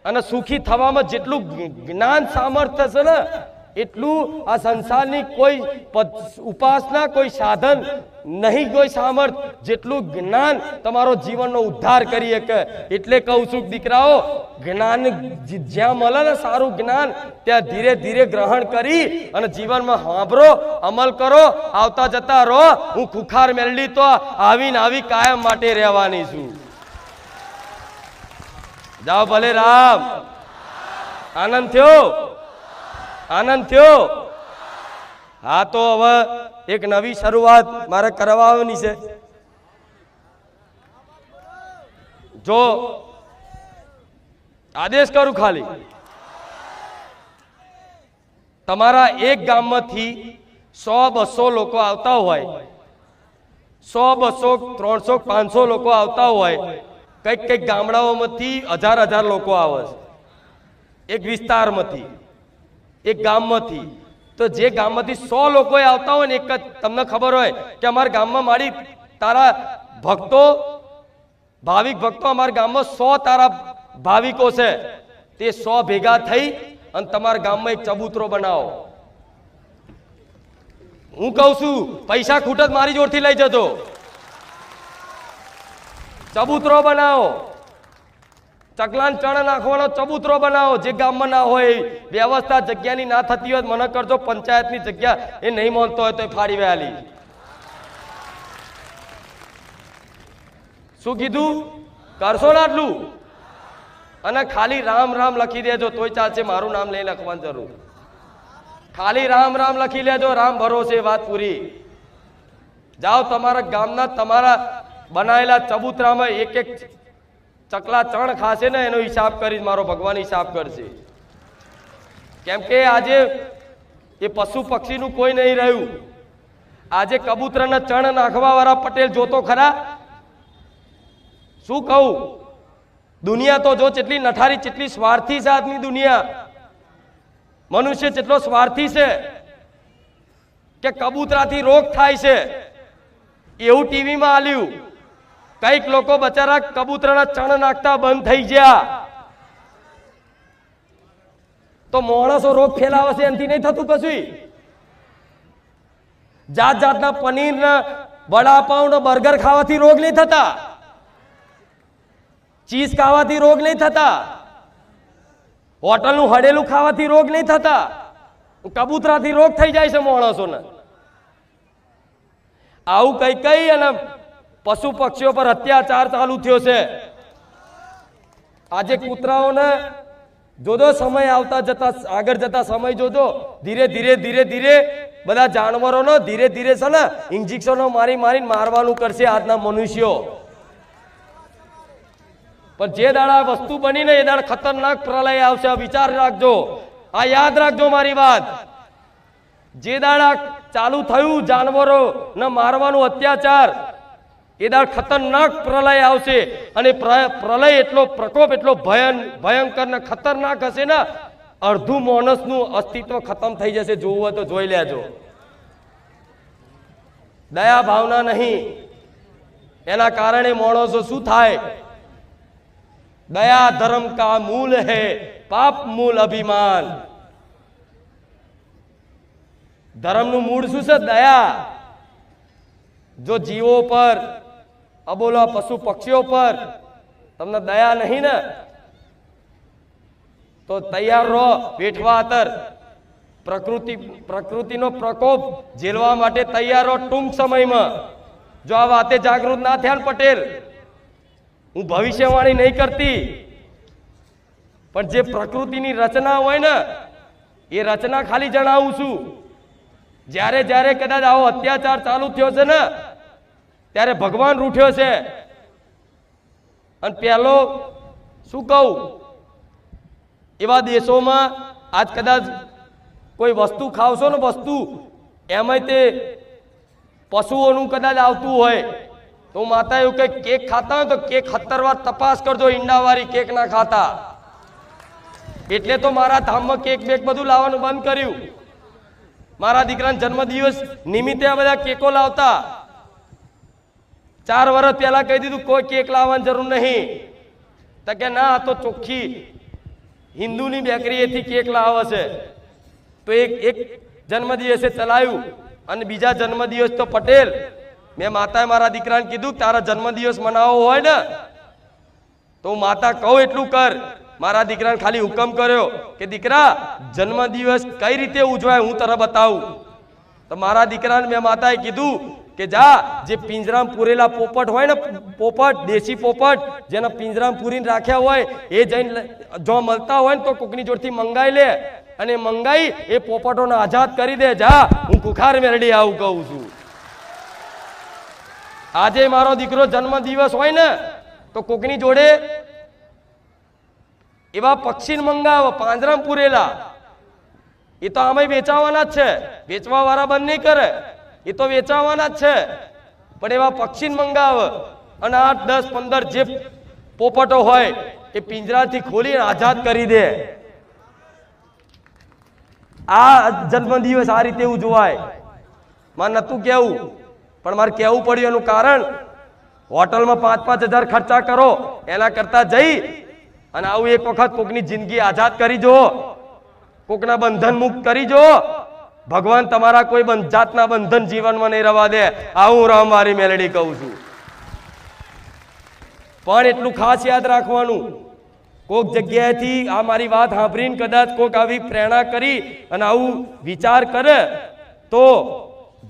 અને સુખી થવામાં જેટલું જ્ઞાન સામર્થ્ય છે ને એટલું આ સંસારની કોઈ ઉપાસના, કોઈ સાધન નહીં, કોઈ સામર્થ જેટલું જ્ઞાન તમારો જીવનનો ઉદ્ધાર કરી શકે. એટલે કહું છું દીકરાઓ, જ્ઞાન જ્યાં મળે ને સારું જ્ઞાન ત્યાં ધીરે ધીરે ગ્રહણ કરી અને જીવનમાં સાંભળો, અમલ કરો, આવતા જતા રહો. હું ખુખાર મેળવી તો આવીને આવી કાયમ માટે રહેવાની છું. જાઓ ભલે રામ. આનંદ થયો? આનંદ થયો? હા, તો હવે એક નવી શરૂઆત મારે કરવાની છે. જો આદેશ કરું, ખાલી તમારા એક ગામમાંથી 100-200 લોકો આવતા હોય, 100-200, 300, 500 લોકો આવતા હોય, કઈક કઈક ગામડાઓમાંથી 1000 લોકો આવે છે એક વિસ્તારમાંથી, એક ગામમાંથી. તો જે ગામમાંથી 100 લોકો આવતા હોય ને, એક જ તમને ખબર હોય કે અમારા ગામમાં મારી તારા ભક્તો, ભાવિક ભક્તો અમારા ગામમાં 100 તારા ભાવિકો છે, તે 100 ભેગા થઈ અને તમારા ગામમાં એક ચબૂતરો બનાવો. હું કહું છું પૈસા ખૂટ જ મારી જોડથી લઈ જજો. ચબૂતરો બનાવો, ચકલાન ચણ નાખવાનો ચબૂતરો બનાવો. જે ગામમાં ના હોય વ્યવસ્થા જગ્યાની ના થતી હોય મને કરજો. પંચાયતની જગ્યા એ નહીં માનતો હોય તો ફાડી વહેલી. શું કીધું? કરશો ને આટલું? અને ખાલી રામ રામ લખી દેજો તોય ચાલશે, મારું નામ લઈ લખવાની જરૂર. ખાલી રામ રામ લખી લેજો, રામ ભરોસે, વાત પૂરી. જાઓ તમારા ગામના તમારા બનાવેલા ચબૂતરામાં એક એક ચકલા ચણ ખાશે ને એનો હિસાબ કરી મારો ભગવાન હિસાબ કરશે. કેમ કે આજે એ પશુ પક્ષીનું કોઈ નહીં રહ્યું. આજે કબૂતરના ચણ નાખવા વાળા પટેલ જોતો ખરા? શું કહું? દુનિયા તો જો જેટલી નઠારી, જેટલી સ્વાર્થી છે આજની દુનિયા. મનુષ્ય જેટલો સ્વાર્થી છે કે કબૂતરાથી રોગ થાય છે એવું ટીવીમાં આલ્યું. કઈક લોકો બચારા કબૂતરના ચણ નાખતા બંધ થઈ ગયા તો માણસો રોગ ફેલાવે છે, એનાથી નહીં થતું કશું. જાત જાતના પનીર, વડાપાઉં, બર્ગર ખાવાથી રોગ નહીં થતા, ચીઝ ખાવાથી રોગ નહીં થતા, હોટલનું હડેલું ખાવાથી રોગ નહીં થતા. કબૂતરાથી રોગ થઈ જાય છે માણસોને. આવું કઈ કઈ અને પશુ પક્ષીઓ પર અત્યાચાર ચાલુ થયો છે. આજે કૂતરાઓને જોજો, સમય આવતા જતા આગળ જતા સમય જોજો, ધીરે ધીરે ધીરે ધીરે બધા જાનવરોનો ધીરે ધીરે છે ને ઇન્જેક્શનો મારી મારીને મારવાનું કરશે આજના મનુષ્યો. પણ જે દાડા વસ્તુ બનીને એ દાડા ખતરનાક પ્રલય આવશે. વિચાર રાખજો, આ યાદ રાખજો મારી વાત. જે દાડા ચાલુ થયું જાનવરો ને મારવાનું અત્યાચાર, એ દાડ ખતરનાક પ્રલય આવશે. અને પ્રલય એટલો પ્રકોપ એટલો ભયંકર ને ખતરનાક હશે ને, અડધું માણસનું અસ્તિત્વ ખતમ થઈ જશે. જોવું હોય તો જોઈ લેજો. દયા ભાવના નહીં, એના કારણે માણસો શું થાય? दया धर्म का मूल है, पाप मूल अभिमान. ધર્મનું મૂળ શું છે? દયા. જો જીવો પર, અબોલા પશુ પક્ષીઓ પર તમને દયા નહીં ને તો તૈયાર રહો વેઠવા આતર. પ્રકૃતિનો પ્રકોપ ઝેલવા માટે તૈયાર રહો ટૂંક સમયમાં. જો આ વાતે જાગૃત ના થયા ને પટેલ, હું ભવિષ્યવાણી નહીં કરતી, પણ જે પ્રકૃતિની રચના હોય ને એ રચના ખાલી જણાવું છું. જ્યારે જ્યારે કદાચ આવો અત્યાચાર ચાલુ થયો છે ને ત્યારે ભગવાન રૂઠ્યો છે. અને પહેલો શું કહું, એવા દેશોમાં આજ કદાચ કોઈ વસ્તુ ખાવશો ને વસ્તુ એમાંય તે પશુઓનું કદાચ આવતું હોય તો માતા એવું કઈ કેક ખાતા હોય તો કેક 70 વાર તપાસ કરજો, ઈંડાવાળી કેક ના ખાતા. એટલે તો મારા ધામમાં કેક બેક બધું લાવવાનું બંધ કર્યું. મારા દીકરાના જન્મદિવસ નિમિત્તે આ બધા કેકો લાવતા. 4 વર્ષ પહેલા કહી દીધું કોઈ કેક લાવવાની જરૂર નહીં. તો કે ના, આ તો ચોખ્ખી હિન્દુની બેકરીએથી કેક લાવે છે. તો એક જન્મદિવસે ચલાવ્યું અને બીજા જન્મદિવસ તો પટેલ મેં માતાએ મારા દીકરાને કીધું તારા જન્મદિવસ મનાવવો હોય ને તો હું માતા કહું એટલું કર. મારા દીકરાને ખાલી હુકમ કર્યો કે દીકરા જન્મદિવસ કઈ રીતે ઉજવાય હું તને બતાવું. તો મારા દીકરાને મેં માતાએ કીધું કે જા જે પિંજરામાં પૂરેલા પોપટ હોય ને, પોપટ દેશી પોપટ જેને પિંજરામાં પૂરીને રાખ્યા હોય એ જઈને જો મળતા હોય ને તો કોકની જોડથી મંગાઈ લે અને મંગાઈ એ પોપટોને આઝાદ કરી દે. જા, હું કુખાર મેરડી આવું કહું છું. આજે મારો દીકરો જન્મદિવસ હોય ને તો કોકની જોડે એવા પક્ષી મંગાવો પાંજરામાં પૂરેલા. એ તો આમે વેચાવાના જ છે, વેચવા વાળા બંધ નહીં કરે, એ તો વેચાવાના જ છે. પણ એવા પક્ષી મંગાવ અને 8, 10, 15 જે પોપટો હોય એ પિંજરાથી ખોલીને આઝાદ કરી દે. આ જન્મદિવસ આ રીતે ઉજવાય. મારે નતું કેવું પણ મારે કેવું પડ્યું. એનું કારણ હોટલમાં 5-5 હજાર ખર્ચા કરો એના કરતા જઈ અને આવું એક વખત કોકની જિંદગી આઝાદ કરી જો, કોકના બંધન મુક્ત કરી જો. ભગવાન તમારા કોઈ જાતના બંધન જીવનમાં નહીં રવા દે. આવું રામ મારી મેલડી કહું છું. પણ એટલું ખાસ યાદ રાખવાનું, કોક જગ્યાએથી આ મારી વાત સાંભળીને કદાચ કોક આવી પ્રેરણા કરી અને આવું વિચાર કરે તો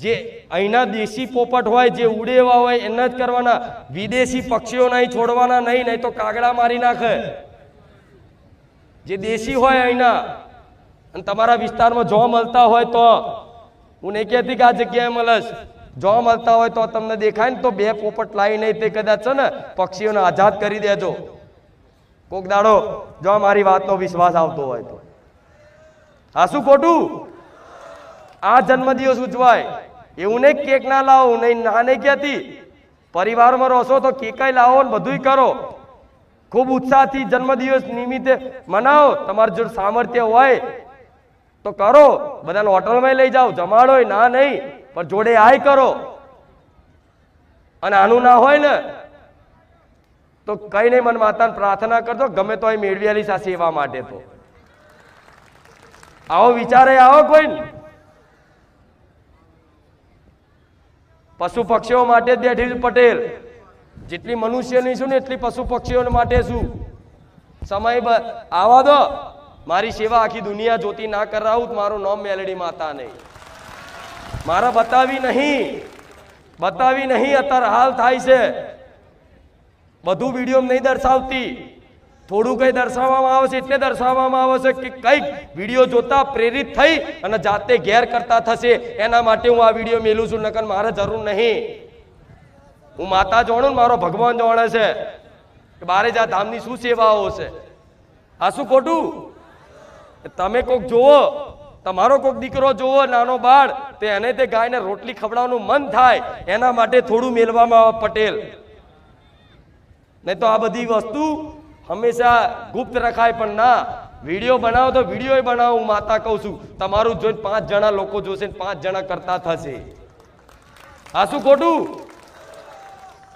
જે અહીંના દેશી પોપટ હોય જે ઉડે એવા હોય એને જ કરવાના. વિદેશી પક્ષીઓ નહીં છોડવાના નહીં, નહીં તો કાગડા મારી નાખે. જે દેશી હોય અહીંના અને તમારા વિસ્તારમાં જો મળતા હોય તો, હું નહીં કહેતી કે આ જગ્યાએ મળશ, જો મળતા હોય તો તમને દેખાય ને તો 2 પોપટ લાવી નહીં તે કદાચ છે ને પક્ષીઓને આઝાદ કરી દેજો. કોક દાડો જો મારી વાતનો વિશ્વાસ આવતો હોય તો. આ શું ખોટું? આ જન્મદિવસ ઉજવાય એવું નહીં કેક ના લાવો, નહીં ના નહીં કહેતી. પરિવારમાં રહો તો કેકાઈ લાવો ને બધું કરો. ખૂબ ઉત્સાહથી જન્મદિવસ નિમિત્તે મનાવો. તમારું જો સામર્થ્ય હોય તો કરો. બધાને હોટલમાં લઈ જાઓ, જમાડો ના નહીં પણ જોડે આય કરો. અને આનું ના હોય ને તો કઈ નહીં, મને માતાને પ્રાર્થના કરજો ગમે તો અહીં મેળવેલી આ સેવા માટે. તો આવો વિચારે આવો કોઈ પશુ પક્ષીઓ માટે જ બેઠી છું પટેલ. જેટલી મનુષ્યની છું ને એટલી પશુ પક્ષીઓ માટે છું. સમય આવા દો, મારી સેવા આખી દુનિયા જોતી ના કરાવું. મારું નામ મેલડી માતા નહીં. મારા બતાવી નહીં અત્યારે હાલ થાય છે. બધું વિડીયો નહીં દર્શાવતી, થોડું કઈ દર્શાવવામાં આવે છે એટલે દર્શાવવામાં આવે છે કે કઈક વિડીયો જોતા પ્રેરિત થઈ અને જાતે ઘેર કરતા થશે એના માટે હું આ વિડીયો મેલું છું. નકર મારે જરૂર નહીં. હું માતા જાણું ને મારો ભગવાન જાણે છે કે બારે જા ધામની શું સેવાઓ છે. આ શું ખોટું? તમે કોક જોવો, તમારો કોક દીકરો જોવો નાનો બાળ, તો એને તે ગાયને રોટલી ખવડાવવાનું મન થાય એના માટે થોડું મેળવામાં આવે પટેલ. નહીં તો આ બધી વસ્તુ હંમેશા ગુપ્ત રખાય. પણ ના, વિડીયો બનાવો તો વિડીયો બનાવો. હું માતા કહું છું તમારું જોઈને 5 જણા લોકો જોશે, 5 જણા કરતા થશે. આ શું ખોટું?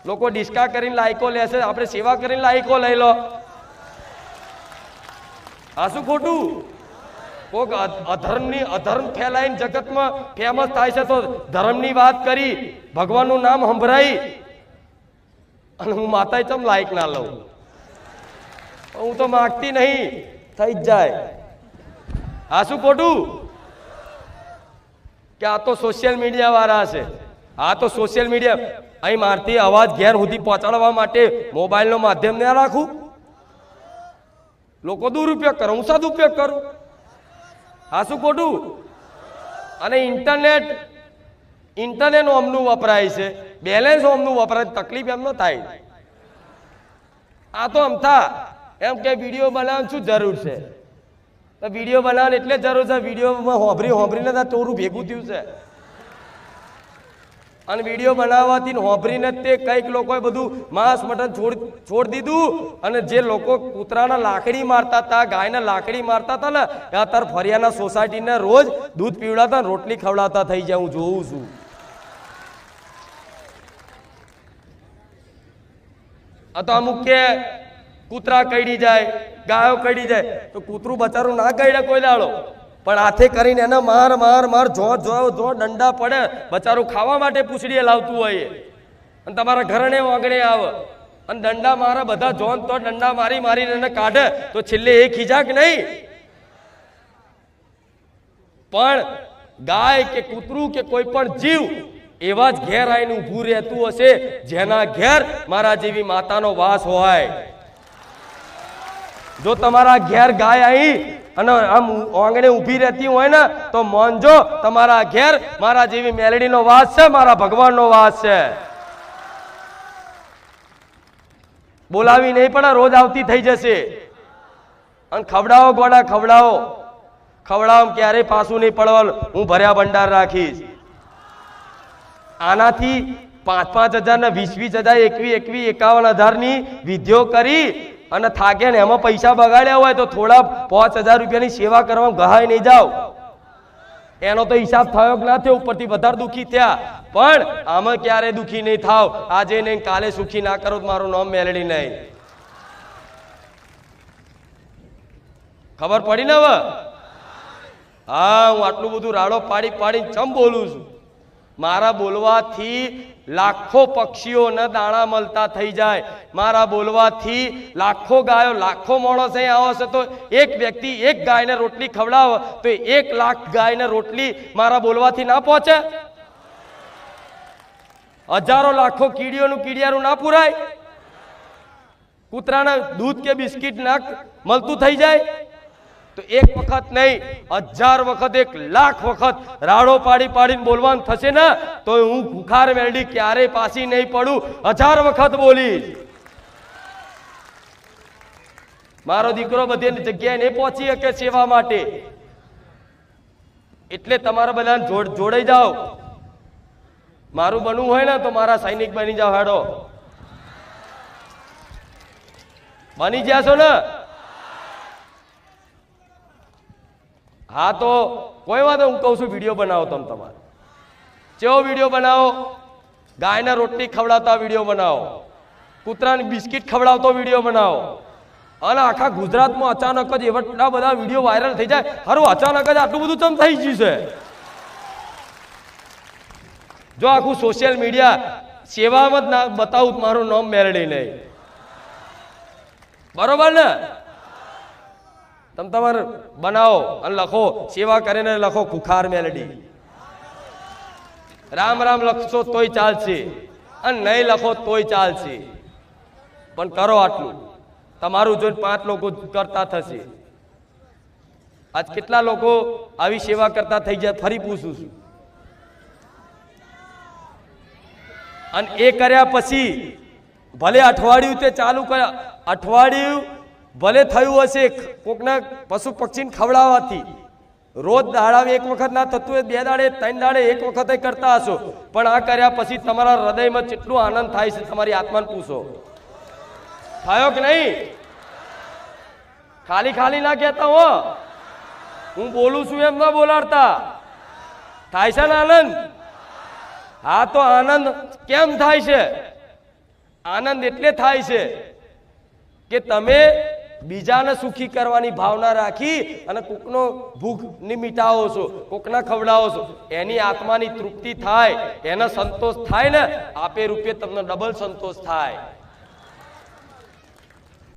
લોકો ડિસ્કા કરીને લાયકો લેશે, આપણે સેવા કરીને લાયકો લઈ લો. આ શું ખોટું? કોક અધર્મ ફેલાઈને જગતમાં ફેમસ થાય છે તો ધર્મની વાત કરી, ભગવાનનું નામ સંભળાઈ, અને હું માતા ચમ લાયક ના લઉં? હું તો માગતી નહીં, થઈ જ જાય. આ શું ખોટું? કે આ તો સોશિયલ મીડિયા વાળા છે. આ તો સોશિયલ મીડિયા અહીં મારતી અવાજ ઘેર સુધી પહોંચાડવા માટે મોબાઈલનો માધ્યમ ના રાખું? લોકો દુરુપયોગ કરે, હું સદુપયોગ કરું. આ શું ખોટું? અને ઇન્ટરનેટ ઓમનું વપરાય છે, બેલેન્સ ઓમનું વપરાય, તકલીફ એમનો થાય. આ તો અમથા એમ કે વિડીયો બનાવવાની શું જરૂર છે? તો વિડીયો બનાવવાની એટલે જરૂર છે, વિડીયોમાં હોંભરીને ટોરું ભેગું થયું છે. અને વિડીયો બનાવવાથી હોંભરીને તે કંઈક લોકોએ બધું માંસ મટન છોડી દીધું. અને જે લોકો કૂતરાના લાકડી મારતા હતા, ગાયના લાકડી મારતા હતા ને, અત્યારે ફરિયાના સોસાયટીને રોજ દૂધ પીવડાતા, રોટલી ખવડાવતા થઈ જાય. હું જોઉં છું. આ તો અમુક કે કૂતરા કઈડી જાય, ગાયો કઈડી જાય, તો કૂતરું બચારું ના કઈડે કોઈ દાડો, પણ હાથે કરીને એને માર માર માર જો દંડા પડે, બચારું ખાવા માટે પૂછડીએ લાવતું હોય. અને તમારા ઘરને વાગણે આવે અને દંડા મારે બધા જોન તો દંડા મારી મારીને એને કાઢે, તો છેલ્લે એ ખીજા કે નહીં? પણ ગાય કે કૂતરું કે કોઈ પણ જીવ એવા જ ઘેર આવીને ઊભું રહેતું હશે જેના ઘેર મારા જેવી માતાનો વાસ હોય. જો તમારા ઘેર ગાય આવી અને આમ આંગણે ઊભી રહેતી હોય ને, તો મોનજો તમારા ઘેર મારા જેવી મેલડીનો વાસ છે, મારા ભગવાનનો વાસ છે. બોલાવી નહીં પણ રોજ આવતી થઈ જશે. અને ખવડાવો ગોડા, ખવડાવો ક્યારેય પાછું નહીં પડવાનું. હું ભર્યા ભંડાર રાખીશ. આનાથી 5,000 ને 20,000 51,000 ની વિધિઓ કરી અને થાકે ને એમાં પૈસા બગાડ્યા હોય તો થોડા 5,000 રૂપિયાની સેવા કરવા ગહાય નહીં જાવ. એનો તો હિસાબ થયો કે ના થયો, ઉપરથી વધારે દુઃખી થયા. પણ આમાં ક્યારે દુઃખી નહીં થાવ. આજે નહીં કાલે સુખી ના કરો, મારું નામ મેલડી નહીં. ખબર પડી ને હવે? હા, હું આટલું બધું રાડો પાડી ચમ બોલું છું. મારા બોલવાથી લાખો પક્ષીઓને દાણા મળતા થઈ જાય. મારા બોલવાથી લાખો ગાયો, લાખો માણસ અહીં આવશે તો એક વ્યક્તિ એક ગાયને રોટલી ખવડાવે તો 1 લાખ ગાયને રોટલી મારા બોલવાથી ના પહોંચે? હજારો લાખો કીડિયારું ના પુરાય? કૂતરાને દૂધ કે બિસ્કિટ ના મળતું થઈ જાય? તો એક વખત નહીં, 1000 વખત, 1 લાખ વખત રાડો પાડીને બોલવાનું થશે ને, તો હું ભૂખાર મેલડી ક્યારેય પાછી નહીં પડું. 1000 વખત બોલીશ. મારો દીકરો બધી જગ્યાએ નહીં પહોંચી શકે સેવા માટે. એટલે તમારા બધાને જોડાઈ જાઓ. મારું બનવું હોય ને તો મારા સૈનિક બની જાઓ. હેડો, બની જશો ને? હા, તો કોઈ વાત, હું કહું છું વિડીયો બનાવો. તમે તમારે કેવો વિડીયો બનાવો? ગાયને રોટલી ખવડાવતા વિડીયો બનાવો, કૂતરાને બિસ્કિટ ખવડાવતો વિડીયો બનાવો. અને આખા ગુજરાતમાં અચાનક જ એટલા બધા વિડીયો વાયરલ થઈ જાય. હારું, અચાનક જ આટલું બધું ચમ થઈ ગયું છે? જો આખું સોશિયલ મીડિયા સેવામાં જ ના બતાવું, મારું નામ મેલડી નહીં. બરોબર ને? તમે તમારે બનાવો અને લખો, સેવા કરીને લખો ખુખાર મેલડી. રામ રામ લખશો તોય ચાલશે, અને નહીં લખો તોય ચાલશે. પણ કરો આટલું. તમારું જોઈને 5 લોકો કરતા થશે. આજ કેટલા લોકો આવી સેવા કરતા થઈ જાય ફરી પૂછું છું. અને એ કર્યા પછી ભલે અઠવાડિયું તે ચાલુ કર્યા, અઠવાડિયું ભલે થયું હશે કોકના પશુ પક્ષીને ખવડાવવાથી, રોજ દાડાવે 1 વખત ના થતું હોય, 2 દાડે 3 દાડે 1 વખત કરતા હશો, પણ આ કર્યા પછી તમારા હૃદયમાં કેટલો આનંદ થાય છે તમારી આત્માને પૂછો. થયો કે નહીં? ખાલી ના કહેતા હો, હું બોલું છું એમ ના બોલાડતા. થાય છે ને આનંદ? હા, તો આનંદ કેમ થાય છે? આનંદ એટલે થાય છે કે તમે બીજાને સુખી કરવાની ભાવના રાખી અને કોકનો ભૂખ ની મિટાવો છો, કોકના ખવડાવો છો, એની આત્માની તૃપ્તિ થાય, એનો સંતોષ થાય ને, આપે રૂપે તમને ડબલ સંતોષ થાય।